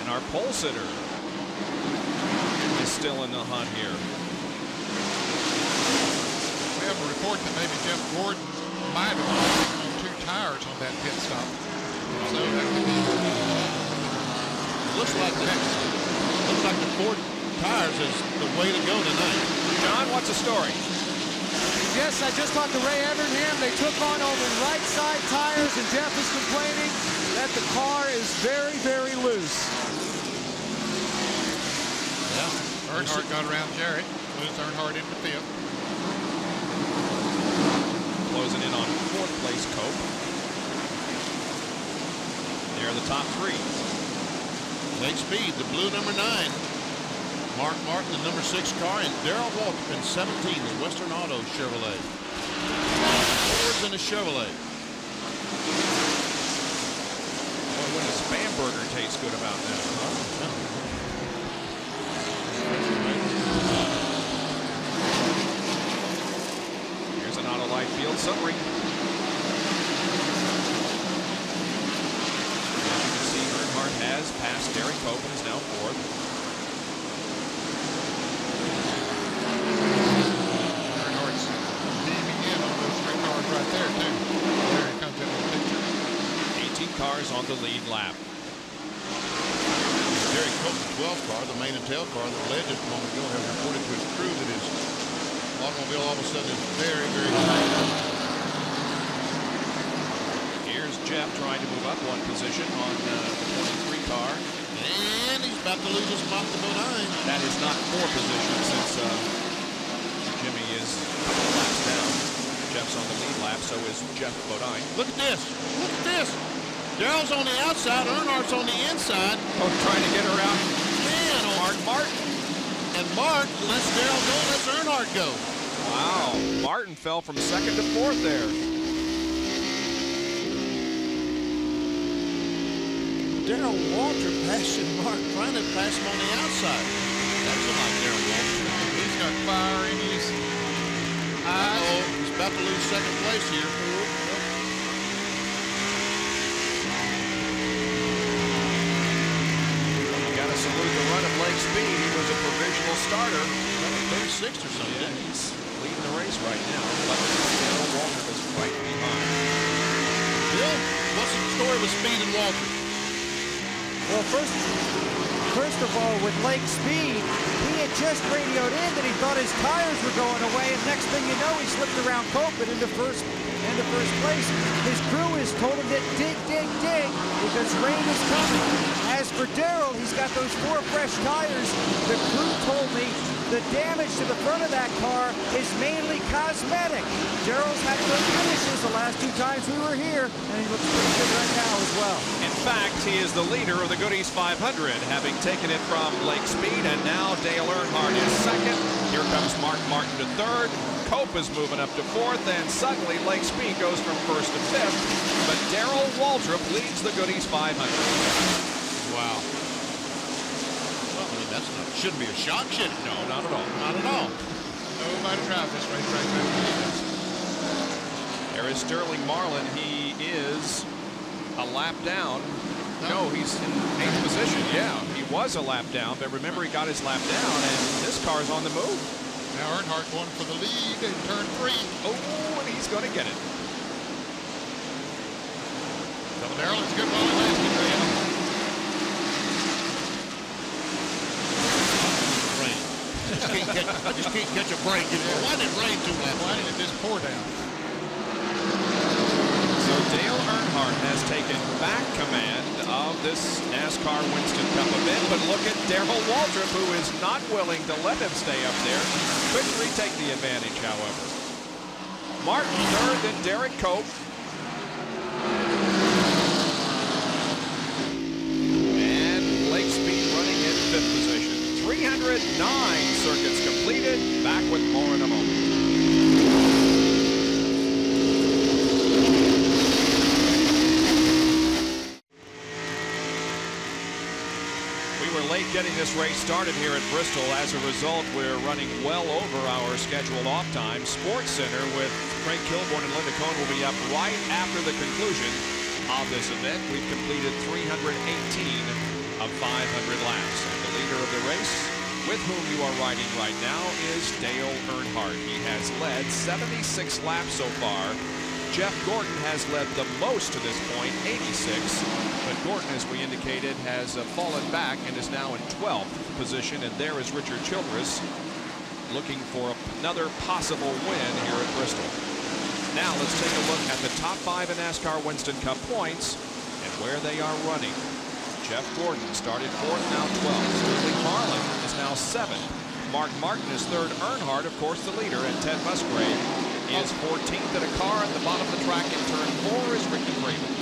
[SPEAKER 1] And our pole sitter is still in the hunt here.
[SPEAKER 5] We have a report that maybe Jeff Gordon might have on 2 tires on that pit stop. So that could be.
[SPEAKER 4] Looks like the 4 tires is the way to go tonight.
[SPEAKER 1] John, what's the story?
[SPEAKER 16] Yes, I just talked to Ray Evernham. They took on over right side tires, and Jeff is complaining that the car is very, very loose.
[SPEAKER 5] Yeah. Earnhardt got around Jarrett. Moves Earnhardt into 5th.
[SPEAKER 1] Closing in on 4th place Cope. They're the top 3.
[SPEAKER 4] Lake Speed, the blue number 9. Mark Martin, the number 6 car, and Darrell Waltrip in 17, the Western Auto Chevrolet. Fords and a Chevrolet.
[SPEAKER 1] Boy, what does Spam Burger taste good about that, huh? Here's an Auto Light Field summary. As you can see, Earnhardt has passed Derek Cope and is now 4th.
[SPEAKER 5] Right there, too. There he comes into the picture.
[SPEAKER 1] 18 cars on the lead lap.
[SPEAKER 4] Derek Cope's 12th car, the main and tail car that led just a moment ago, has reported to his crew that his automobile all of a sudden is very, very tight.
[SPEAKER 1] Here's Jeff trying to move up 1 position on the 23 car.
[SPEAKER 4] And he's about to lose his spot to Bodine.
[SPEAKER 1] That is not 4 positions since Jimmy is a couple laps down. Jeff's on the lead lap, so is Jeff Bodine.
[SPEAKER 4] Look at this. Look at this. Darrell's on the outside. Earnhardt's on the inside.
[SPEAKER 1] Both trying to get around
[SPEAKER 4] Mark Martin. And Mark lets Darrell go, lets Earnhardt go.
[SPEAKER 1] Wow. Martin fell from 2nd to 4th there.
[SPEAKER 4] Darrell Waltrip passing Mark, trying to pass him on the outside. That's like Darrell Waltrip.
[SPEAKER 5] He's got fire in his eyes.
[SPEAKER 4] He's about to lose 2nd place here.
[SPEAKER 1] You got to salute the run of Lake Speed. He was a provisional starter.
[SPEAKER 4] 36th or something.
[SPEAKER 1] Yeah, he's leading the race right now. But Darrell Waltrip is right behind.
[SPEAKER 4] Bill, what's the story with Speed and Waltrip?
[SPEAKER 16] Well, first of all, with Lake Speed, he had just radioed in that he thought his tires were going away, and next thing you know, he slipped around Cope and into first place. His crew has told him that dig, dig, dig, because rain is coming. As for Darrell, he's got those 4 fresh tires. The crew told me The damage to the front of that car is mainly cosmetic. Darrell's had good finishes the last 2 times we were here, and he looks pretty good right now as well.
[SPEAKER 1] In fact, he is the leader of the Goody's 500, having taken it from Lake Speed, and now Dale Earnhardt is second. Here comes Mark Martin to third. Cope is moving up to fourth, and suddenly Lake Speed goes from first to fifth. But Darrell Waltrip leads the Goody's 500.
[SPEAKER 4] Wow. Well, I mean, that's not, shouldn't be a shock, should it? No, not at all. Not at all. Nobody drives this racetrack better than he does.
[SPEAKER 1] There is Sterling Marlin. He is a lap down. No, he's in 8th position. Yeah, he was a lap down, but remember he got his lap down, and this car's on the move.
[SPEAKER 5] Now Earnhardt going for the lead in turn 3.
[SPEAKER 1] Oh, and he's going to get it.
[SPEAKER 5] Darrell is good while he lasted, Graham.
[SPEAKER 4] Rain. Just can't catch a break. Why did it rain too much?
[SPEAKER 5] Why did it just pour down?
[SPEAKER 1] So Dale Earnhardt has taken back command of this NASCAR Winston Cup event, but look at Darrell Waltrip, who is not willing to let him stay up there. Couldn't retake the advantage, however. Martin third, then Derek Cope. And Lake Speed running in 5th position. 309 circuits completed. Back with more in a moment. Late getting this race started here at Bristol. As a result, we're running well over our scheduled off time. Sports Center with Craig Kilborn and Linda Cohn will be up right after the conclusion of this event. We've completed 318 of 500 laps. And the leader of the race, with whom you are riding right now, is Dale Earnhardt. He has led 76 laps so far. Jeff Gordon has led the most to this point, 86. But Gordon, as we indicated, has fallen back and is now in 12th position. And there is Richard Childress looking for another possible win here at Bristol. Now let's take a look at the top 5 in NASCAR Winston Cup points and where they are running. Jeff Gordon started 4th, now 12th. Sterling Marlin is now 7th. Mark Martin is 3rd. Earnhardt, of course, the leader, and Ted Musgrave is 14th in a car. At the bottom of the track in turn 4 is Ricky Craven.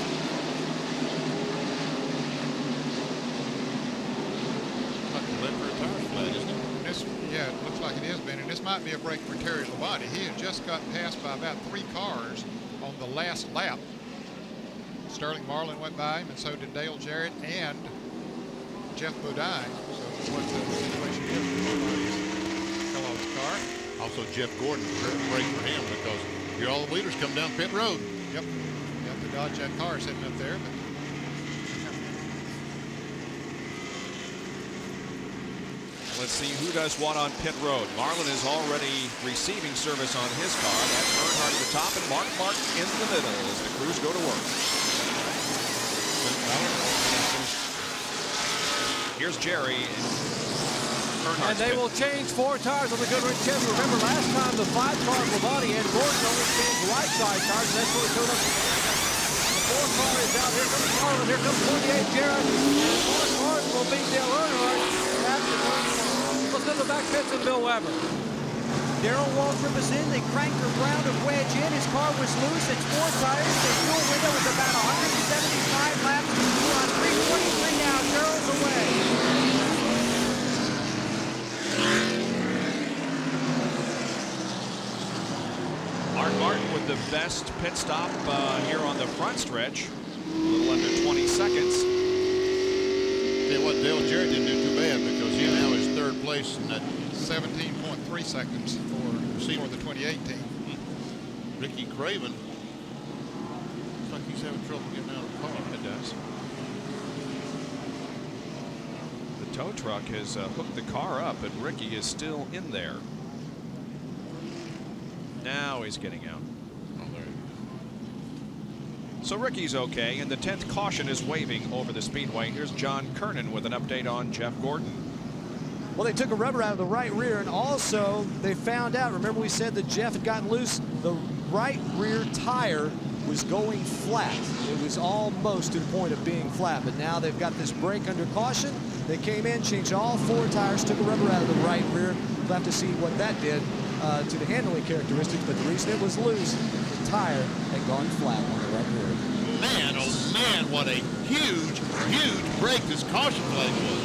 [SPEAKER 5] Yeah, it looks like it has been, and this might be a break for Terry Labonte. He had just got passed by about 3 cars on the last lap. Sterling Marlin went by him, and so did Dale Jarrett and Jeff Bodine. So what the situation is for Kellogg's car.
[SPEAKER 4] Also, Jeff Gordon, break for him because here all the leaders come down pit road.
[SPEAKER 5] Yep. You have to dodge that car sitting up there. But
[SPEAKER 1] let's see who does what on pit road. Marlin is already receiving service on his car. That's Earnhardt at the top and Mark Martin in the middle as the crews go to work. Here's Jerry.
[SPEAKER 2] And they will change 4 tires on the Goodrich 10. Remember, last time the 5 car Labonte had Gordon only changed right side tires, and that's what showed up. The 4 car is out. Here comes Marlin. Here comes 28 Jarrett. And Mark Martin will beat Dale Earnhardt. Let's go to the back pits and Bill Weber.
[SPEAKER 16] Darrell Waltrip is in. They cranked the ground of wedge in. His car was loose. It's 4 tires. The fuel window is about 175 laps. We're on 323 now. Darrell's away.
[SPEAKER 1] Mark Martin with the best pit stop here on the front stretch. A little under 20 seconds.
[SPEAKER 4] Tell you what, Dale Jarrett didn't do too bad because he now is 3rd place in that
[SPEAKER 5] 17.3 seconds for the 2018.
[SPEAKER 4] Ricky Craven. Looks like he's having trouble getting out of the car.
[SPEAKER 1] It does. The tow truck has hooked the car up, but Ricky is still in there. Now he's getting out.
[SPEAKER 4] Oh, there he is.
[SPEAKER 1] So Ricky's okay, and the 10th caution is waving over the speedway. Here's John Kernan with an update on Jeff Gordon.
[SPEAKER 6] Well, they took a rubber out of the right rear, and also they found out, remember we said that Jeff had gotten loose, the right rear tire was going flat. It was almost to the point of being flat, but now they've got this brake under caution. They came in, changed all 4 tires, took a rubber out of the right rear. We'll have to see what that did to the handling characteristics, but the reason it was loose, the tire had gone flat on the right rear.
[SPEAKER 4] Man, oh man, what a huge, huge break this caution flag was.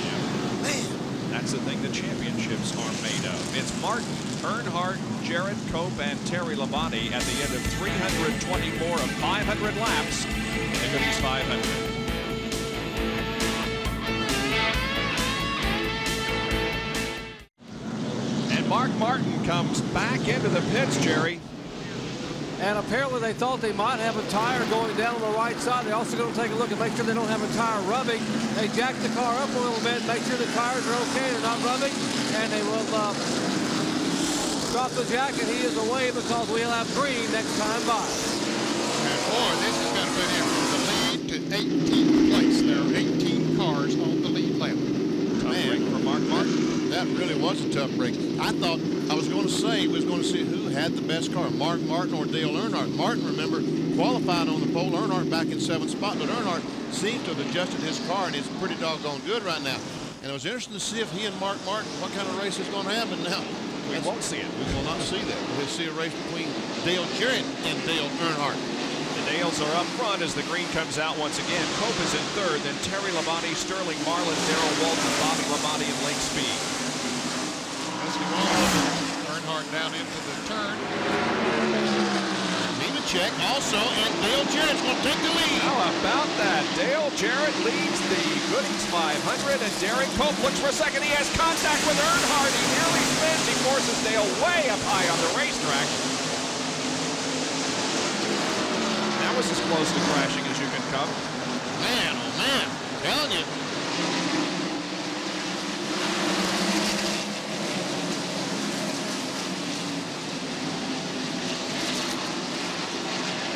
[SPEAKER 4] Man.
[SPEAKER 17] That's the thing the championships are made of. It's Martin, Earnhardt, Jarrett Cope, and Terry Labonte at the end of 324 of 500 laps in the Goody's 500. And Mark Martin comes back into the pits, Jerry.
[SPEAKER 2] And apparently they thought they might have a tire going down on the right side. They're also going to take a look and make sure they don't have a tire rubbing. They jack the car up a little bit, make sure the tires are okay, they're not rubbing, and they will drop the jack, and he is away because we'll have green next time by.
[SPEAKER 5] And boy, this is going to put him from the lead to 18th place. There are 18 cars on the lead lap.
[SPEAKER 17] Tough break for Mark Martin.
[SPEAKER 4] That really was a tough break. I thought I was going to say we was going to see who had the best car, Mark Martin or Dale Earnhardt. Martin, remember, qualified on the pole. Earnhardt back in 7th spot, but Earnhardt seems to have adjusted his car, and it's pretty doggone good right now. And it was interesting to see if he and Mark Martin, what kind of race is going to happen now.
[SPEAKER 17] We won't see it.
[SPEAKER 4] We will not see that. We'll see a race between Dale Jarrett and Dale Earnhardt.
[SPEAKER 17] The Dales are up front as the green comes out once again. Cope is in 3rd, then Terry Labonte, Sterling Marlin, Darrell Walton, Bobby Labonte, and Lake Speed.
[SPEAKER 5] Earnhardt down into the turn.
[SPEAKER 4] Check also, and Dale Jarrett's going to take the lead.
[SPEAKER 17] How about that? Dale Jarrett leads the Goody's 500, and Derek Cope looks for a second. He has contact with Earnhardt. He nearly spins. He forces Dale way up high on the racetrack. That was as close to crashing as you can come.
[SPEAKER 4] Man, oh man, I'm telling you.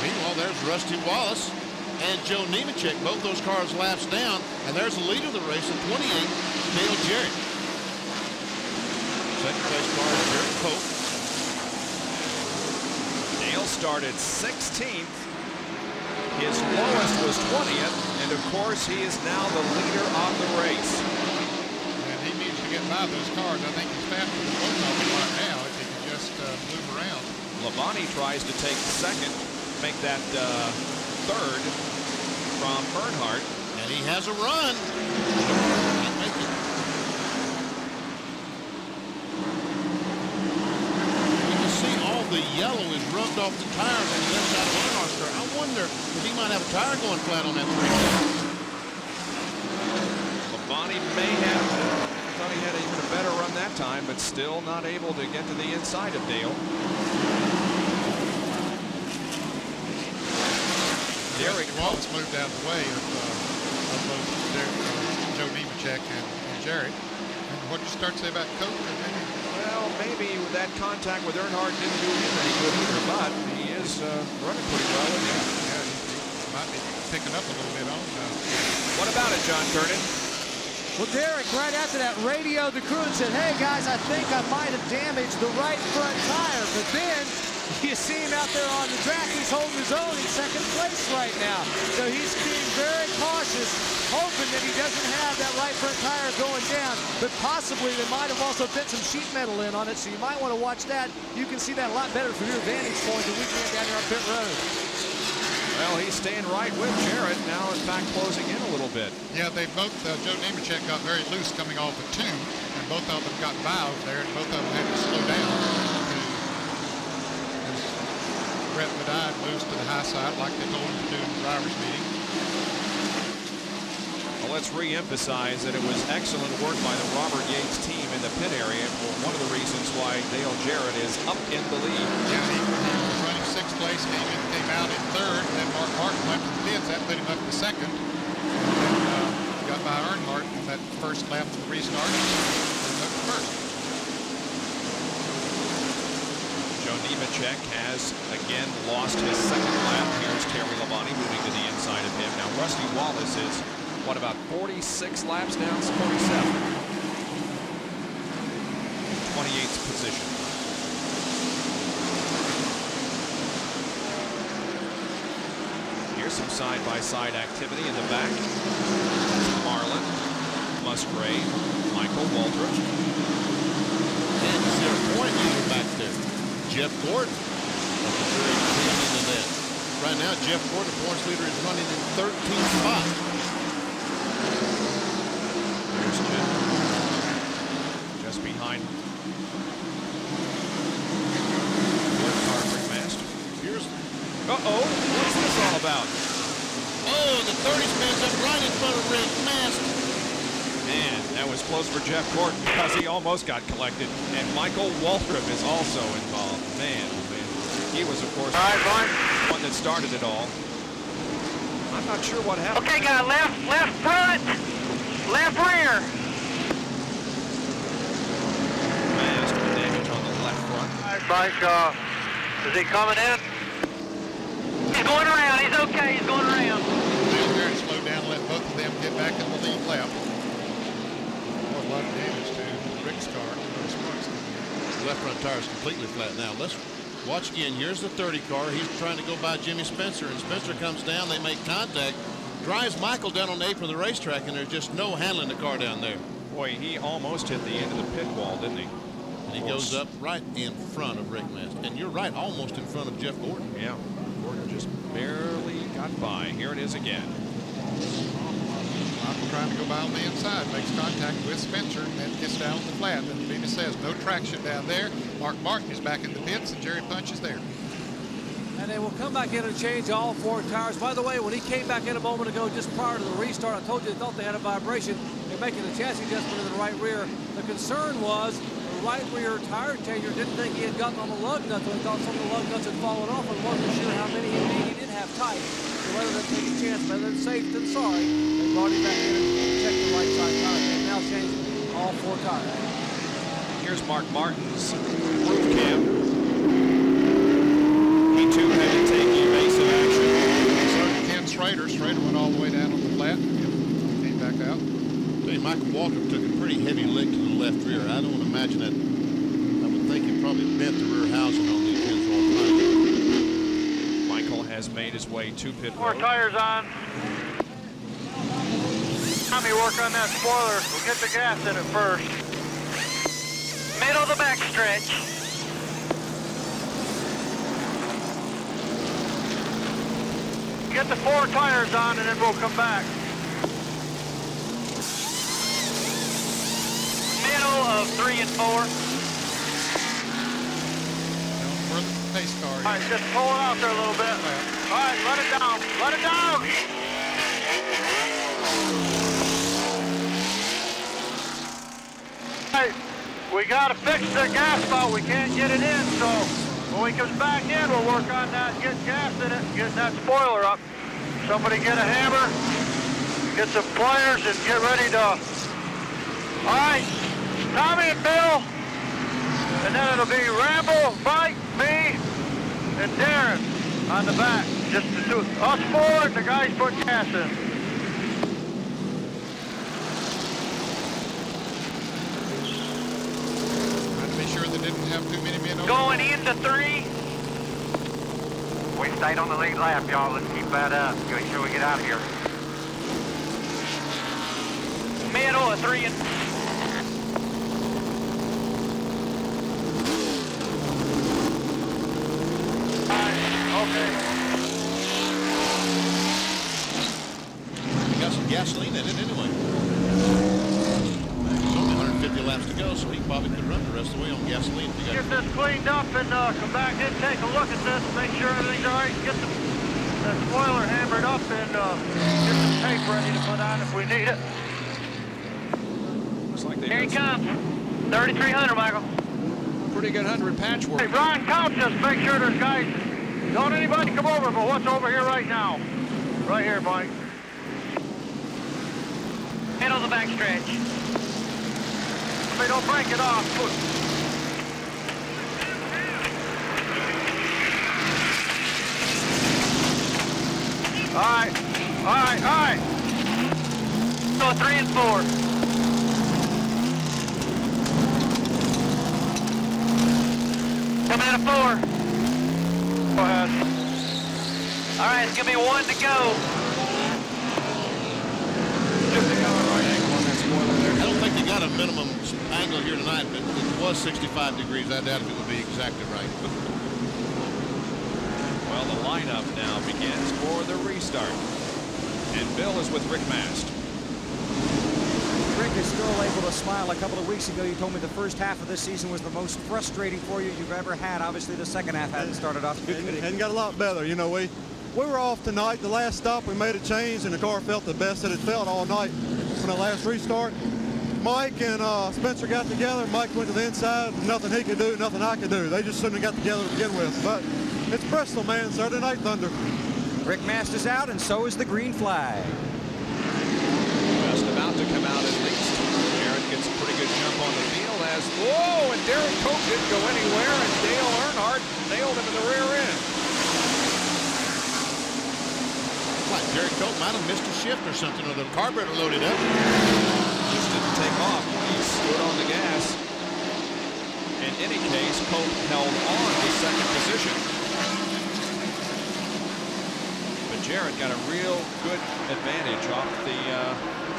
[SPEAKER 4] Meanwhile, there's Rusty Wallace and Joe Nemechek. Both those cars laps down, and there's the leader of the race in 28, Dale Jarrett. Second place car is Jarrett Cope.
[SPEAKER 17] Dale started 16th. His lowest was 20th, and of course he is now the leader of the race.
[SPEAKER 5] And he needs to get by those cars. I think he's faster than both of them right now if he can just move around.
[SPEAKER 17] Labonte tries to take second, make that 3rd from Earnhardt.
[SPEAKER 4] And he has a run. Can't make it. You can see all the yellow is rubbed off the tires on the inside of Earnhardt's car. I wonder if he might have a tire going flat on that 3.
[SPEAKER 17] Labonte may have. I thought he had even a better run that time, but still not able to get to the inside of Dale.
[SPEAKER 5] Derek Wallace moved out of the way of both Joe Nemechek and Jarrett. And what did you start to say about Cope?
[SPEAKER 17] Well, maybe that contact with Earnhardt didn't do him any good either, but he is running pretty well.
[SPEAKER 5] Yeah, he might be picking up a little bit on.
[SPEAKER 17] What about it, John Kernan?
[SPEAKER 6] Well, Derek, right after that, radioed the crew and said, hey, guys, I think I might have damaged the right front tire. But then you see him out there on the track. He's holding his own in 2nd place right now. So he's being very cautious, hoping that he doesn't have that right front tire going down. But possibly they might have also bent some sheet metal in on it. So you might want to watch that. You can see that a lot better from your vantage point than we can down here on pit road.
[SPEAKER 17] Well, he's staying right with Jarrett now, in fact, closing in a little bit.
[SPEAKER 5] Yeah, they both, Joe Nemechek got very loose coming off of 2, and both of them got by over there, and both of them had to slow down. As Brett Medine moves to the high side like they told him to do in the driver's meeting.
[SPEAKER 17] Well, let's re-emphasize that it was excellent work by the Robert Yates team in the pit area for one of the reasons why Dale Jarrett is up in the lead.
[SPEAKER 5] Yeah, he was running 6th place, came out in 3rd, and then Mark Martin went to the pits. That put him up to 2nd. And then got by Earnhardt on that first lap of the restart. And up to 1st.
[SPEAKER 17] Joe Nemechek has again lost his 2nd lap. Here's Terry Labonte moving to the inside of him. Now Rusty Wallace is, what, about 46 laps down? 47. 28th position. Here's some side-by-side activity in the back. Marlin, Musgrave, Michael Waltrip.
[SPEAKER 4] And you see our point leader back there, Jeff Gordon. At the very end of that. Right now, Jeff Gordon, points leader, is running in 13th spot.
[SPEAKER 17] There's Jeff. Just behind. Uh-oh, what's this all about?
[SPEAKER 4] Oh, the 30 spins up right in front of Rick Mast.
[SPEAKER 17] Man, that was close for Jeff Gordon because he almost got collected. And Michael Waltrip is also involved. Man, man. He was, of course, the one that started it all. I'm not sure what happened.
[SPEAKER 9] Okay, got left front, left rear.
[SPEAKER 17] Mast damage on the left front.
[SPEAKER 9] Mike, is he coming in? He's going around. He's okay. He's going around.
[SPEAKER 5] Down there and slow down, let both of them get back in the lead lap. A lot of damage to Rick's car.
[SPEAKER 4] The left front tire is completely flat now. Let's watch again. Here's the 30 car. He's trying to go by Jimmy Spencer, and Spencer comes down. They make contact. Drives Michael down on the apron of the racetrack, and there's just no handling the car down there.
[SPEAKER 17] Boy, he almost hit the end of the pit wall, didn't he?
[SPEAKER 4] And he goes up right in front of Rick Mast. And you're right, almost in front of Jeff Gordon.
[SPEAKER 17] Yeah. Gordon just barely got by. Here it is again.
[SPEAKER 5] Michael trying to go by on the inside, makes contact with Spencer, and then gets down on the flat. And Venus says no traction down there. Mark Martin is back in the pits, and Jerry Punch is there.
[SPEAKER 2] And they will come back in and change all 4 tires. By the way, when he came back in a moment ago, just prior to the restart, I told you they thought they had a vibration. They're making a chassis adjustment in the right rear. The concern was the right rear tire changer didn't think he had gotten on the lug nuts. He thought some of the lug nuts had fallen off and wasn't sure how many he did have tight. So rather than take a chance, rather than safe than sorry, they brought him back in and checked the right side tire. They've now changed all 4 tires.
[SPEAKER 17] Here's Mark Martin's roof cam. He too had to take evasive action.
[SPEAKER 5] So did Ken Schrader. Schrader went all the way down on the flat and came back out.
[SPEAKER 4] Michael Waltrip took a pretty heavy lick to the left rear. I don't imagine that. I would think he probably bent the rear housing on the Pennzoil tire.
[SPEAKER 17] Michael has made his way to pit road.
[SPEAKER 9] 4 tires on. Time you work on that spoiler. We'll get the gas in it first. Middle of the back stretch. Get the 4 tires on and then we'll come back. Middle of 3 and 4.
[SPEAKER 5] Further from pace car.
[SPEAKER 9] All right, just pull it out there a little bit. All right, let it down. Let it down. Hey, we got to fix the gas valve. We can't get it in, so when he comes back in, we'll work on that, get gas in it, get that spoiler up. Somebody get a hammer, get some pliers, and get ready to... All right, Tommy and Bill, and then it'll be Rambo, Mike, me, and Darren on the back. Just the 2. Us 4 and the guys put gas in.
[SPEAKER 5] Trying to be sure they didn't have too many men over.
[SPEAKER 9] Going into 3. We stayed on the lead lap, y'all. Let's keep that up. Make sure we get out of here. Middle of 3 and... Okay.
[SPEAKER 4] He got some gasoline in it anyway. There's only 150 laps to go, so he probably could run the rest of the way on gasoline. If he got
[SPEAKER 9] Get this cleaned up and come back in, take a look at this, make sure everything's all right. Get the spoiler hammered up and get some tape ready to put on if we need it.
[SPEAKER 17] Looks like they
[SPEAKER 9] Here he comes. 3,300, Michael.
[SPEAKER 17] Pretty good 100 patchwork.
[SPEAKER 9] Hey, Ron, count this. Make sure there's guys. Don't anybody come over, but what's over here right now? Right here, Mike. Middle of the back stretch. Somebody don't break it off. All right. All right. All right. So 3 and 4. Coming out of 4. Go ahead. All right, it's going to be 1 to go.
[SPEAKER 17] They got the right angle on that spoiler there.
[SPEAKER 4] got a minimum angle here tonight, but it was 65 degrees. I doubt if it would be exactly right.
[SPEAKER 17] Well, the lineup now begins for the restart. And Bill is with Rick Mast.
[SPEAKER 7] Rick is still able to smile. A couple of weeks ago, you told me the first half of this season was the most frustrating for you you've ever had. Obviously, the second half hadn't started off good.
[SPEAKER 18] And got a lot better. You know, we were off tonight. The last stop, we made a change, and the car felt the best that it felt all night from the last restart. Mike and Spencer got together. Mike went to the inside. Nothing he could do, nothing I could do. They just shouldn't have got together to begin with. But it's Bristol, man. Saturday Night Thunder.
[SPEAKER 7] Rick Mast is out, and so is the green flag.
[SPEAKER 17] Just about to come out at least. Jarrett gets a pretty good jump on the field as, whoa, and Derek Cope didn't go anywhere, and Dale Earnhardt nailed him in the rear end.
[SPEAKER 4] Like Derek Cope might have missed a shift or something, or the carburetor loaded up.
[SPEAKER 17] Just didn't take off when he stood on the gas. In any case, Cope held on to second position. But Jarrett got a real good advantage off the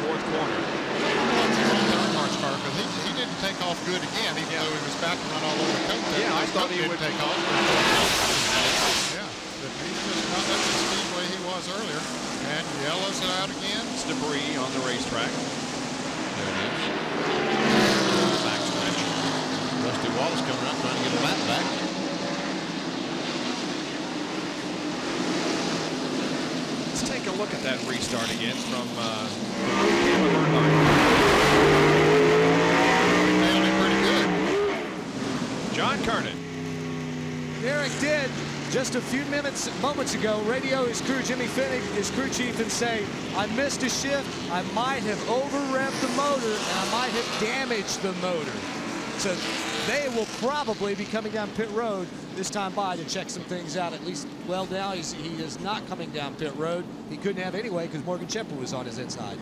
[SPEAKER 17] fourth corner.
[SPEAKER 5] Earnhardt's car, because he didn't take off good again, even though he was about to run all over Cope.
[SPEAKER 17] Yeah, I thought he would
[SPEAKER 5] take off. Yeah, but he's just not up to the speedway he was earlier. And yellow's out again.
[SPEAKER 17] It's debris on the racetrack.
[SPEAKER 4] There it is.
[SPEAKER 17] Back stretch.
[SPEAKER 4] Rusty Wallace coming out trying to get a lap back.
[SPEAKER 17] Let's take a look at that restart again from
[SPEAKER 5] Nailed him pretty good.
[SPEAKER 17] John Kernan.
[SPEAKER 6] Derek did just a few moments ago radio his crew, Jimmy Finnick, his crew chief, and say, I missed a shift. I might have over-revved the motor, and I might have damaged the motor. So they will probably be coming down pit road this time by to check some things out. At least, well, now he is not coming down pit road. He couldn't have anyway because Morgan Chepper was on his inside.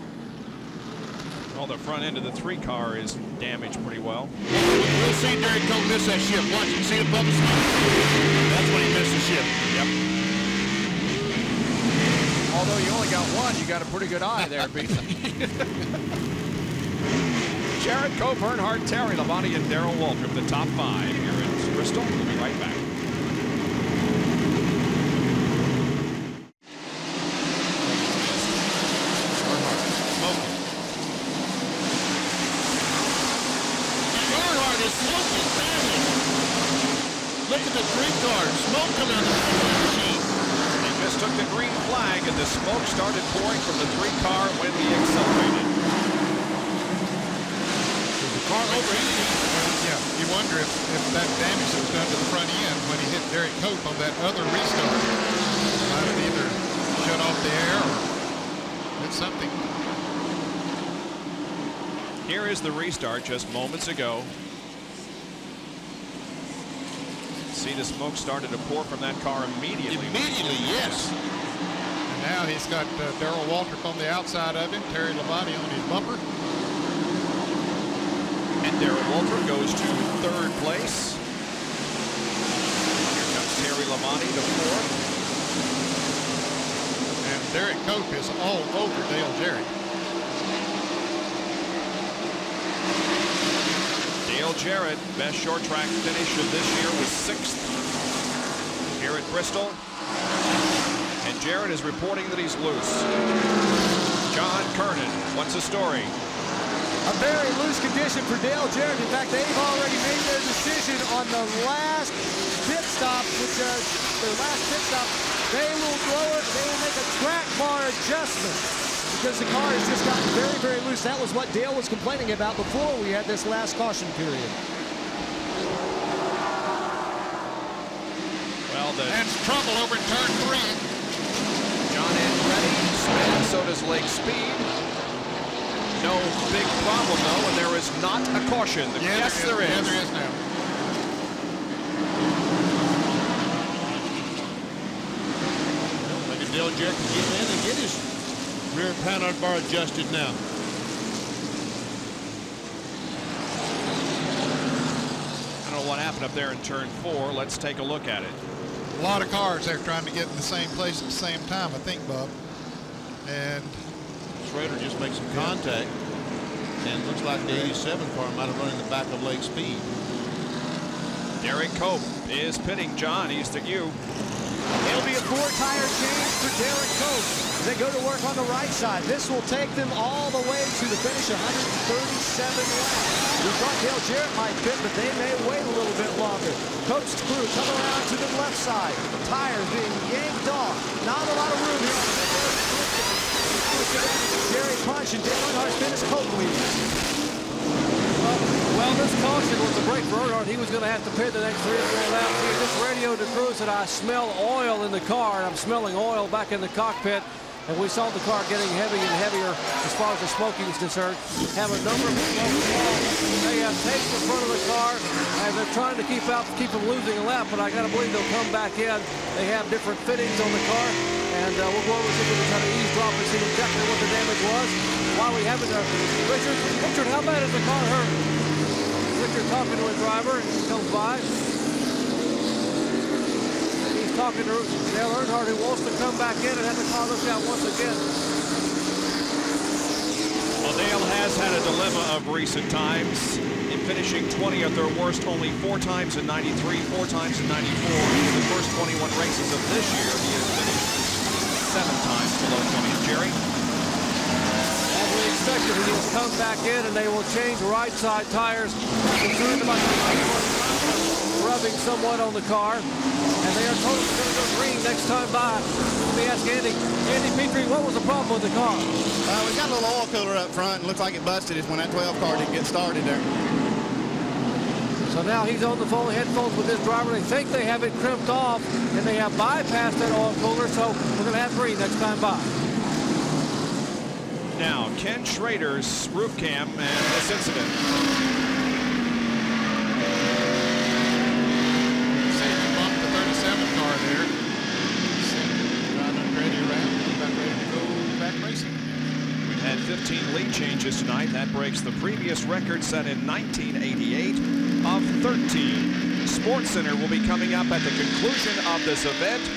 [SPEAKER 17] Well, the front end of the 3 car is damaged pretty well.
[SPEAKER 4] We'll see Derek Cope miss that shift. Watch, you see the bubbles? That's when he missed the shift.
[SPEAKER 17] Yep.
[SPEAKER 1] Although you only got one, you got a pretty good eye there, Pete.
[SPEAKER 17] Jarrett Cope, Earnhardt, Terry Labonte, and Darrell Waltrip, the top 5 here in Bristol. We'll be right back.
[SPEAKER 4] Look at the 3 cars. Smoke coming out of the machine.
[SPEAKER 17] They mistook the green flag, and the smoke started pouring from the 3 car when he accelerated.
[SPEAKER 4] The car overheated.
[SPEAKER 5] Yeah, you wonder if that damage that was done to the front end when he hit Derek Cope on that other restart might have either shut off the air or did something.
[SPEAKER 17] Here is the restart just moments ago. See, the smoke started to pour from that car immediately.
[SPEAKER 4] Immediately, yes.
[SPEAKER 5] And now he's got Darrell Waltrip on the outside of him, Terry Labonte on his bumper.
[SPEAKER 17] And Darrell Waltrip goes to 3rd place. Here comes Terry Labonte to 4th.
[SPEAKER 5] And Derek Cope is all over Dale Jarrett.
[SPEAKER 17] Dale Jarrett, best short track finish of this year, was 6th here at Bristol. And Jarrett is reporting that he's loose. John Kernan, what's the story?
[SPEAKER 6] A very loose condition for Dale Jarrett. In fact, they've already made their decision on the last pit stop, which is their last pit stop. They will make a track bar adjustment, because the car has just gotten very, very loose. That was what Dale was complaining about before we had this last caution period.
[SPEAKER 17] Well,
[SPEAKER 5] and trouble over in turn 3.
[SPEAKER 17] John Andretti spins, so does Lake Speed. No big problem, though, and there is not a caution. Yes, there is.
[SPEAKER 5] Yeah, there is now.
[SPEAKER 4] Well, maybe Dale Jarrett can get in and get his rear panel bar adjusted now.
[SPEAKER 17] I don't know what happened up there in turn 4. Let's take a look at it.
[SPEAKER 5] A lot of cars they're trying to get in the same place at the same time, I think, Bob. And
[SPEAKER 4] Schrader just makes some contact. And looks like the 87 car might have run in the back of Lake Speed.
[SPEAKER 17] Derek Cope is pitting. John, he's to you.
[SPEAKER 6] It'll be a 4-tire change for Derek Cope. They go to work on the right side. This will take them all the way to the finish, 137 laps. We thought Dale Jarrett might pit, but they may wait a little bit longer. Cope's crew come around to the left side. Tires being yanked off. Not a lot of room here. Jerry Punch and Dale Earnhardt finish Cope leads.
[SPEAKER 2] Well, this caution was a break for Earnhardt. He was going to have to pit the next 3 or 4 laps. He just radioed to Cruz that I smell oil in the car, and I'm smelling oil back in the cockpit. And we saw the car getting heavier and heavier as far as the smoking is concerned. Have a number of people. They have taped the front of the car, and they're trying to keep them losing a lap. But I got to believe they'll come back in. They have different fittings on the car, and we'll go over and see if we can try to eavesdrop and see exactly what the damage was. While we have it, Richard, how bad is the car hurt? Richard talking to his driver, and he comes by. Talking to Dale Earnhardt, who wants to come back in and have the car look out once again.
[SPEAKER 17] Well, Dale has had a dilemma of recent times in finishing 20th or worst only 4 times in 93, 4 times in 94. In the first 21 races of this year, he has finished 7 times below 20th. Jerry?
[SPEAKER 2] As we expected, he has come back in, and they will change right side tires. Concerned about rubbing somewhat on the car. And they are totally going to go green next time by. Let me ask Andy. Andy Petrie, what was the problem with the car?
[SPEAKER 19] We got a little oil cooler up front, and looks like it busted it when that 12 car didn't get started there.
[SPEAKER 2] So now he's on the phone headphones with his driver. They think they have it crimped off, and they have bypassed that oil cooler, so we're going to have green next time by.
[SPEAKER 17] Now, Ken Schrader's roof cam and this incident.
[SPEAKER 5] Car there. Driving ready around, about ready to go back racing.
[SPEAKER 17] We've had 15 lead changes tonight. That breaks the previous record set in 1988 of 13. Sports Center will be coming up at the conclusion of this event.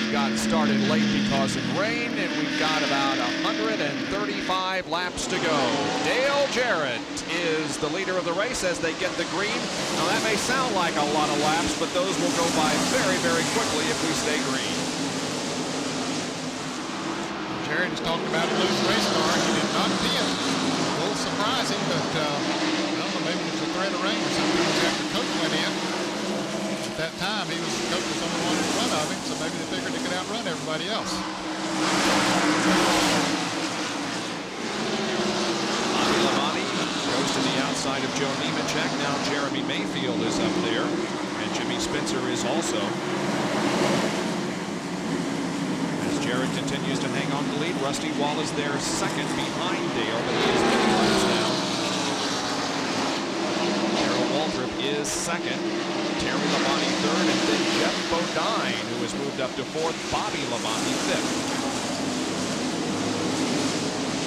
[SPEAKER 17] We got started late because of rain, and we've got about 135 laps to go. Dale Jarrett is the leader of the race as they get the green. Now that may sound like a lot of laps, but those will go by very, very quickly if we stay green.
[SPEAKER 5] Jarrett has talked about a loose race car. He did not pit. A little surprising, but I don't know, maybe it was a threat of rain or something after Cope went in. At that time, Cope was the only one in front of him, so maybe they figured he could outrun everybody else.
[SPEAKER 17] Bobby Labonte goes to the outside of Joe Nemechek. Now Jeremy Mayfield is up there, and Jimmy Spencer is also. As Jarrett continues to hang on to the lead, Rusty Wall is there second behind Dale, but he is many laps now. Darrell Waltrip is second. Terry Labonte third, and then Jeff Bodine, who has moved up to fourth. Bobby Labonte fifth.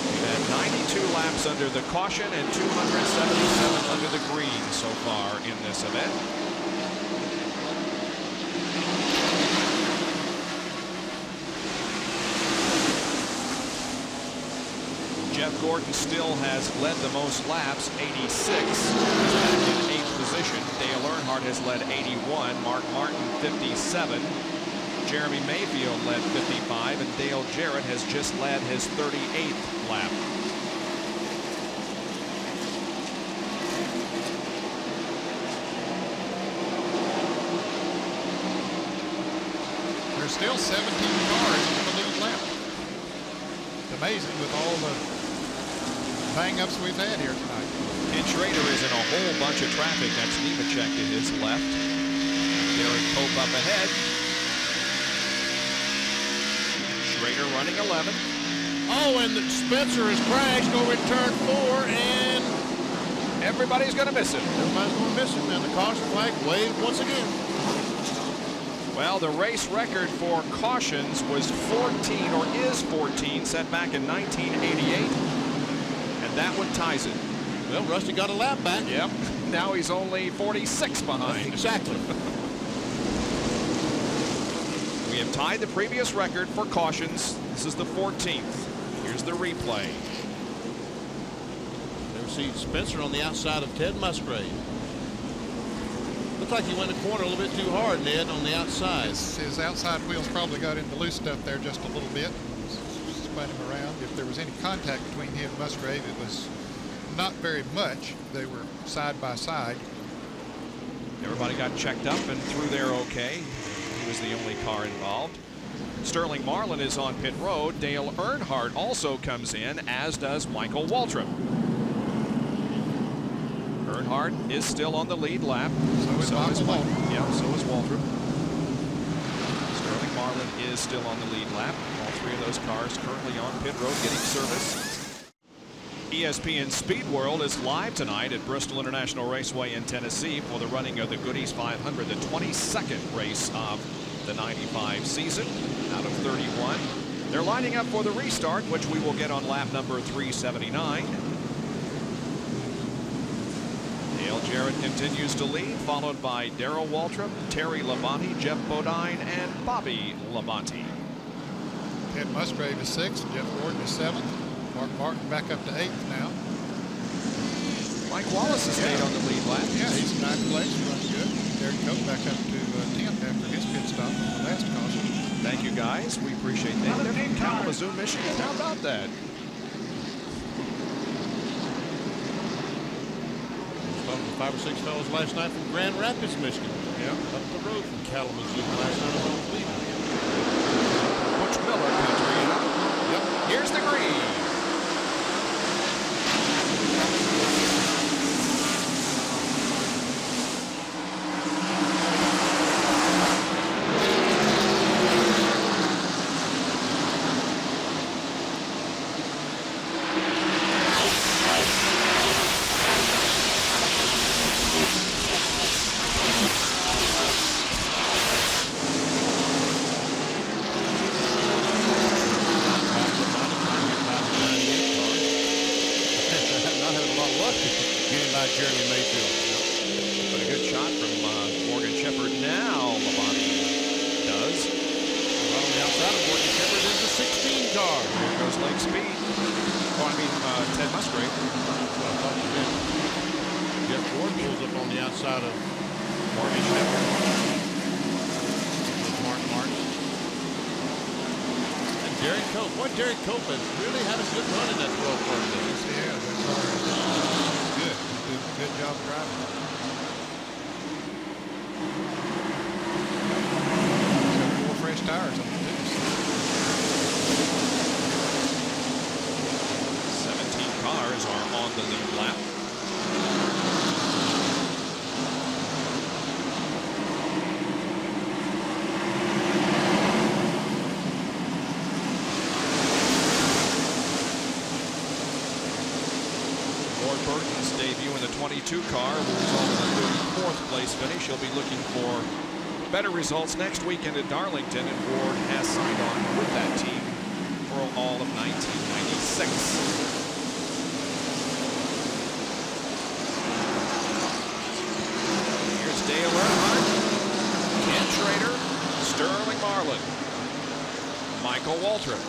[SPEAKER 17] We've had 92 laps under the caution and 277 under the green so far in this event. Jeff Gordon still has led the most laps, 86. He's back in 8th position. Dale Earnhardt has led 81. Mark Martin, 57. Jeremy Mayfield led 55. And Dale Jarrett has just led his 38th lap.
[SPEAKER 5] There's still 17 cars on the lead lap. It's amazing with all the bang-ups we've had here tonight.
[SPEAKER 17] And Schrader is in a whole bunch of traffic. That's Nemechek to his left. Derek Cope up ahead. Schrader running 11.
[SPEAKER 4] Oh, and Spencer has crashed over in turn 4, and
[SPEAKER 17] everybody's going to miss him.
[SPEAKER 4] Everybody's going to miss him, and the caution flag waved once again.
[SPEAKER 17] Well, the race record for cautions was 14, or is 14, set back in 1988. And that one ties it.
[SPEAKER 4] Well, Rusty got a lap back.
[SPEAKER 17] Yep. Now he's only 46 behind.
[SPEAKER 4] Exactly.
[SPEAKER 17] We have tied the previous record for cautions. This is the 14th. Here's the replay.
[SPEAKER 4] see Spencer on the outside of Ted Musgrave. Looks like he went the corner a little bit too hard, Ned, on the outside.
[SPEAKER 5] His outside wheels probably got into loose stuff there just a little bit. Spun him around. If there was any contact between him and Musgrave, it was not very much. They were side by side.
[SPEAKER 17] Everybody got checked up and through there okay. He was the only car involved. Sterling Marlin is on pit road. Dale Earnhardt also comes in, as does Michael Waltrip. Earnhardt is still on the lead lap. So is Michael. Yeah, so is Waltrip. Sterling Marlin is still on the lead lap. All three of those cars currently on pit road getting service. ESPN Speed World is live tonight at Bristol International Raceway in Tennessee for the running of the Goody's 500, the 22nd race of the 95 season out of 31. They're lining up for the restart, which we will get on lap number 379. Dale Jarrett continues to lead, followed by Darrell Waltrip, Terry Labonte, Jeff Bodine, and Bobby Labonte.
[SPEAKER 5] Ted Musgrave is 6th, Jeff Gordon is 7th. Mark Martin back up to 8th now.
[SPEAKER 17] Mike Wallace has stayed on the lead lap.
[SPEAKER 5] Yeah, he's in 9th place, running good. Derek Cope back up to 10th after his pit stop on the last caution.
[SPEAKER 17] Thank you, guys. We appreciate that. They're from Kalamazoo, Michigan. How about that?
[SPEAKER 4] Talking to 5 or 6 fellows last night from Grand Rapids, Michigan. Yeah, up the road from Kalamazoo last night on Cleveland.
[SPEAKER 17] Butch Miller country. Yep. Here's the green. Car will result in a good 4th place finish. He'll be looking for better results next weekend at Darlington, and Ward has signed on with that team for all of 1996. Here's Dale Earnhardt, Ken Schrader, Sterling Marlin, Michael Waltrip.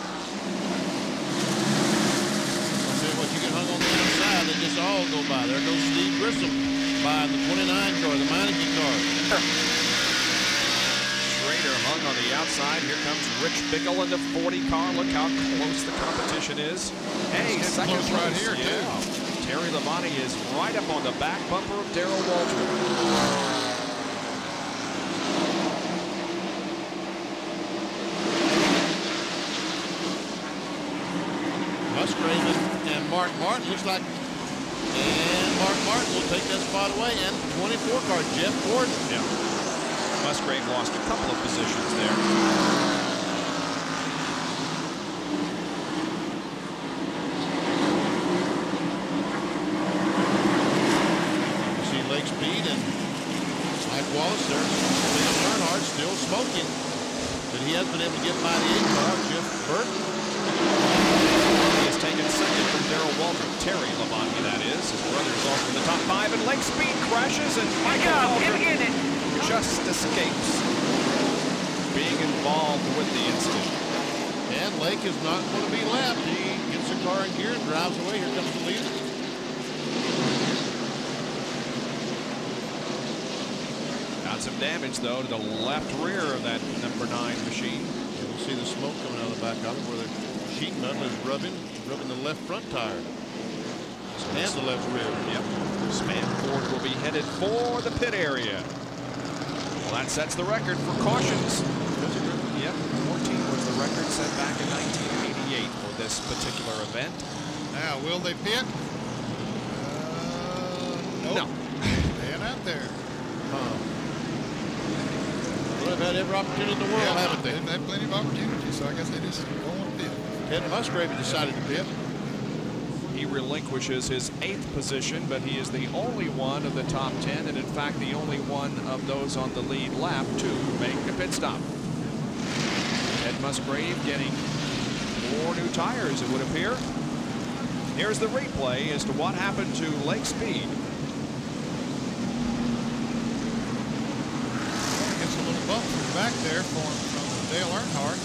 [SPEAKER 4] What you get hung on the outside, they just all go by. There goes Steve Grissom by the 29 car, the Meineke car.
[SPEAKER 17] Schrader hung on the outside. Here comes Rich Bickle in the 40 car. Look how close the competition is. Hey, second place
[SPEAKER 5] right here, too.
[SPEAKER 17] Terry Labonte is right up on the back bumper of Darrell Waltrip.
[SPEAKER 4] Musgrave and Mark Martin looks like, and Mark Martin will take that spot away, and 24 car Jeff Gordon.
[SPEAKER 17] Yeah. Musgrave lost a couple of positions there.
[SPEAKER 4] You see Lake Speed and Mike Wallace there. Dale Earnhardt still smoking, but he has been able to get by the 8 car, Jeff Burton.
[SPEAKER 17] Taken second from Darrell Waltrip. Terry Labonte, that is. His brother is also in the top 5, and Lake Speed crashes, and Michael Waltrip just escapes being involved with the incident.
[SPEAKER 4] And Lake is not going to be lapped. He gets the car in gear and drives away. Here comes the leader.
[SPEAKER 17] some damage, though, to the left rear of that number 9 machine.
[SPEAKER 4] You can see the smoke coming out of the back of it where the sheet metal is rubbing the left front tire and the left rear.
[SPEAKER 17] Yep. Span Ford will be headed for the pit area. Well, that sets the record for cautions. Yep, 14 was the record set back in 1988 for this particular event.
[SPEAKER 5] Now, will they pit?
[SPEAKER 17] No.
[SPEAKER 5] Staying out there.
[SPEAKER 4] Well, they've had every opportunity in the world, haven't they?
[SPEAKER 5] They've had plenty of opportunities, so I guess they just don't want to pit.
[SPEAKER 4] Ted Musgrave decided to pit.
[SPEAKER 17] He relinquishes his 8th position, but he is the only one of the top 10, and in fact the only one of those on the lead lap to make a pit stop. Ted Musgrave getting 4 new tires, it would appear. Here's the replay as to what happened to Lake Speed.
[SPEAKER 5] Gets a little bump from back there from Dale Earnhardt.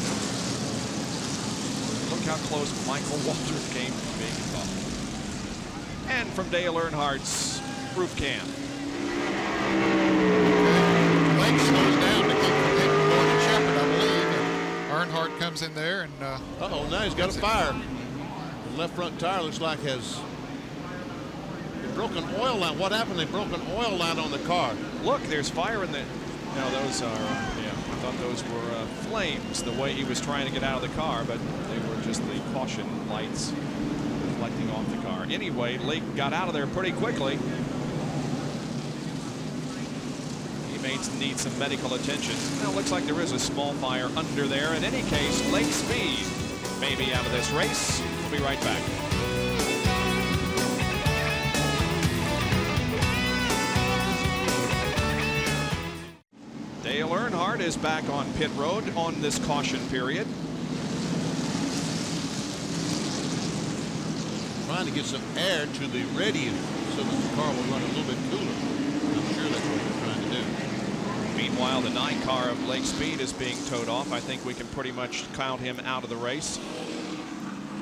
[SPEAKER 17] Look how close Michael Walters came to being involved. And from Dale Earnhardt's roof cam.
[SPEAKER 5] Lake slows down to keep from hitting Gordon Shepard, I believe. And Earnhardt comes in there and.
[SPEAKER 4] Uh-oh, now he's got a fire. The left front tire looks like has broken oil line. What happened? They broke an oil line on the car.
[SPEAKER 17] Look, there's fire in the. No, those are. Yeah, I thought those were flames. The way he was trying to get out of the car, but they were just the caution lights reflecting off the car. Anyway, Lake got out of there pretty quickly. He may need some medical attention. Now, it looks like there is a small fire under there. In any case, Lake Speed may be out of this race. We'll be right back. Dale Earnhardt is back on pit road on this caution period.
[SPEAKER 4] Trying to get some air to the radiator so that the car will run a little bit cooler. I'm sure that's what they're trying to do.
[SPEAKER 17] Meanwhile, the 9 car of Lake Speed is being towed off. I think we can pretty much count him out of the race.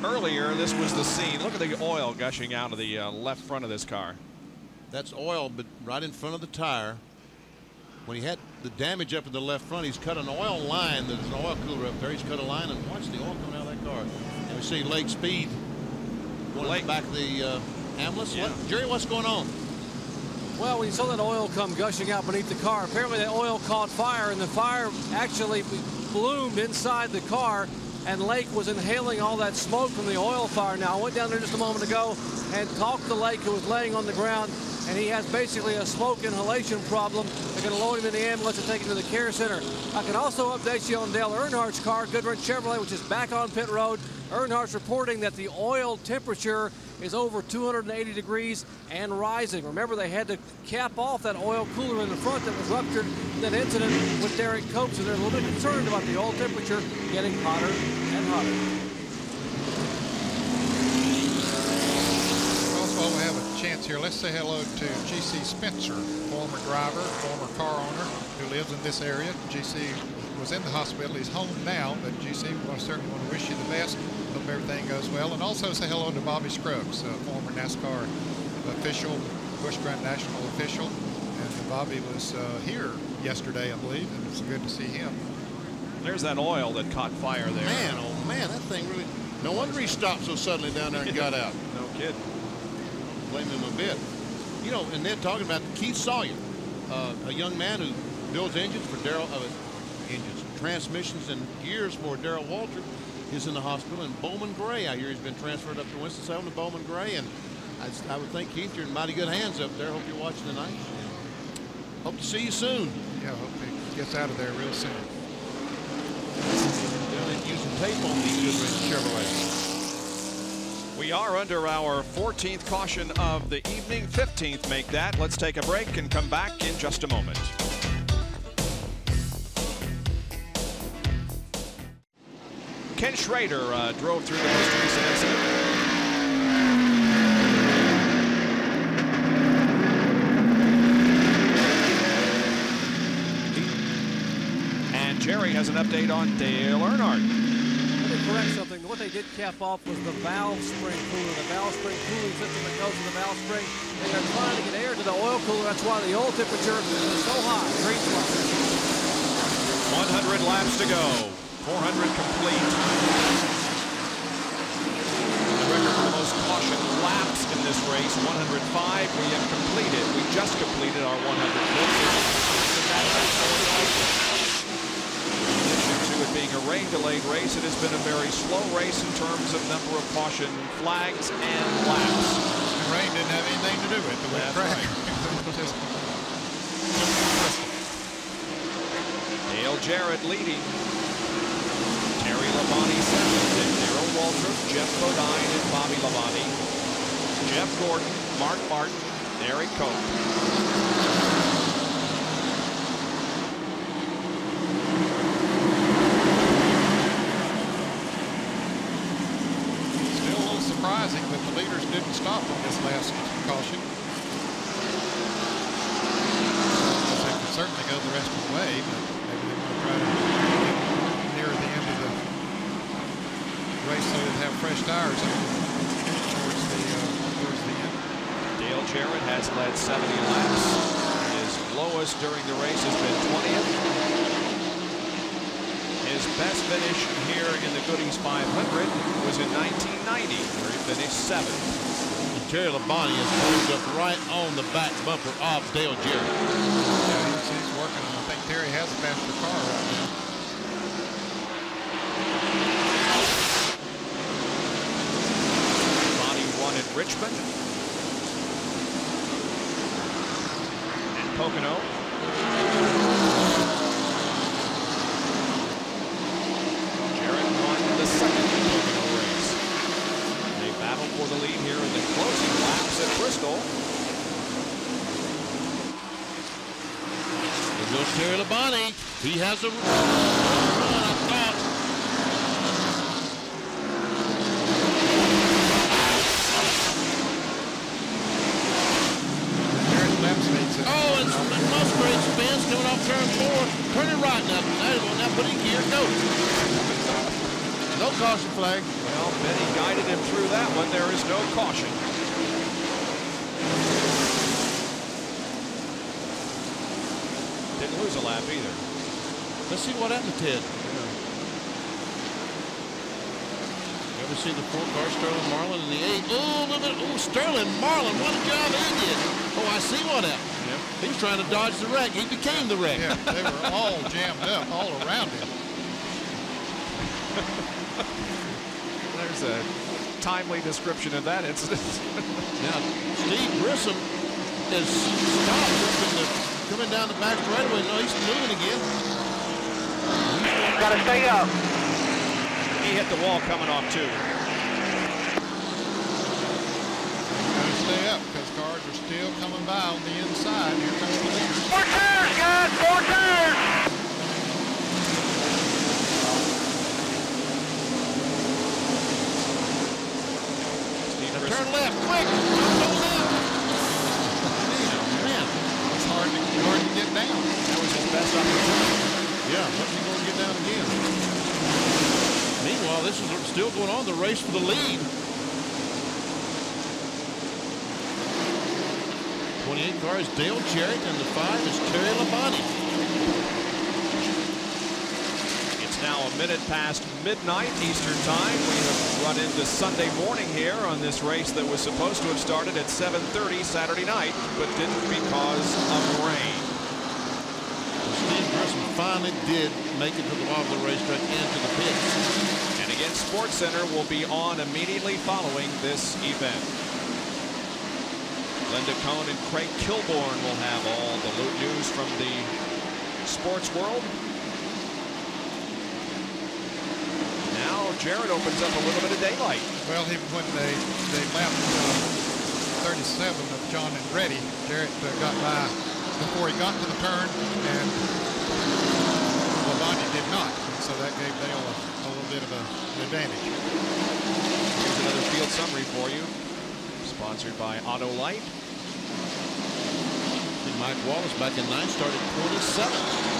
[SPEAKER 17] Earlier, this was the scene. Look at the oil gushing out of the left front of this car.
[SPEAKER 4] That's oil, but right in front of the tire. When he had the damage up in the left front, he's cut an oil line. There's an oil cooler up there. He's cut a line, and watch the oil coming out of that car. And we see Lake Speed going back to the ambulance.
[SPEAKER 17] Yeah.
[SPEAKER 4] Jerry, what's going on?
[SPEAKER 2] Well, we saw that oil come gushing out beneath the car. Apparently, that oil caught fire, and the fire actually bloomed inside the car, and Lake was inhaling all that smoke from the oil fire. Now, I went down there just a moment ago and talked to Lake, who was laying on the ground, and he has basically a smoke inhalation problem. They're going to load him in the ambulance and take him to the care center. I can also update you on Dale Earnhardt's car, Goodrich Chevrolet, which is back on pit road. Earnhardt's reporting that the oil temperature is over 280 degrees and rising. Remember, they had to cap off that oil cooler in the front that was ruptured in that incident with Derek Cope, so they're a little bit concerned about the oil temperature getting hotter and hotter.
[SPEAKER 5] While we have a chance here, let's say hello to GC Spencer, former driver, former car owner who lives in this area. GC was in the hospital. He's home now, but GC, we certainly want to wish you the best. Hope everything goes well. And also say hello to Bobby Scruggs, former NASCAR official, Busch Grand National official. And Bobby was here yesterday, I believe, and it's good to see him.
[SPEAKER 17] There's that oil that caught fire there.
[SPEAKER 4] Man, oh man, that thing really. No wonder he stopped so suddenly down there and got out.
[SPEAKER 17] No kidding.
[SPEAKER 4] Blame him a bit. You know, and they're talking about Keith Sawyer, a young man who builds engines for transmissions and gears for Darrell Walter, is in the hospital. And Bowman Gray, I hear he's been transferred up to Winston-Salem to Bowman Gray. And I would think, Keith, you're in mighty good hands up there. Hope you're watching tonight. Hope to see you soon.
[SPEAKER 5] Yeah, I hope he gets out of there real soon.
[SPEAKER 4] They're using tape on these Goodrich Chevrolets.
[SPEAKER 17] We are under our 14th caution of the evening, 15th make that. Let's take a break and come back in just a moment. Ken Schrader drove through the most recent incident. And Jerry has an update on Dale Earnhardt.
[SPEAKER 2] to correct something. What they did cap off was the valve spring cooler. The valve spring cooling system that goes in the valve spring. They are trying to get air to the oil cooler. That's why the oil temperature is so high. Green flag.
[SPEAKER 17] 100 laps to go. 400 complete. The record for the most caution laps in this race, 105. We have completed. We just completed our 100th. To it being a rain-delayed race, it has been a very slow race in terms of number of caution flags and laps.
[SPEAKER 5] The rain didn't have anything to do with it.
[SPEAKER 17] That's right. Dale Jarrett leading. Terry Labonte second, and Darrell Waltrip, Jeff Bodine, and Bobby Labonte. Jeff Gordon, Mark Martin, Eric Cope.
[SPEAKER 5] Surprising that the leaders didn't stop on this last caution. They could certainly go the rest of the way, but maybe they want to try to get near the end of the race so they'd have fresh tires towards the end.
[SPEAKER 17] Dale Jarrett has led 70 laps. His lowest during the race has been 20th. His best finish here in the Goody's 500 was in 1990, where he finished 7th.
[SPEAKER 20] And Terry Labonte has moved up right on the back bumper of Dale Jarrett.
[SPEAKER 5] Yeah, he's working on it. I think Terry has a faster car right now.
[SPEAKER 17] Labonte won in Richmond and Pocono. For the lead here in the closing laps at Bristol.
[SPEAKER 20] There goes Terry Labonte. He has a run, I thought. Oh, it's Musgrave spins coming off turn 4. Turn it right now. Now put it in gear, go. No caution flag.
[SPEAKER 17] Well, Benny guided him through that one. There is no caution. Didn't lose a lap either.
[SPEAKER 20] Let's see what happened to Ted. You ever see the 4-car Sterling Marlin in the 8? Oh, look at it. Oh, Sterling Marlin. What a job he did. Oh, I see what happened. Yep. He was trying to dodge the wreck. He became the wreck.
[SPEAKER 5] Yeah, they were all jammed up all around him.
[SPEAKER 17] There's a timely description of that incident.
[SPEAKER 20] Now, Steve Grissom is stopped coming down the back straightaway. No, he's moving again.
[SPEAKER 9] Gotta stay up.
[SPEAKER 17] He hit the wall coming off too.
[SPEAKER 5] Gotta stay up because cars are still coming by on the inside. Here comes the leader.
[SPEAKER 9] 4 tires, guys, 4 tires.
[SPEAKER 20] Turn left, quick! Man,
[SPEAKER 5] it's hard to get down.
[SPEAKER 17] That was his best opportunity.
[SPEAKER 20] Yeah, what's he going to get down again? Meanwhile, this is still going on, the race for the lead. 28 car is Dale Jarrett, and the 5 is Terry Labonte.
[SPEAKER 17] Now a minute past midnight Eastern time. We have run into Sunday morning here on this race that was supposed to have started at 7:30 Saturday night, but didn't because of rain.
[SPEAKER 20] Steve Grissom finally did make it to the bottom of the racetrack and to the pits.
[SPEAKER 17] And again, SportsCenter will be on immediately following this event. Linda Cohn and Craig Kilborn will have all the news from the sports world. Jarrett opens up a little bit of daylight.
[SPEAKER 5] Well, when they lapped 37 of John Andretti, Jarrett got by before he got to the turn, and Labonte did not. And so that gave Dale a little bit of an advantage.
[SPEAKER 17] Here's another field summary for you, sponsored by Auto Light.
[SPEAKER 20] And Mike Wallace back in 9 started 27th.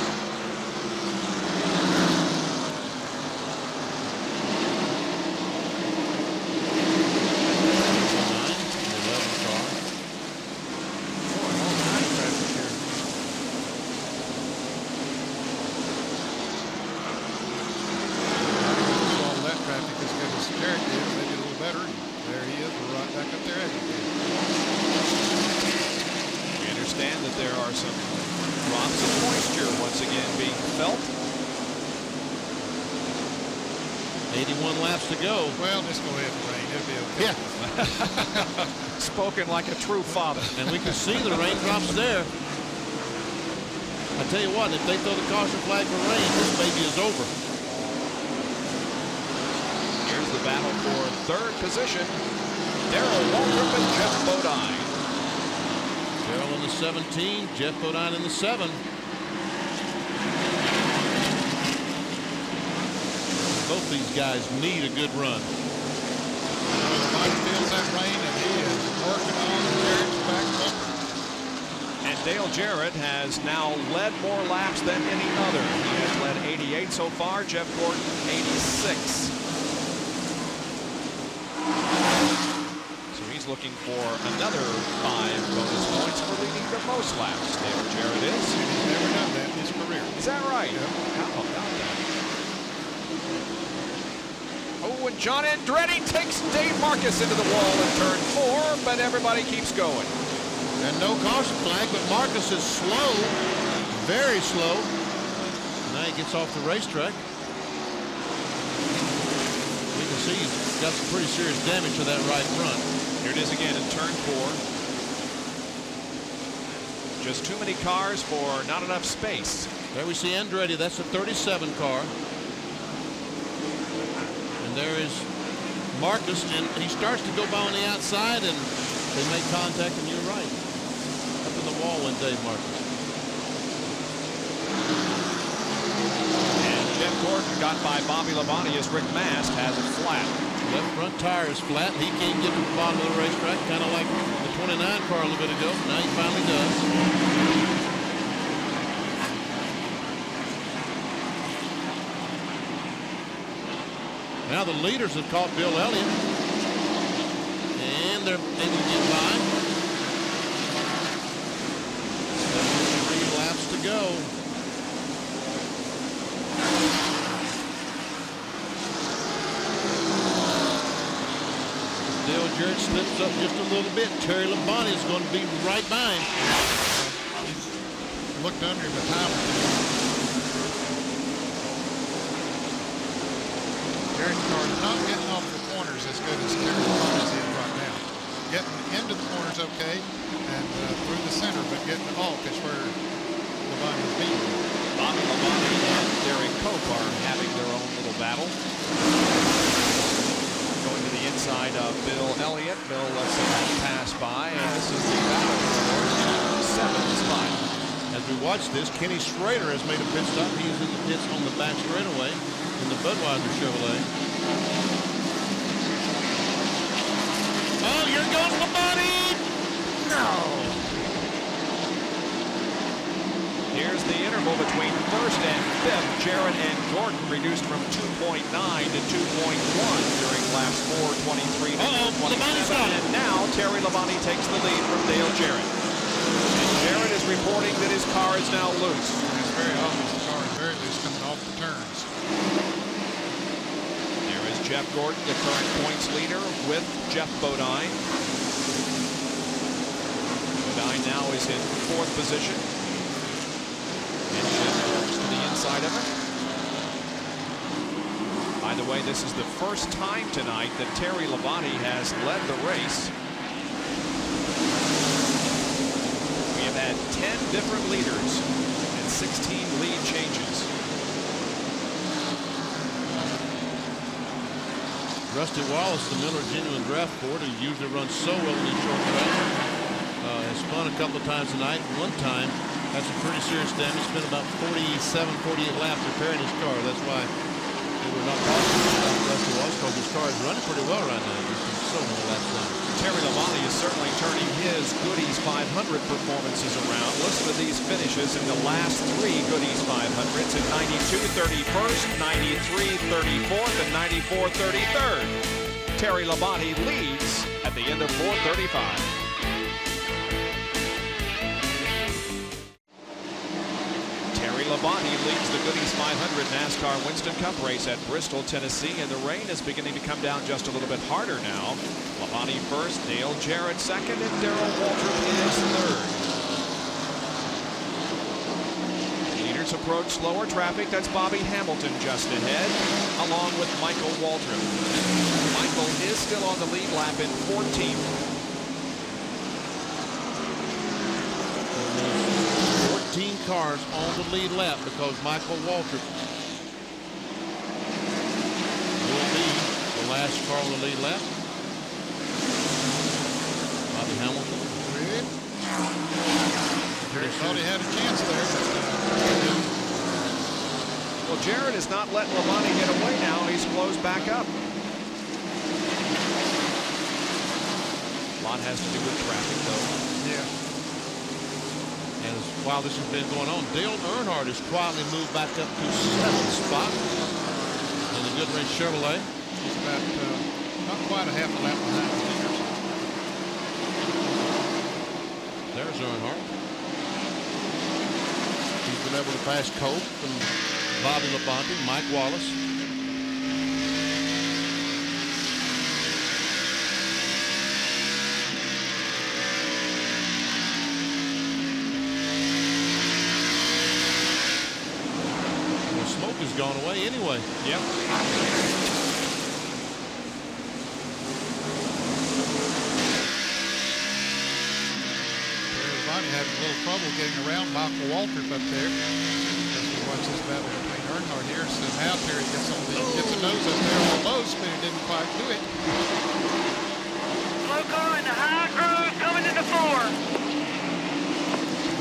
[SPEAKER 20] 81 laps to go.
[SPEAKER 5] Well, just go ahead and rain. It'll be okay.
[SPEAKER 20] Yeah.
[SPEAKER 17] Spoken like a true father.
[SPEAKER 20] And we can see the raindrops there. I tell you what, if they throw the caution flag for rain, this baby is over.
[SPEAKER 17] Here's the battle for third position. Darrell Waltrip and Jeff Bodine.
[SPEAKER 20] Darrell in the 17, Jeff Bodine in the 7. Both these guys need a good run.
[SPEAKER 5] Mike feels that rain, and he is working on Jarrett's back bumper.
[SPEAKER 17] And Dale Jarrett has now led more laps than any other. He has led 88 so far. Jeff Gordon 86. So he's looking for another 5 bonus points for leading the most laps. Dale Jarrett is.
[SPEAKER 5] He's never done that in his career.
[SPEAKER 17] Is that right?
[SPEAKER 5] Yep.
[SPEAKER 17] How about that? Oh, and John Andretti takes Dave Marcus into the wall in turn 4, but everybody keeps going.
[SPEAKER 20] And no caution flag, but Marcus is slow, very slow. Now he gets off the racetrack. We can see he's got some pretty serious damage to that right front.
[SPEAKER 17] Here it is again in turn 4. Just too many cars for not enough space.
[SPEAKER 20] There we see Andretti. That's a 37 car. And there is Marcus, and he starts to go by on the outside, and they make contact, and you're right. Up in the wall went Dave Marcus.
[SPEAKER 17] And Jeff Gordon got by Bobby Labonte as Rick Mast has it flat.
[SPEAKER 20] Left front tire is flat. He can't get to the bottom of the racetrack, kind of like the 29 car a little bit ago. Now he finally does. Now the leaders have caught Bill Elliott, and they're able to get by. 73 laps to go. Dale Jarrett slips up just a little bit. Terry Labonte is going to be right by him.
[SPEAKER 5] Looked under him a time. Jarrett's car is not getting off the corners as good as Terry Labonte's is right now. Getting into the corners okay, and through the center, but getting off is where Labonte is beating.
[SPEAKER 17] Bobby Labonte and Derek Cope are having their own little battle. Going to the inside of Bill Elliott. Bill lets him pass by, and this is the battle for 7th spot.
[SPEAKER 20] As we watch this, Kenny Schrader has made a pit stop. He is in the pits on the back straightaway in the Budweiser Chevrolet. Oh, here goes Labonte! No!
[SPEAKER 17] Here's the interval between 1st and 5th. Jarrett and Gordon reduced from 2.9 to 2.1 during laps 4:23 to 4:27. And now Terry Labonte takes the lead from Dale Jarrett. And Jarrett is reporting that his car is now loose.
[SPEAKER 5] It's very obvious the car is very loose coming off the turns.
[SPEAKER 17] There is Jeff Gordon, the current points leader, with Jeff Bodine. Bodine now is in 4th position. And Jeff moves to the inside of him. By the way, this is the first time tonight that Terry Labonte has led the race. We have had 10 different leaders and 16 lead changes.
[SPEAKER 20] Rusty Wallace, the Miller Genuine Draft Ford, who usually runs so well in these short tracks, has spun a couple of times tonight. One time had some pretty serious damage. Spent about 47, 48 laps repairing his car. That's why we were not talking about Rusty Wallace, because his car is running pretty well right now. He's been so many laps down.
[SPEAKER 17] Terry Labonte is certainly turning his Goody's 500 performances around. Listen to these finishes in the last 3 Goody's 500s in 92 31st, 93 34th, and 94 33rd. Terry Labonte leads at the end of 4:35. Labonte leads the Goody's 500 NASCAR Winston Cup race at Bristol, Tennessee, and the rain is beginning to come down just a little bit harder now. Labonte first, Dale Jarrett second, and Darrell Waltrip is third. Leaders approach slower traffic. That's Bobby Hamilton just ahead. along with Michael Waltrip. Michael is still on the lead lap in 14th.
[SPEAKER 20] 14 cars on the lead lap because Michael Waltrip will be the last car on the lead lap. Bobby Hamilton.
[SPEAKER 5] Jerry thought he had a chance there.
[SPEAKER 17] Well, Jarrett is not letting Labonte get away now. He's closed back up. A lot has to do with traffic, though.
[SPEAKER 5] Yeah.
[SPEAKER 20] And while this has been going on, Dale Earnhardt has quietly moved back up to 7th spot in the Goodwrench Chevrolet.
[SPEAKER 5] He's about not quite a half a lap behind the leaders.
[SPEAKER 20] There's Earnhardt. He's been able to pass Cope and Bobby Labonte, Mike Wallace. The smoke has gone away anyway.
[SPEAKER 17] Yep.
[SPEAKER 5] Everybody having a little trouble getting around Michael Waltrip up there. As we watch this battle between Earnhardt here. So now Terry gets a nose up there almost, but he didn't quite do it.
[SPEAKER 9] Slow car in the high groove coming into 4.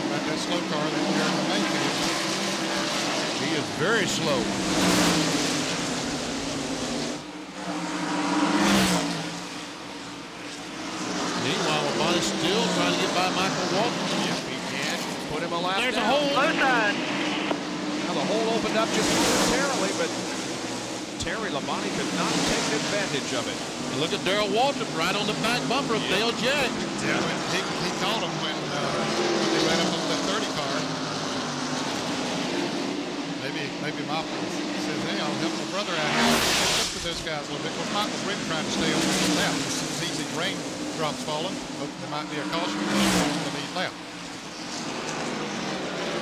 [SPEAKER 5] About that slow car that we're in the main field.
[SPEAKER 20] He is very slow. Meanwhile, Labonte's still trying to get by Michael Waltrip.
[SPEAKER 17] Yep, he can. Put him a lap
[SPEAKER 20] There's
[SPEAKER 17] down.
[SPEAKER 20] a hole.
[SPEAKER 9] Low side.
[SPEAKER 17] Now the hole opened up just momentarily, but Terry Labonte could not take advantage of it.
[SPEAKER 20] And look at Darrell Waltrip right on the back bumper of Dale Jack.
[SPEAKER 5] Yeah, he caught him when they ran up on that 30 car. Maybe Michael says, hey, I'll help my brother out here. Catch up with those guys a little bit. Well, Michael's really trying to stay on the lead lap. It's easy raindrops falling. There might be a caution on the lead lap.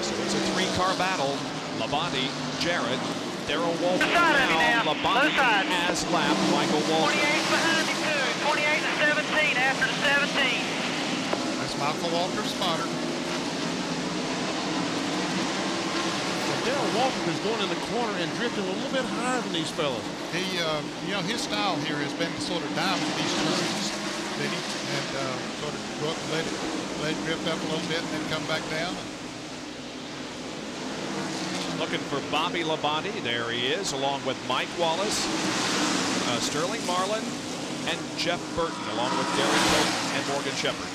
[SPEAKER 17] So it's a 3-car battle. Labonte, Jarrett, Darrell Waltrip now. Labonte has lapped Michael Waltrip.
[SPEAKER 9] 28 behind him, too. 28 to 17 after the 17.
[SPEAKER 5] That's Michael Waltrip's spotter.
[SPEAKER 20] Darrell Waltrip is going in the corner and drifting a little bit higher than these fellas.
[SPEAKER 5] He, you know, his style here has been to sort of diamond these turns, Vinny, and sort of go up and let it drift up a little bit and then come back down.
[SPEAKER 17] Looking for Bobby Labonte. There he is, along with Mike Wallace, Sterling Marlin, and Jeff Burton, along with Derek Cope and Morgan Shepherd.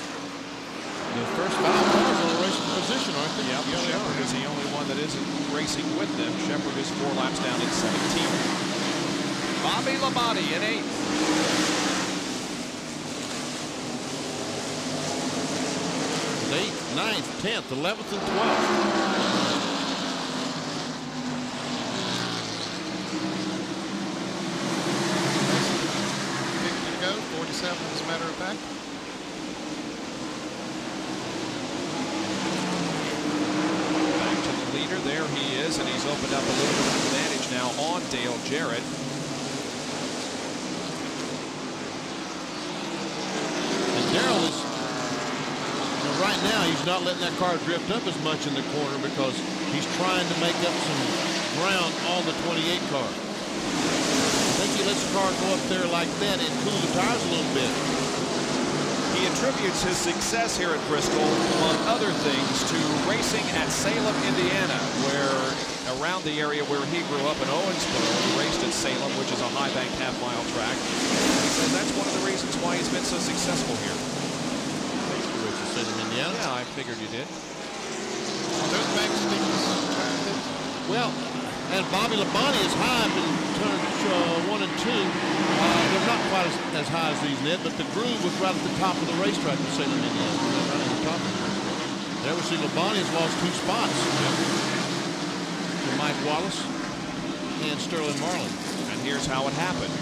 [SPEAKER 20] The first 5 cars on a racing position, aren't they?
[SPEAKER 17] Yep, Shepherd is the only one that isn't racing with them. Shepherd is 4 laps down in 17th. Bobby Labonte in 8th.
[SPEAKER 20] 8th, 9th, 10th, 11th, and 12th.
[SPEAKER 5] 47 as a matter of fact.
[SPEAKER 17] Back to the leader. There he is, and he's opened up a little bit of advantage now on Dale Jarrett.
[SPEAKER 20] And Darrell is, right now, he's not letting that car drift up as much in the corner because he's trying to make up some ground on the 28 car. I think he lets the car go up there like that and cool the tires a little bit.
[SPEAKER 17] He attributes his success here at Bristol, among other things, to racing at Salem, Indiana, where around the area where he grew up in Owensboro, he raced at Salem, which is a high-banked half-mile track. He says that's one of the reasons why he's been so successful here.
[SPEAKER 20] Salem, Indiana?
[SPEAKER 17] Yeah, I figured you did.
[SPEAKER 20] Well, and Bobby Labonte is high up in turns 1 and 2. They're not quite as high as these, Ned, but the groove was right at the top of the racetrack in Salem, Indiana. Right at the top of it. There we see Labonte has lost 2 spots to Mike Wallace and Sterling Marlin.
[SPEAKER 17] And here's how it happened.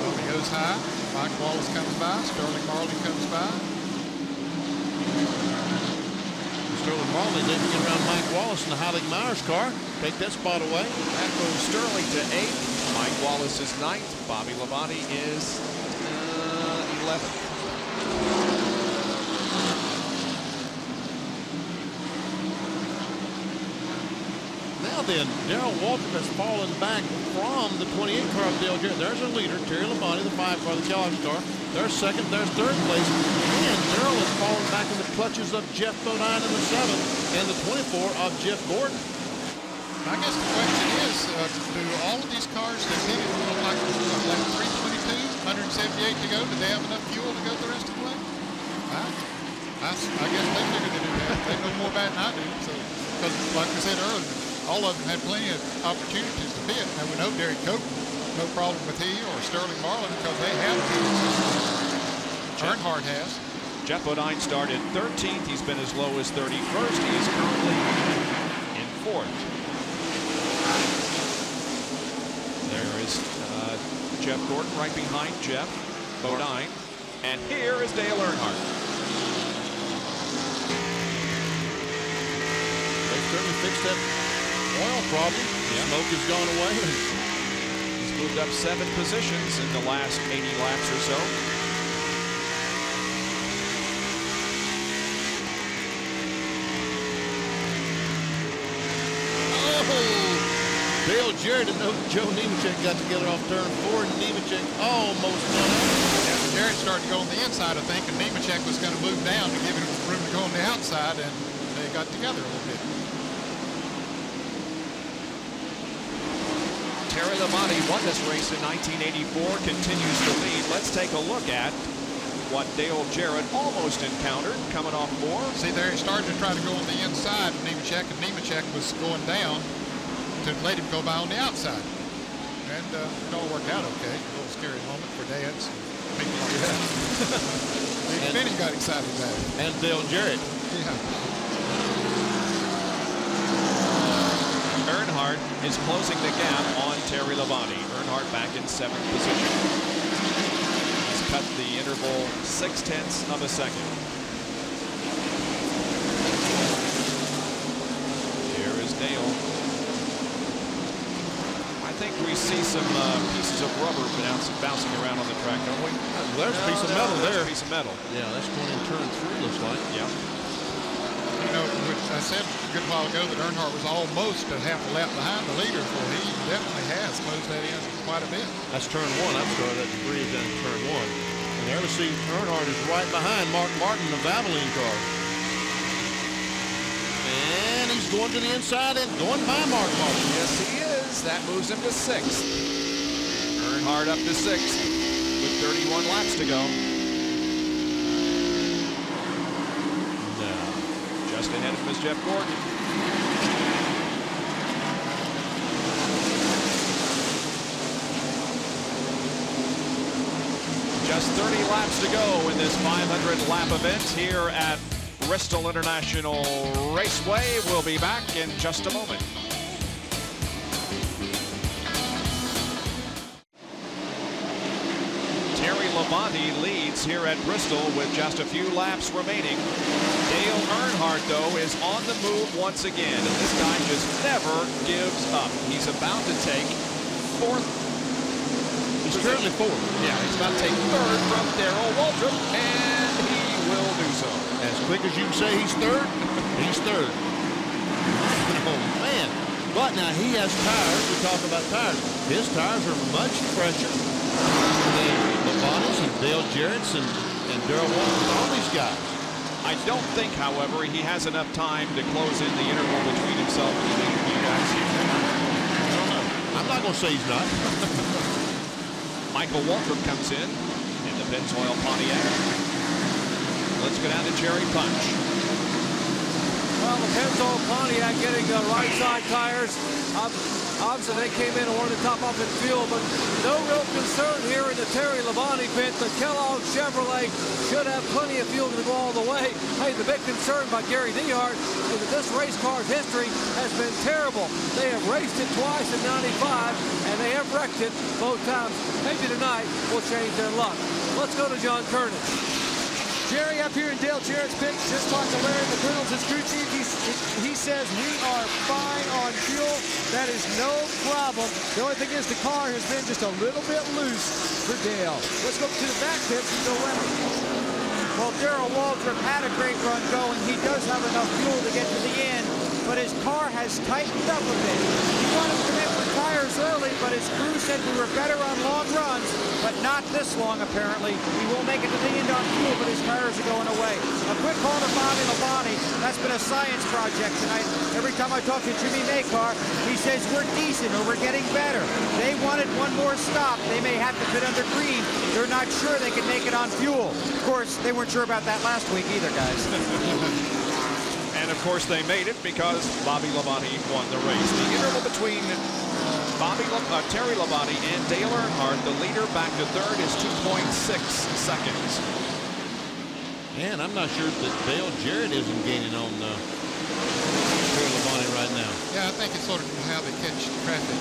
[SPEAKER 5] Well, he goes high. Mike Wallace comes by. Sterling Marlin comes by.
[SPEAKER 20] Sterling Marlin is able to get around Mike Wallace in the Heilig Myers car. take that spot away.
[SPEAKER 17] That moves Sterling to 8th. Mike Wallace is 9th. Bobby Labonte is 11th.
[SPEAKER 20] Now then, Darrell Waltrip has fallen back from the 28 car of Dale Jarrett. There's our leader, Terry Labonte, the 5 car, the Kellogg's car. There's second, there's third place. And Darrell has fallen back in the clutches of Jeff Bodine in the 7 and the 24 of Jeff Gordon.
[SPEAKER 5] I guess the question is, do all of these cars that did it look like 322, 178 to go? Did they have enough fuel to go the rest of the way? I guess they figured to do that. They know more about it than I do. So, because like we said earlier, all of them had plenty of opportunities to pit. Now we know Derek Cope, no problem with he or Sterling Marlin because they have pitted. Earnhardt has.
[SPEAKER 17] Jeff Bodine started 13th. He's been as low as 31st. He is currently in 4th. There is Jeff Gordon right behind Jeff Bodine. And here is Dale Earnhardt.
[SPEAKER 20] They certainly fixed that oil problem. The smoke has gone away.
[SPEAKER 17] He's moved up 7 positions in the last 80 laps or so.
[SPEAKER 20] Dale Jarrett and Joe Nemechek got together off turn 4, and Nemechek almost won out.
[SPEAKER 5] Yeah, Jarrett started to go on the inside, I think, and Nemechek was going to move down to give him room to go on the outside, and they got together a little bit.
[SPEAKER 17] Terry Labonte won this race in 1984, continues to lead. Let's take a look at what Dale Jarrett almost encountered coming off 4.
[SPEAKER 5] See there, he started to try to go on the inside of Nemechek, and Nemechek was going down to let him go by on the outside. And it all worked out okay. A little scary moment for dads. People like that. Even Benny got excited about it.
[SPEAKER 20] And Dale Jarrett.
[SPEAKER 5] Yeah.
[SPEAKER 17] Earnhardt is closing the gap on Terry Labonte. Earnhardt back in 7th position. He's cut the interval 0.6 of a second. Here is Dale. I think we see some pieces of rubber bouncing around on the track, don't we?
[SPEAKER 20] There's a piece of metal there.
[SPEAKER 17] There's a piece of metal.
[SPEAKER 20] Yeah, that's going in turn 3, looks like.
[SPEAKER 17] Yeah.
[SPEAKER 5] You know, which I said a good while ago that Earnhardt was almost a half a lap behind the leader, for he definitely has closed that in quite a bit.
[SPEAKER 20] That's turn 1. I'm sorry, that debris down in turn 1. And there we see Earnhardt is right behind Mark Martin, the Valvoline car. And he's going to the inside and going by Mark Martin.
[SPEAKER 17] Yes, he is. That moves him to 6th. Earnhardt up to 6th with 31 laps to go. Just ahead of him is Jeff Gordon. Just 30 laps to go in this 500 lap event here at Bristol International Raceway. We'll be back in just a moment. Terry Labonte leads here at Bristol with just a few laps remaining. Dale Earnhardt, though, is on the move once again, and this guy just never gives up. He's about to take 4th.
[SPEAKER 20] He's currently 4th.
[SPEAKER 17] Yeah, he's about to take 3rd from Darrell Waltrip, and he will do so.
[SPEAKER 20] As quick as you can say he's 3rd, he's 3rd. Oh, man. But now he has tires. We talk about tires. His tires are much fresher than Labonte's and Dale Jarrett's and Darrell Waltrip, all these guys.
[SPEAKER 17] I don't think, however, he has enough time to close in the interval between himself and the leader, you guys.
[SPEAKER 20] I don't know. I'm not going to say he's not.
[SPEAKER 17] Michael Waltrip comes in the Pennzoil Pontiac. Let's go down to Jerry Punch.
[SPEAKER 2] Well, the Pennzoil Pontiac getting right side tires. Obviously, they came in and wanted to top off in fuel, but no real concern here in the Terry Labonte pit. The Kellogg Chevrolet should have plenty of fuel to go all the way. Hey, the big concern by Gary Dehart is that this race car's history has been terrible. They have raced it twice in '95, and they have wrecked it both times. Maybe tonight will change their luck. Let's go to John Kernan.
[SPEAKER 16] Jerry up here in Dale Jarrett's pit, just talked to Larry McReynolds, his crew chief. He says we are fine on fuel. That is no problem. The only thing is the car has been just a little bit loose for Dale. Let's go to the back pits and go Webber.
[SPEAKER 7] Well, Darrell Waltrip had a great run going. He does have enough fuel to get to the end, but his car has tightened up a bit. He wanted to commit with tires early, but his crew said we were better on long runs, but not this long, apparently. He will make it to the end on fuel, but his tires are going away. A quick call to Bobby Labonte. That's been a science project tonight. Every time I talk to Jimmy Maycar, he says we're decent or we're getting better. They wanted one more stop. They may have to fit under green. They're not sure they can make it on fuel. Of course, they weren't sure about that last week either, guys.
[SPEAKER 17] And of course they made it because Bobby Labonte won the race. The interval between Terry Labonte and Dale Earnhardt, the leader back to third, is 2.6 seconds.
[SPEAKER 20] And I'm not sure that Dale Jarrett isn't gaining on Terry Labonte right now.
[SPEAKER 5] Yeah, I think it's sort of how they catch traffic.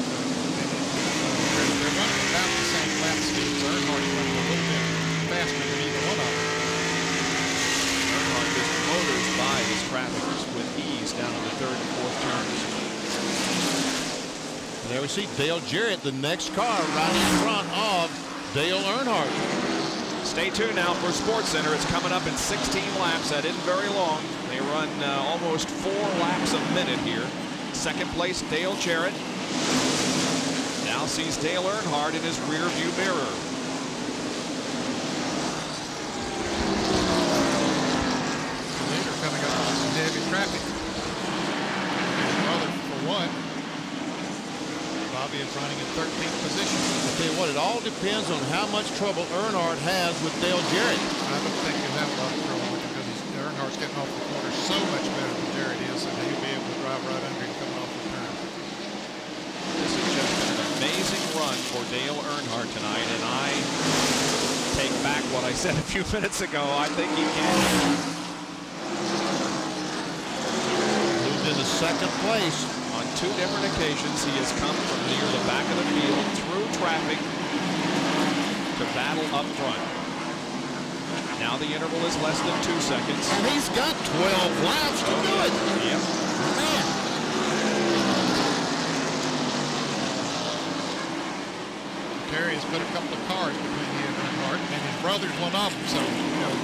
[SPEAKER 5] They're running about the same lap speeds. Earnhardt's running a little bit faster than either one of them.
[SPEAKER 17] Earnhardt just motors by his traffic with ease down in the third and fourth turns.
[SPEAKER 20] And there we see Dale Jarrett, the next car right in front of Dale Earnhardt.
[SPEAKER 17] Stay tuned now for SportsCenter. It's coming up in 16 laps. That isn't very long. They run almost 4 laps a minute here. Second place, Dale Jarrett. Now sees Dale Earnhardt in his rear view mirror.
[SPEAKER 5] Leader coming up on some heavy traffic. His brother, for one. Bobby is running in 13th position.
[SPEAKER 20] I'll tell you what, it all depends on how much trouble Earnhardt has with Dale Jarrett.
[SPEAKER 5] I don't think he'll have a lot of trouble with it because Earnhardt's getting off the corner so much better than Jarrett is, and he'll be able to drive right under him coming off the turn.
[SPEAKER 17] This has just been an amazing run for Dale Earnhardt tonight, and I take back what I said a few minutes ago. I think he can.
[SPEAKER 20] Moved into second place.
[SPEAKER 17] On 2 different occasions, he has come from near the back of the field through traffic to battle up front. Now the interval is less than 2 seconds.
[SPEAKER 20] And he's got 12 laps to do it.
[SPEAKER 17] Yep.
[SPEAKER 20] Man.
[SPEAKER 5] Terry has put a couple of cars between he and Earnhardt, and his brother's one of them. So, you know,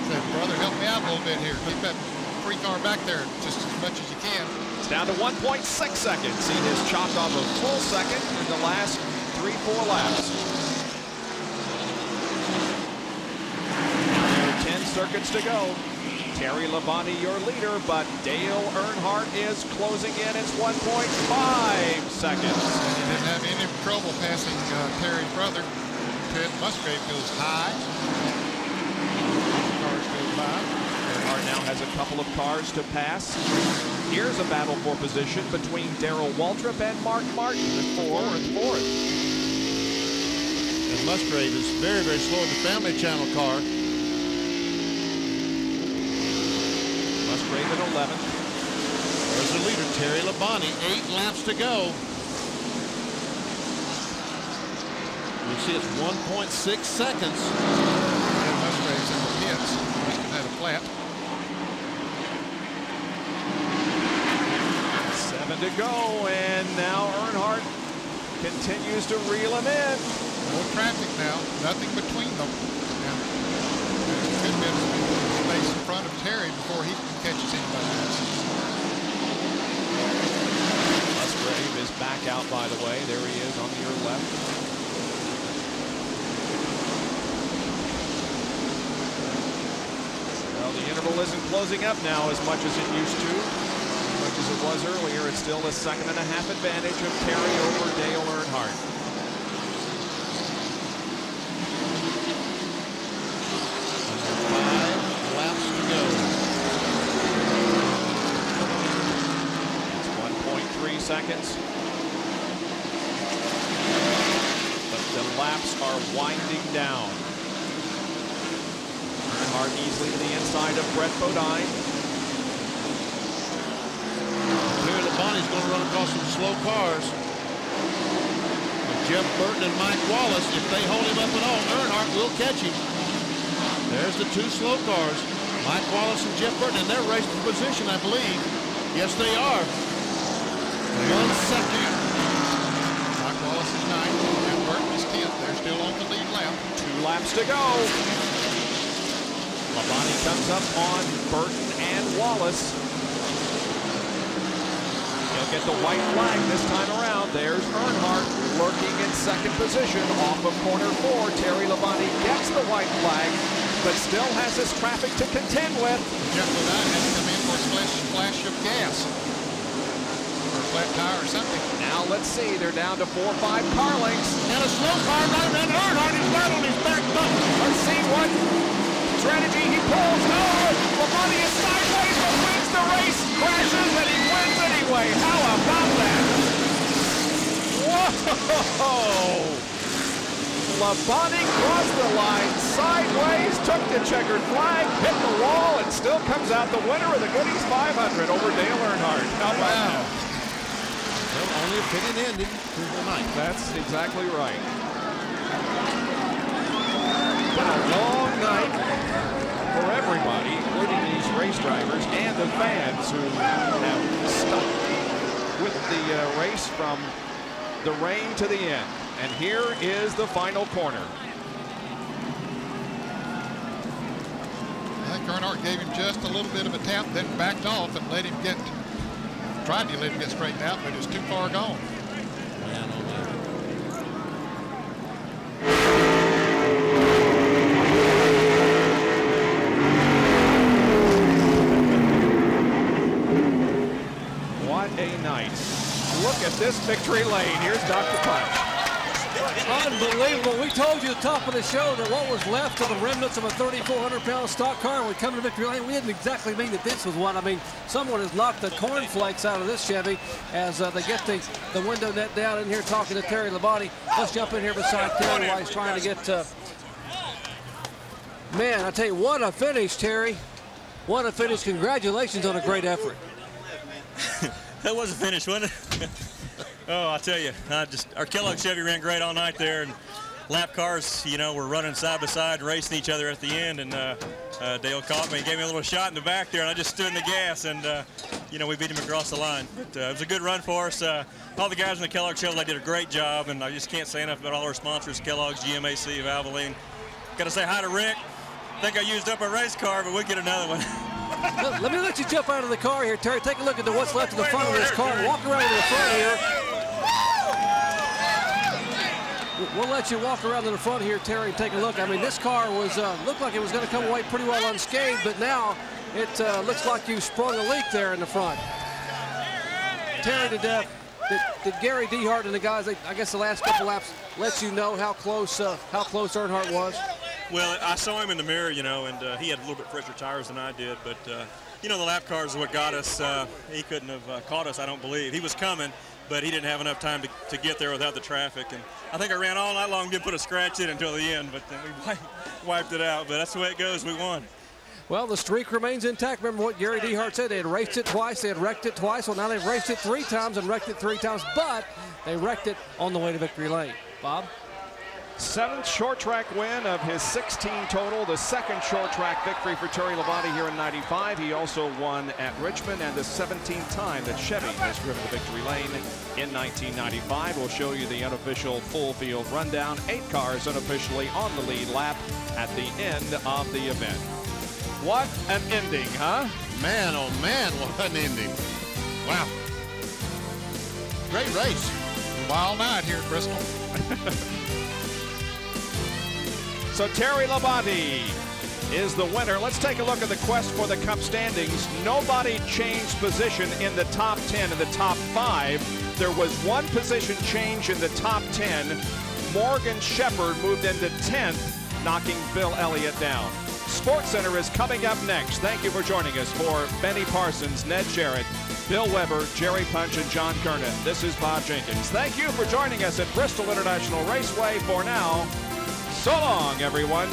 [SPEAKER 5] said, brother, help me out a little bit here. Keep that free car back there just as much as you can.
[SPEAKER 17] It's down to 1.6 seconds. He has chopped off a full second in the last 3-4 laps. Now there are 10 circuits to go. Terry Labonte, your leader, but Dale Earnhardt is closing in. It's 1.5 seconds.
[SPEAKER 5] And he didn't have any trouble passing Terry's brother. Ted Musgrave goes high. Cars go by.
[SPEAKER 17] Earnhardt now has a couple of cars to pass. Here's a battle for position between Darrell Waltrip and Mark Martin, the 4th.
[SPEAKER 20] And Musgrave is very, very slow in the Family Channel car.
[SPEAKER 17] Musgrave at 11th.
[SPEAKER 20] There's the leader, Terry Labonte. 8 laps to go. You see it's 1.6 seconds.
[SPEAKER 5] And Musgrave's in the pits. Must have had a flat.
[SPEAKER 17] 7 to go, and now Earnhardt continues to reel him in.
[SPEAKER 5] No traffic now. Nothing between them. Now, there's a good bit of space in front of Terry before he catches anybody else.
[SPEAKER 17] Musgrave is back out, by the way. There he is on your left. Well, the interval isn't closing up now as much as it used to. As much as it was earlier, it's still a 2.5 advantage of Terry over Dale Earnhardt. Seconds. But the laps are winding down. Earnhardt easily to the inside of Brett Bodine.
[SPEAKER 20] Terry Labonte's going to run across some slow cars. With Jeff Burton and Mike Wallace, if they hold him up at all, Earnhardt will catch him. There's the two slow cars, Mike Wallace and Jeff Burton, and they're racing for position, I believe. Yes, they are. 1 second.
[SPEAKER 5] Mike Wallace is 9th, Jeff Burton is 10th. They're still on the lead lap.
[SPEAKER 17] 2 laps to go. Labonte comes up on Burton and Wallace. He'll get the white flag this time around. There's Earnhardt lurking in second position off of corner 4. Terry Labonte gets the white flag, but still has this traffic to contend with.
[SPEAKER 5] Jeff Labonte had to come in for a splash of gas. Or a flat tire or something.
[SPEAKER 17] Now let's see, they're down to 4 or 5 car lengths.
[SPEAKER 5] And a slow car right around Earnhardt is right on his back bumper.
[SPEAKER 17] Let's see what strategy he pulls. No! Labonte is sideways but wins the race, crashes, and he wins anyway. How about that? Whoa! Labonte crossed the line sideways, took the checkered flag, hit the wall, and still comes out the winner of the Goodies 500 over Dale Earnhardt. How about that?
[SPEAKER 20] Well, only a pitted ending to the night.
[SPEAKER 17] That's exactly right. Been a long night for everybody, including these race drivers and the fans who have stuck with the race from the rain to the end. And here is the final corner.
[SPEAKER 5] I think Earnhardt gave him just a little bit of a tap, then backed off and let him get, tried to let him get straightened out, but it was too far gone.
[SPEAKER 20] Man, oh man.
[SPEAKER 17] What a night. Look at this victory lane. Here's Dr. Punch.
[SPEAKER 2] Unbelievable. We told you at the top of the show that what was left of the remnants of a 3,400-pound stock car would come to victory lane. We didn't exactly mean that this was one. I mean, someone has knocked the cornflakes out of this Chevy as they get the window net down in here talking to Terry Labonte. Let's jump in here beside Terry while he's trying to get... Man, I tell you, what a finish, Terry. What a finish. Congratulations on a great effort.
[SPEAKER 21] That was a finish, wasn't it? Oh, I tell you, our Kellogg Chevy ran great all night there, and lap cars, you know, were running side by side, racing each other at the end, and Dale caught me and gave me a little shot in the back there, and I just stood in the gas, and, you know, we beat him across the line. But it was a good run for us. All the guys in the Kellogg Chevy did a great job, and I just can't say enough about all our sponsors, Kellogg's, GMAC, Valvoline. Got to say hi to Rick. I think I used up a race car, but we'll get another one.
[SPEAKER 2] Let me let you jump out of the car here, Terry. Take a look at what's left of the front of this car. Walk around to the front here. We'll let you walk around to the front here, Terry, and take a look. I mean, this car was looked like it was going to come away pretty well unscathed, but now it looks like you sprung a leak there in the front. Terry, did Gary Dehart and the guys, I guess the last couple laps, let you know how close Earnhardt was?
[SPEAKER 21] Well, I saw him in the mirror, you know, and he had a little bit fresher tires than I did, but, you know, the lap cars are what got us. He couldn't have caught us, I don't believe. He was coming, but he didn't have enough time to get there without the traffic. And I think I ran all night long, didn't put a scratch in until the end, but then we wiped it out. But that's the way it goes. We won.
[SPEAKER 2] Well, the streak remains intact. Remember what Gary Dehart said. They had raced it twice. They had wrecked it twice. Well, now they've raced it 3 times and wrecked it 3 times, but they wrecked it on the way to victory lane. Bob?
[SPEAKER 17] 7th short track win of his 16 total, the 2nd short track victory for Terry Labonte here in '95. He also won at Richmond, and the 17th time that Chevy has driven the victory lane in 1995. We'll show you the unofficial full field rundown. 8 cars unofficially on the lead lap at the end of the event. What an ending, huh?
[SPEAKER 20] Man, oh man, what an ending. Wow.
[SPEAKER 5] Great race. Wild night here at Bristol.
[SPEAKER 17] So Terry Labonte is the winner. Let's take a look at the quest for the Cup standings. Nobody changed position in the top 10 and the top 5. There was 1 position change in the top 10. Morgan Shepherd moved into 10th, knocking Bill Elliott down. Sports Center is coming up next. Thank you for joining us. For Benny Parsons, Ned Jarrett, Bill Weber, Jerry Punch, and John Kernan, this is Bob Jenkins. Thank you for joining us at Bristol International Raceway. For now, so long, everyone.